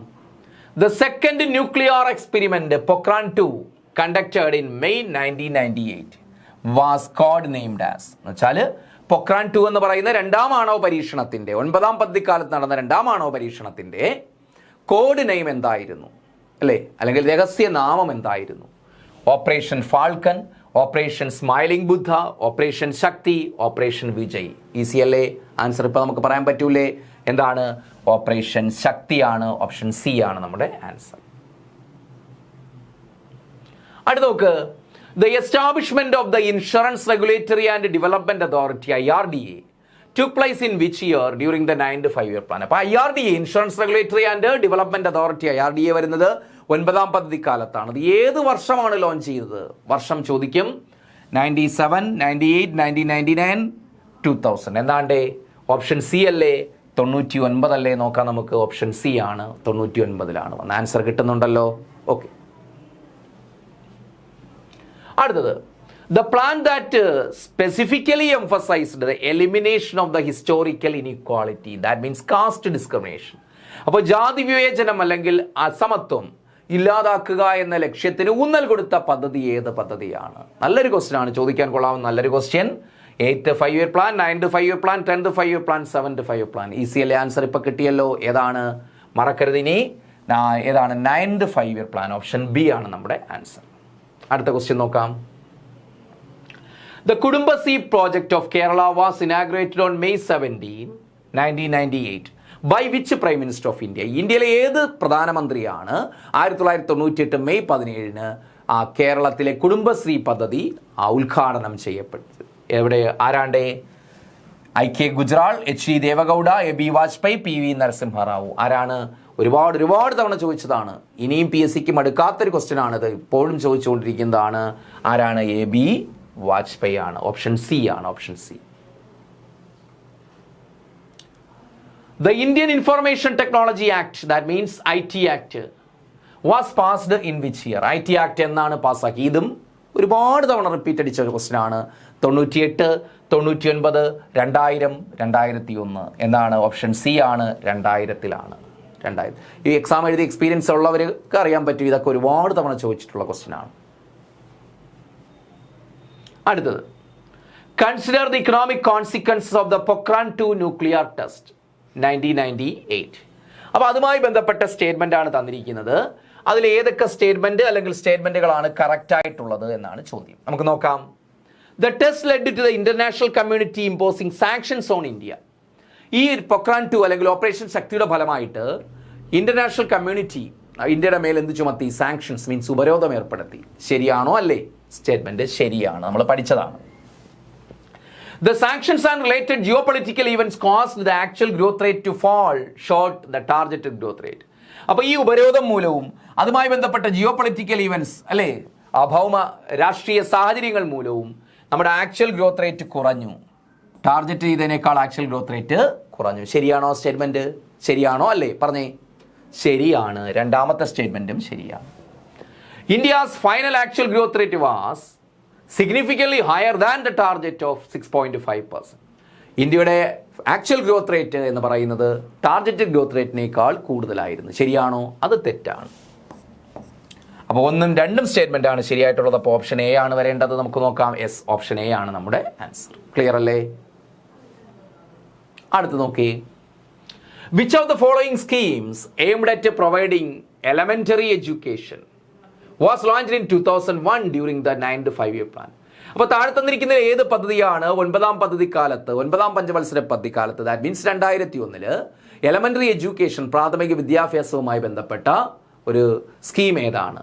The second nuclear experiment Pokhran 2 conducted in May 1998 was code named as. എന്നുവെച്ചാൽ പൊക്രാൻ 2 എന്ന് പറയുന്ന രണ്ടാം ആണവ പരീക്ഷണത്തിന്റെ 9ാം പദ്ധതിക്കാലത്ത് നടന്ന രണ്ടാം ആണവ പരീക്ഷണത്തിന്റെ കോഡ് നെയിം എന്തായിരുന്നു? അല്ലേ, അല്ലെങ്കിൽ രഹസ്യ നാമം എന്തായിരുന്നു? ഓപ്പറേഷൻ ഫാൽക്കൺ, ഓപ്പറേഷൻ സ്മൈലിംഗ് ബുദ്ധ, ഓപ്പറേഷൻ ശക്തി, ഓപ്പറേഷൻ വിജയ്. ഈസി അല്ലേ? ആൻസർ ഇപ്പൊ നമുക്ക് പറയാൻ പറ്റൂലേ? എന്താണ്? ഓപ്പറേഷൻ ശക്തിയാണ്. ഓപ്ഷൻ സി ആണ് നമ്മുടെ ആൻസർ. അടുത്ത നോക്ക്. The establishment of the insurance regulatory and development authority IRDA took place in which year during the 9th 5-year plan? അപ്പോൾ IRDA, insurance regulatory and development authority, IRDA വരുന്നത് 9ാം പദ്ധതിക്കാലത്താണ്. അത് ഏത് വർഷമാണ് ലോഞ്ച് ചെയ്തത്? വർഷം ചോദിക്കും. 97, 98, 1999, 2000. എന്താണ്ടേ? ഓപ്ഷൻ സി അല്ലേ? 99 അല്ലേ? നോക്കാം നമുക്ക്. ഓപ്ഷൻ സി ആണ്. 99 വന്ന ആൻസർ കിട്ടുന്നുണ്ടല്ലോ. ഓക്കെ, അടുത്തത്. The plan that specifically emphasized the elimination of the historical inequality, that means caste discrimination. അപ്പോൾ ജാതി വിവേചനം അല്ലെങ്കിൽ അസമത്വം ഇല്ലാതാക്കുക എന്ന ലക്ഷ്യത്തിന് ഊന്നൽ കൊടുത്ത പദ്ധതി ഏത് പദ്ധതിയാണ്? നല്ലൊരു ക്വസ്റ്റ്യൻ ആണ്, ചോദിക്കാൻ കൊള്ളാവുന്ന നല്ലൊരു question. 8th 5-year plan, 9th 5-year plan, 10th 5-year plan, 7th 5-year plan. Easy അല്ലേ? ആൻസർ ഇപ്പൊ കിട്ടിയല്ലോ. ഏതാണ്? മറക്കരുത് ഇനി. ഏതാണ്? 9th 5-year plan. Option B ആണ് നമ്മുടെ ആൻസർ. അടുത്ത ക്വസ്റ്റ്യൻ നോക്കാം. The Kudumbashree project of Kerala was inaugurated on May 17, 1998 by which Prime Minister of India? ഇന്ത്യയിലെ ഏത് പ്രധാനമന്ത്രിയാണ് 1998 മെയ് 17 കേരളത്തിലെ കുടുംബശ്രീ പദ്ധതി ഉദ്ഘാടനം ചെയ്യപ്പെട്ടത്? എവിടെ? ആരാണ്ടേ? IK Gujral, HD Deve Gowda, AB Vajpayee, PV Narasimha Rao. ആരാണ്? ഒരുപാട് തവണ ചോദിച്ചതാണ്. ഇനിയും PSCക്ക് മടുക്കാത്തൊരു ക്വസ്റ്റ്യൻ ആണിത്. ഇപ്പോഴും ചോദിച്ചുകൊണ്ടിരിക്കുന്നതാണ്. ആരാണ്? AB വാജ്പേയി ആണ്. ഓപ്ഷൻ സി ആണ്. Option C. The Indian Information Technology Act, that means IT Act, was passed in which year? IT Act എന്നാണ് പാസ്സാക്കി? ഇതും ഒരുപാട് തവണ റിപ്പീറ്റ് അടിച്ച ഒരു ക്വസ്റ്റ്യൻ ആണ്. 98, 99, 2000, 2001 എന്നാണ്. ഓപ്ഷൻ സി ആണ്. 2000-ലാണ്. 2000. ഈ എക്സാം എഴുതി എക്സ്പീരിയൻസ് ഉള്ളവർക്ക് അറിയാൻ പറ്റും. ഇതൊക്കെ ഒരുപാട് തവണ ചോദിച്ചിട്ടുള്ള ക്വസ്റ്റ്യൻ ആണ്. അടുത്തത്, consider the economic consequences of the Pokhran 2 nuclear test 1998. അപ്പോൾ അതുമായി ബന്ധപ്പെട്ട സ്റ്റേറ്റ്മെന്റ് ആണ് തന്നിരിക്കുന്നത്. അതിൽ ഏതൊക്കെ സ്റ്റേറ്റ്മെന്റ് അല്ലെങ്കിൽ സ്റ്റേറ്റ്മെന്റുകളാണ് കറക്റ്റ് ആയിട്ടുള്ളത് എന്നാണ് ചോദ്യം. നമുക്ക് നോക്കാം. The test led to the international community imposing sanctions on India. ഈ പൊക്രാൻ 2 അല്ലെങ്കിൽ ഓപ്പറേഷൻ ശക്തിയുടെ ഫലമായിട്ട് ഇന്റർനാഷണൽ കമ്മ്യൂണിറ്റി ഇന്ത്യയുടെ മേൽ എന്ത് ചുമത്തി? സാങ്ഷൻസ് മീൻസ് ഉപരോധം ഏർപ്പെടുത്തി. ശരിയാണോ അല്ലേ? സ്റ്റേറ്റ്മെന്റ് ശരിയാണ്. നമ്മൾ പഠിച്ചതാണ്. The sanctions and related geopolitical events caused the actual growth rate to fall short the targeted growth rate. അപ്പോൾ ഈ ഉപരോധം മൂലവും അതുമായി ബന്ധപ്പെട്ട ജിയോപൊളിറ്റിക്കൽ ഇവന്റ്സ് അല്ലേ, ഭൗമ രാഷ്ട്രീയ സാഹചര്യങ്ങൾ മൂലവും നമ്മുടെ ആക്ച്വൽ ഗ്രോത്ത് റേറ്റ് കുറഞ്ഞു. ടാർഗറ്റ് ചെയ്തതിനേക്കാൾ ആക്ച്വൽ ഗ്രോത്ത് റേറ്റ് കുറഞ്ഞു. ശരിയാണോ സ്റ്റേറ്റ്മെന്റ്? ശരിയാണോ അല്ലേ? പറഞ്ഞേ. ശരിയാണ്. രണ്ടാമത്തെ സ്റ്റേറ്റ്മെന്റും ശരിയാണ്. India's final actual growth rate was significantly higher than the target of 6.5%. ഇന്ത്യയുടെ ആക്ച്വൽ ഗ്രോത്ത് റേറ്റ് എന്ന് പറയുന്നത് ടാർഗറ്റഡ് ഗ്രോത്ത് റേറ്റിനേക്കാൾ കൂടുതലായിരുന്നു. ശരിയാണോ? അത് തെറ്റാണ്. അപ്പോൾ 1ഉം 2ഉം സ്റ്റേറ്റ്മെന്റ് ആണ് ശരിയായിട്ടുള്ളത്. അപ്പോൾ ഓപ്ഷൻ എ ആണ് വരേണ്ടത്. നമുക്ക് നോക്കാം. യെസ്, ഓപ്ഷൻ എ ആണ് നമ്മുടെ ആൻസർ. ക്ലിയർ അല്ലേ? അടുത്ത് നോക്കി. Which of the following schemes aimed at providing elementary education was launched in 2001 during the 9th 5-year plan? അപ്പോൾ താഴെ തന്നിരിക്കുന്ന ഏത് പദ്ധതിയാണ് 9ാം പദ്ധതിക്കാലത്ത്, 9ാം പഞ്ചവത്സര പദ്ധതിക്കാലത്ത്, ദാറ്റ് മീൻസ് 2001 എലമെന്ററി എഡ്യൂക്കേഷൻ, പ്രാഥമിക വിദ്യാഭ്യാസവുമായി ബന്ധപ്പെട്ട ഒരു സ്കീം ഏതാണ്?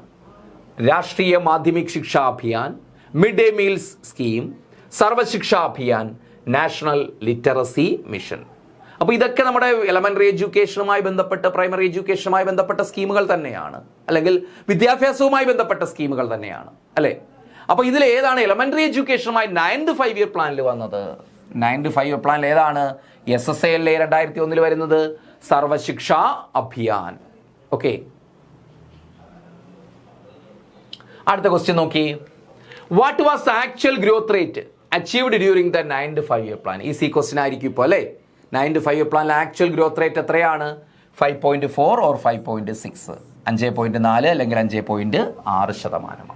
രാഷ്ട്രീയ മാധ്യമിക് ശിക്ഷാ Abhiyan, mid day meals scheme, സർവശിക്ഷാ അഭിയാൻ, നാഷണൽ ലിറ്ററസി മിഷൻ. അപ്പോൾ ഇതൊക്കെ നമ്മുടെ എലമെന്ററി എഡ്യൂക്കേഷനുമായി ബന്ധപ്പെട്ട്, പ്രൈമറി എഡ്യൂക്കേഷനുമായി ബന്ധപ്പെട്ട സ്കീമുകൾ തന്നെയാണ്, അല്ലെങ്കിൽ വിദ്യാഭ്യാസവുമായി ബന്ധപ്പെട്ട സ്കീമുകൾ തന്നെയാണ് അല്ലേ? അപ്പോൾ ഇതിൽ ഏതാണ് എലമെന്ററി എഡ്യൂക്കേഷനുമായി 9th 5-year പ്ലാനിൽ വന്നത്? 9th 5-year പ്ലാനിൽ ഏതാണ്? SSALA 2001 വരുന്നത് സർവശിക്ഷാ അഭിയാൻ. ഓക്കെ, അടുത്ത ക്വസ്റ്റ്യൻ നോക്കി. What was actual growth rate achieved during the 9th 5-year plan? Easy question ആയിരിക്കും ഇപ്പോൾ അല്ലേ? 9th 5-year പ്ലാനിൽ ആക്ച്വൽ ഗ്രോത്ത് റേറ്റ് എത്രയാണ്? 5.4 or 5.6, 5.4 അല്ലെങ്കിൽ 5.6%.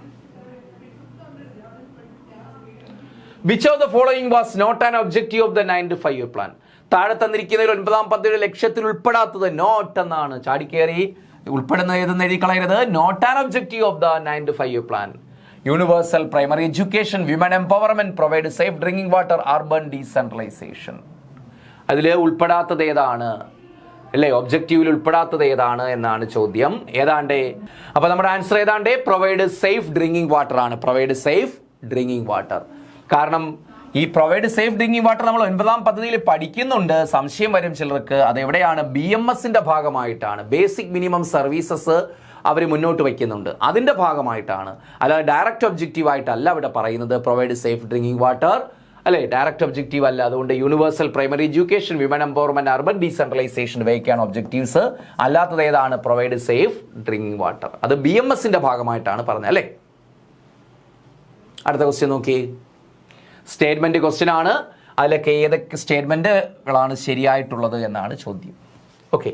Which of the following was not an objective of the 9th 5-year plan? താഴെ തന്നിരിക്കുന്നതിൽ 9ാം പദ്ധതിയുടെ ലക്ഷ്യത്തിൽ ഉൾപ്പെടാത്തത് നോട്ട് എന്നാണ്. ചാടിക്കേറി ഉൾപ്പെടുന്ന ഏതെന്ന് എഴുതി കളയരുത്. Not an objective of the 9th 5-year plan. Universal primary education, women empowerment, provide safe drinking water, urban decentralisation. അതിൽ ഉൾപ്പെടാത്തത് ഏതാണ് അല്ലേ? ഒബ്ജക്റ്റീവിൽ ഉൾപ്പെടാത്തത് ഏതാണ് എന്നാണ് ചോദ്യം. ഏതാണ്ടേ അപ്പോൾ നമ്മുടെ ആൻസർ ഏതാണ്ടേ പ്രൊവൈഡ് സേഫ് ഡ്രിങ്കിംഗ് വാട്ടർ ആണ്. Provide safe drinking water. കാരണം ഈ പ്രൊവൈഡ് സേഫ് ഡ്രിങ്കിംഗ് വാട്ടർ നമ്മൾ 9ാം പദ്ധതിയിൽ പഠിക്കുന്നുണ്ട്. സംശയം വരും ചിലർക്ക്. അതെവിടെയാണ്? BMSന്റെ ഭാഗമായിട്ടാണ്. ബേസിക് മിനിമം സർവീസസ് അവർ മുന്നോട്ട് വയ്ക്കുന്നുണ്ട്. അതിൻ്റെ ഭാഗമായിട്ടാണ്. അല്ലാതെ ഡയറക്റ്റ് ഒബ്ജക്റ്റീവ് ആയിട്ടല്ല ഇവിടെ പറയുന്നത് പ്രൊവൈഡ് സേഫ് ഡ്രിങ്കിംഗ് വാട്ടർ അല്ലേ? ഡയറക്റ്റ് ഒബ്ജക്റ്റീവ് അല്ല. അതുകൊണ്ട് universal primary education, women empowerment, urban decentralisation ഇവയൊക്കെയാണ് ഒബ്ജക്റ്റീവ്സ്. അല്ലാത്തത് ഏതാണ്? Provide safe drinking water. അത് BMSന്റെ ഭാഗമായിട്ടാണ് പറഞ്ഞത് അല്ലേ? അടുത്ത ക്വസ്റ്റ്യൻ നോക്കി. സ്റ്റേറ്റ്മെന്റ് ക്വസ്റ്റ്യൻ ആണ്. അതിലൊക്കെ ഏതൊക്കെ സ്റ്റേറ്റ്മെന്റുകളാണ് ശരിയായിട്ടുള്ളത് എന്നാണ് ചോദ്യം. ഓക്കെ,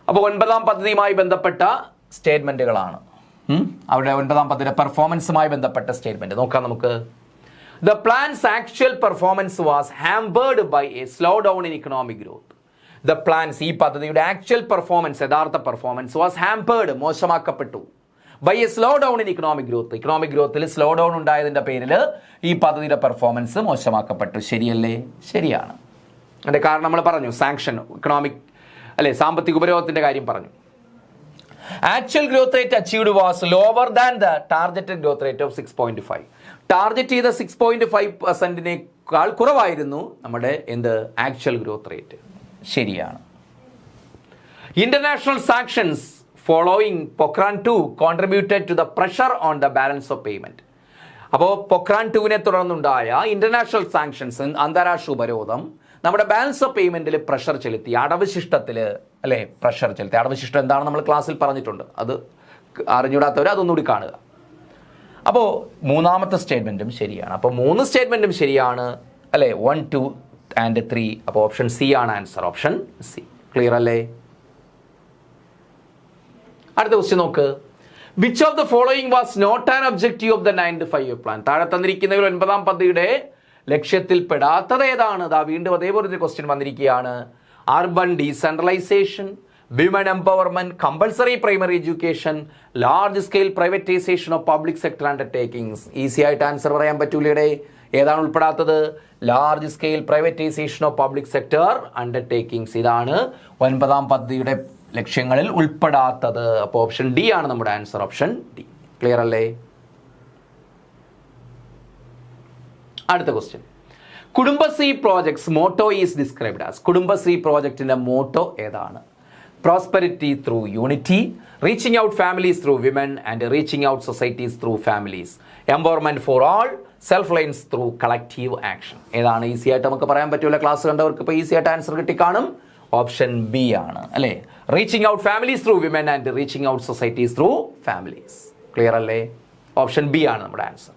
അപ്പോൾ 9ാം പദ്ധതിയുമായി ബന്ധപ്പെട്ട സ്റ്റേറ്റ്മെൻറ്റുകളാണ്. അവിടെ 9ാം പദ്ധതിയുടെ പെർഫോമൻസുമായി ബന്ധപ്പെട്ട സ്റ്റേറ്റ്മെൻറ്റ് നോക്കാം നമുക്ക്. The plan's actual performance was hampered by a slowdown in economic growth. The plans, ഈ പദ്ധതിയുടെ ആക്ച്വൽ പെർഫോമൻസ്, യഥാർത്ഥ പെർഫോമൻസ് വാസ് ഹാമ്പേർഡ്, മോശമാക്കപ്പെട്ടു, by a slow down in economic growth. Economic ഗ്രോത്തിൽ സ്ലോ ഡൗൺ ഉണ്ടായതിൻ്റെ പേരിൽ ഈ പദ്ധതിയുടെ പെർഫോമൻസ് മോശമാക്കപ്പെട്ടു. ശരിയല്ലേ? ശരിയാണ്. അതിൻ്റെ കാരണം നമ്മൾ പറഞ്ഞു, സാങ്ഷൻ, ഇക്കണോമിക് അല്ലെ, സാമ്പത്തിക ഉപരോധത്തിൻ്റെ കാര്യം പറഞ്ഞു. Actual growth rate achieved was lower than the targeted growth rate of 6.5. Target ചെയ്ത 6.5%-നേക്കാൾ കുറവായിരുന്നു നമ്മുടെ ആക്ച്വൽ ഗ്രോത്ത് റേറ്റ്. ശരിയാണ്. International sanctions following Pokhran 2 contributed to the pressure on the balance of payment. അപ്പോൾ പൊക്രാൻ 2-നെ തുടർന്നുണ്ടായ ഇന്റർനാഷണൽ സാങ്ഷൻസ്, അന്താരാഷ്ട്ര ഉപരോധം നമ്മുടെ ബാലൻസ് ഓഫ് പേയ്മെന്റിൽ പ്രഷർ ചെലുത്തി, അടവശിഷ്ടത്തിൽ അല്ലെ പ്രഷർ ചെലുത്തി. അടവശിഷ്ടം എന്താണെന്ന് നമ്മൾ ക്ലാസ്സിൽ പറഞ്ഞിട്ടുണ്ട്, അത് അറിഞ്ഞൂടാത്തവർ അതൊന്നുകൂടി കാണുക. അപ്പോൾ 3ാമത്തെ സ്റ്റേറ്റ്മെൻറ്റും ശരിയാണ്. അപ്പോൾ 3 സ്റ്റേറ്റ്മെൻറ്റും ശരിയാണ് അല്ലേ, 1, 2 and 3. അപ്പോൾ ഓപ്ഷൻ സി ആണ് ആൻസർ, ഓപ്ഷൻ സി. ക്ലിയർ അല്ലേ? അടുത്ത ക്വസ്റ്റ്യൻ നോക്ക്. Which of the following was not an objective of the 9-5 plan? താഴെ തന്നിരിക്കുന്നതിൽ 9ാം പദ്ധതിയുടെ ലക്ഷ്യത്തിൽ പെടാത്തത് ഏതാണ്? വീണ്ടും അതേപോലെ ഒരു ക്വസ്റ്റ്യൻ വന്നിരിക്കുകയാണ്. Urban decentralisation, women empowerment, compulsory primary education, large scale privatisation of public sector undertakings. Easy ആയിട്ട് ആൻസർ പറയാൻ പറ്റൂലേ? ഏതാണ് ഉൾപ്പെടാത്തത്? Large scale privatisation of public sector undertakings. ഇതാണ് 9ാം പദ്ധതിയുടെ ലക്ഷ്യങ്ങളിൽ ഉൾപ്പെടാത്തത്. അപ്പോൾ ഓപ്ഷൻ ഡി ആണ് നമ്മുടെ ആൻസർ, ഓപ്ഷൻ ഡി. ക്ലിയർ അല്ലേ? അടുത്ത question. Kudumbashree projects motto is described as. Kudumbashree പ്രോജക്റ്റിന്റെ മോട്ടോ ഏതാണ്? Prosperity through unity, reaching out families through women and reaching out societies through families, empowerment for all, self lines through collective action. ഏതാണ്? Easy ആയിട്ട് നമുക്ക് പറയാൻ പറ്റൂല, class കണ്ടവർക്ക് ഇപ്പോൾ easy ആയിട്ട് ആൻസർ കിട്ടിക്കാണും. ഓപ്ഷൻ ബി ആണ് അല്ലേ, reaching out families through women and reaching out societies through families. Clear അല്ലേ? ഓപ്ഷൻ ബി ആണ് നമ്മുടെ ആൻസർ.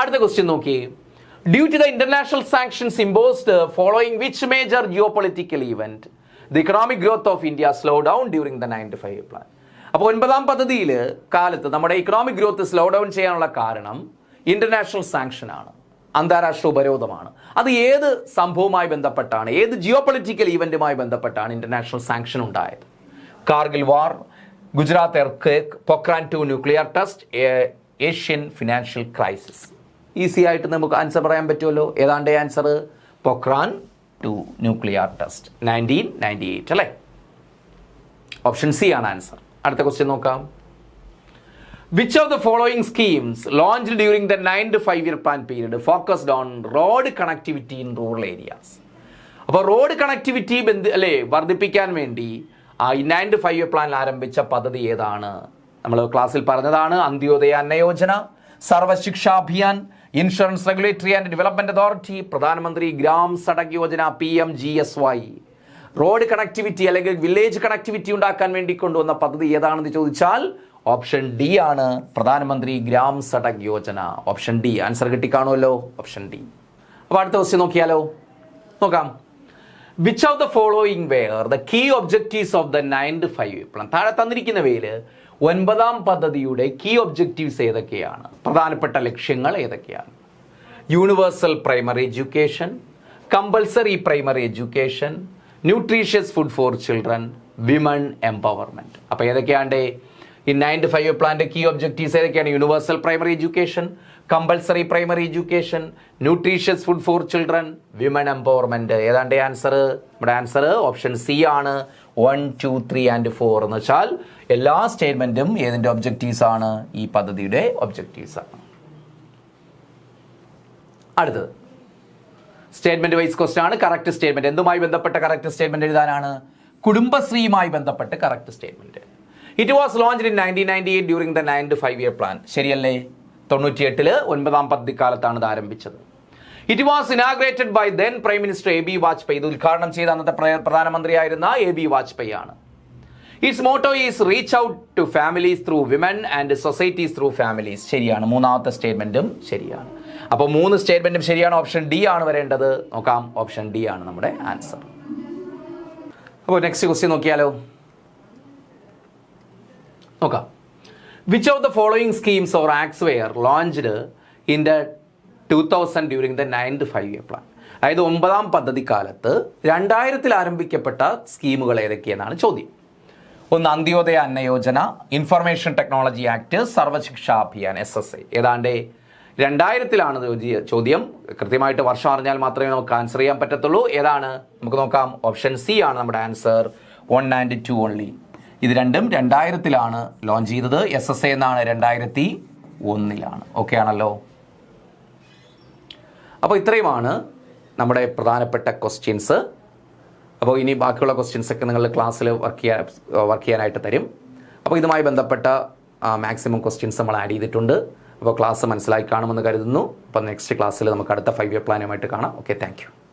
അടുത്ത ക്വസ്റ്റ്യൻ നോക്കിയേ. Due to the international sanctions imposed following which major geopolitical event the economic growth of India slow down during the 9-5 plan? അപ്പോൾ 9ാം പദ്ധതിയിൽ കാലത്ത് നമ്മുടെ ഇക്കണോമിക് ഗ്രോത്ത് സ്ലോ ഡൗൺ ചെയ്യാനുള്ള കാരണം ഇന്റർനാഷണൽ സാങ്ഷൻ ആണ്, അന്താരാഷ്ട്ര ഉപരോധമാണ്. അത് ഏത് സംഭവവുമായി ബന്ധപ്പെട്ടാണ്, ഏത് ജിയോപൊളിറ്റിക്കൽ ഇവന്റുമായി ബന്ധപ്പെട്ടാണ് ഇന്റർനാഷണൽ സാങ്ഷൻ ഉണ്ടായത്? Kargil war, Gujarat earthquake, Pokhran 2 nuclear test, Asian financial crisis. Easy ആയിട്ട് നമുക്ക് ആൻസർ പറയാൻ പറ്റുമല്ലോ. ഏതാണ്ട് ആൻസർ പൊക്രാൻ 2 ന്യൂക്ലിയർ ടെസ്റ്റ് 1998 അല്ലേ? ഓപ്ഷൻ സി ആണ് ആൻസർ. അടുത്ത ക്വസ്റ്റ്യൻ നോക്കാം. Which of the following schemes launched during the 9-5 plan period focused on road connectivity in rural areas? അപ്പോൾ റോഡ് കണക്ടിവിറ്റി അല്ലേ വർദ്ധിപ്പിക്കാൻ വേണ്ടി ഈ 9-5 പ്ലാനിൽ ആരംഭിച്ച പദ്ധതി ഏതാണ്? നമ്മൾ ക്ലാസ്സിൽ പറഞ്ഞതാണ്. Antyodaya Anna Yojana, Sarva Shiksha Abhiyan, insurance regulatory and development authority, Pradhan Mantri Gram Sadak Yojana, PMGSY. Road connectivity അല്ലെങ്കിൽ വില്ലേജ് കണക്ടിവിറ്റി ഉണ്ടാക്കാൻ വേണ്ടി കൊണ്ടുവന്ന പദ്ധതി ഏതാണെന്ന് ചോദിച്ചാൽ ഓപ്ഷൻ ഡി ആണ്, Pradhan Mantri Gram Sadak Yojana. Option D. Answer കിട്ടിക്കാണുമല്ലോ, ഓപ്ഷൻ ഡി. അപ്പോൾ അടുത്ത ക്വസ്റ്റ്യൻ നോക്കിയാലോ? നോക്കാം. Which of the following were the key objectives of the 9-5 plan? താഴെ തന്നിരിക്കുന്നവയിൽ 9ാം പദ്ധതിയുടെ കീ ഒബ്ജക്റ്റീവ്സ് ഏതൊക്കെയാണ്? പ്രധാനപ്പെട്ട ലക്ഷ്യങ്ങൾ ഏതൊക്കെയാണ്? Universal primary education, compulsory primary education, nutritious food for children, women empowerment. അപ്പോൾ ഏതൊക്കെയാണ്ട് ഈ 9-5 പ്ലാന്റെ കീ ഒബ്ജക്റ്റീവ്സ് ഏതൊക്കെയാണ്? Universal primary education, compulsory primary education, nutritious food for children, women empowerment. ഏതാണ്ട് ആൻസർ? നമ്മുടെ ആൻസർ ഓപ്ഷൻ സി ആണ്, 1, 2, 3 and 4 എന്ന് വെച്ചാൽ എല്ലാ സ്റ്റേറ്റ്മെന്റും ഏതിന്റെ ഒബ്ജക്റ്റീവ്സ് ആണ്? ഈ പദ്ധതിയുടെ ഒബ്ജക്റ്റീവ്സ് ആണ്. അടുത്തത് സ്റ്റേറ്റ്മെന്റ് വൈസ് ക്വസ്റ്റ്യൻ ആണ്. കറക്റ്റ് സ്റ്റേറ്റ്മെന്റ് എന്തുമായി ബന്ധപ്പെട്ട കറക്റ്റ് സ്റ്റേറ്റ്മെന്റ് എഴുതാനാണ്? കുടുംബശ്രീയുമായി ബന്ധപ്പെട്ട് correct statement. It was launched in 1998 during the 9-5 plan. ശരിയല്ലേ? 98 9ാം പദ്ധതി കാലത്താണ് ഇത് ആരംഭിച്ചത്. It was inaugurated by then prime minister AB Vajpayee. ഇത് ഉദ്ഘാടനം ചെയ്ത അന്നത്തെ പ്രധാനമന്ത്രിയായിരുന്ന AB വാജ്പേയി ആണ്. Its motto is reach out to families through women and societies through families. ശരിയാണ്. 3ാമത്തെ സ്റ്റേറ്റ്മെന്റും ശരിയാണ്. അപ്പോൾ 3 സ്റ്റേറ്റ്മെന്റും ശരിയാണ്. ഓപ്ഷൻ ഡി ആണ് വരേണ്ടത്. നോക്കാം. ഓപ്ഷൻ ഡി ആണ് നമ്മുടെ ആൻസർ. അപ്പോൾ നെക്സ്റ്റ് ക്വസ്റ്റ്യൻ നോക്കിയാലോ? നോക്കാം. Which of the following schemes or acts were launched in the 2000 during the 9th 5-year plan? അതായത് 9ാം പദ്ധതി കാലത്ത് 2000 ആരംഭിക്കപ്പെട്ട സ്കീമുകൾ ഏതൊക്കെയെന്നാണ് ചോദ്യം. ഒന്ന് Antyodaya Anna Yojana, information technology act, Sarva Shiksha Abhiyan, SSA. ഏതാണ്ട് 2000 ചോദ്യം. കൃത്യമായിട്ട് വർഷം അറിഞ്ഞാൽ മാത്രമേ നമുക്ക് ആൻസർ ചെയ്യാൻ പറ്റത്തുള്ളൂ. ഏതാണ് നമുക്ക് നോക്കാം. ഓപ്ഷൻ സി ആണ് നമ്മുടെ ആൻസർ. 1 and 2 only. ഇത് രണ്ടും 2000 ലോഞ്ച് ചെയ്തത്. SSA എന്നാണ് 2001. ഓക്കെ ആണല്ലോ. അപ്പോൾ ഇത്രയുമാണ് നമ്മുടെ പ്രധാനപ്പെട്ട ക്വസ്റ്റ്യൻസ്. അപ്പോൾ ഇനി ബാക്കിയുള്ള ക്വസ്റ്റ്യൻസ് ഒക്കെ നിങ്ങൾ ക്ലാസ്സിൽ വർക്ക് ചെയ്യാനായിട്ട് തരും. അപ്പോൾ ഇതുമായി ബന്ധപ്പെട്ട മാക്സിമം ക്വസ്റ്റ്യൻസ് നമ്മൾ ആഡ് ചെയ്തിട്ടുണ്ട്. അപ്പോൾ ക്ലാസ് മനസ്സിലാക്കി കാണുമെന്ന് കരുതുന്നു. അപ്പോൾ നെക്സ്റ്റ് ക്ലാസ്സിൽ നമുക്ക് അടുത്ത 5-year പ്ലാനുമായിട്ട് കാണാം. Okay, thank you.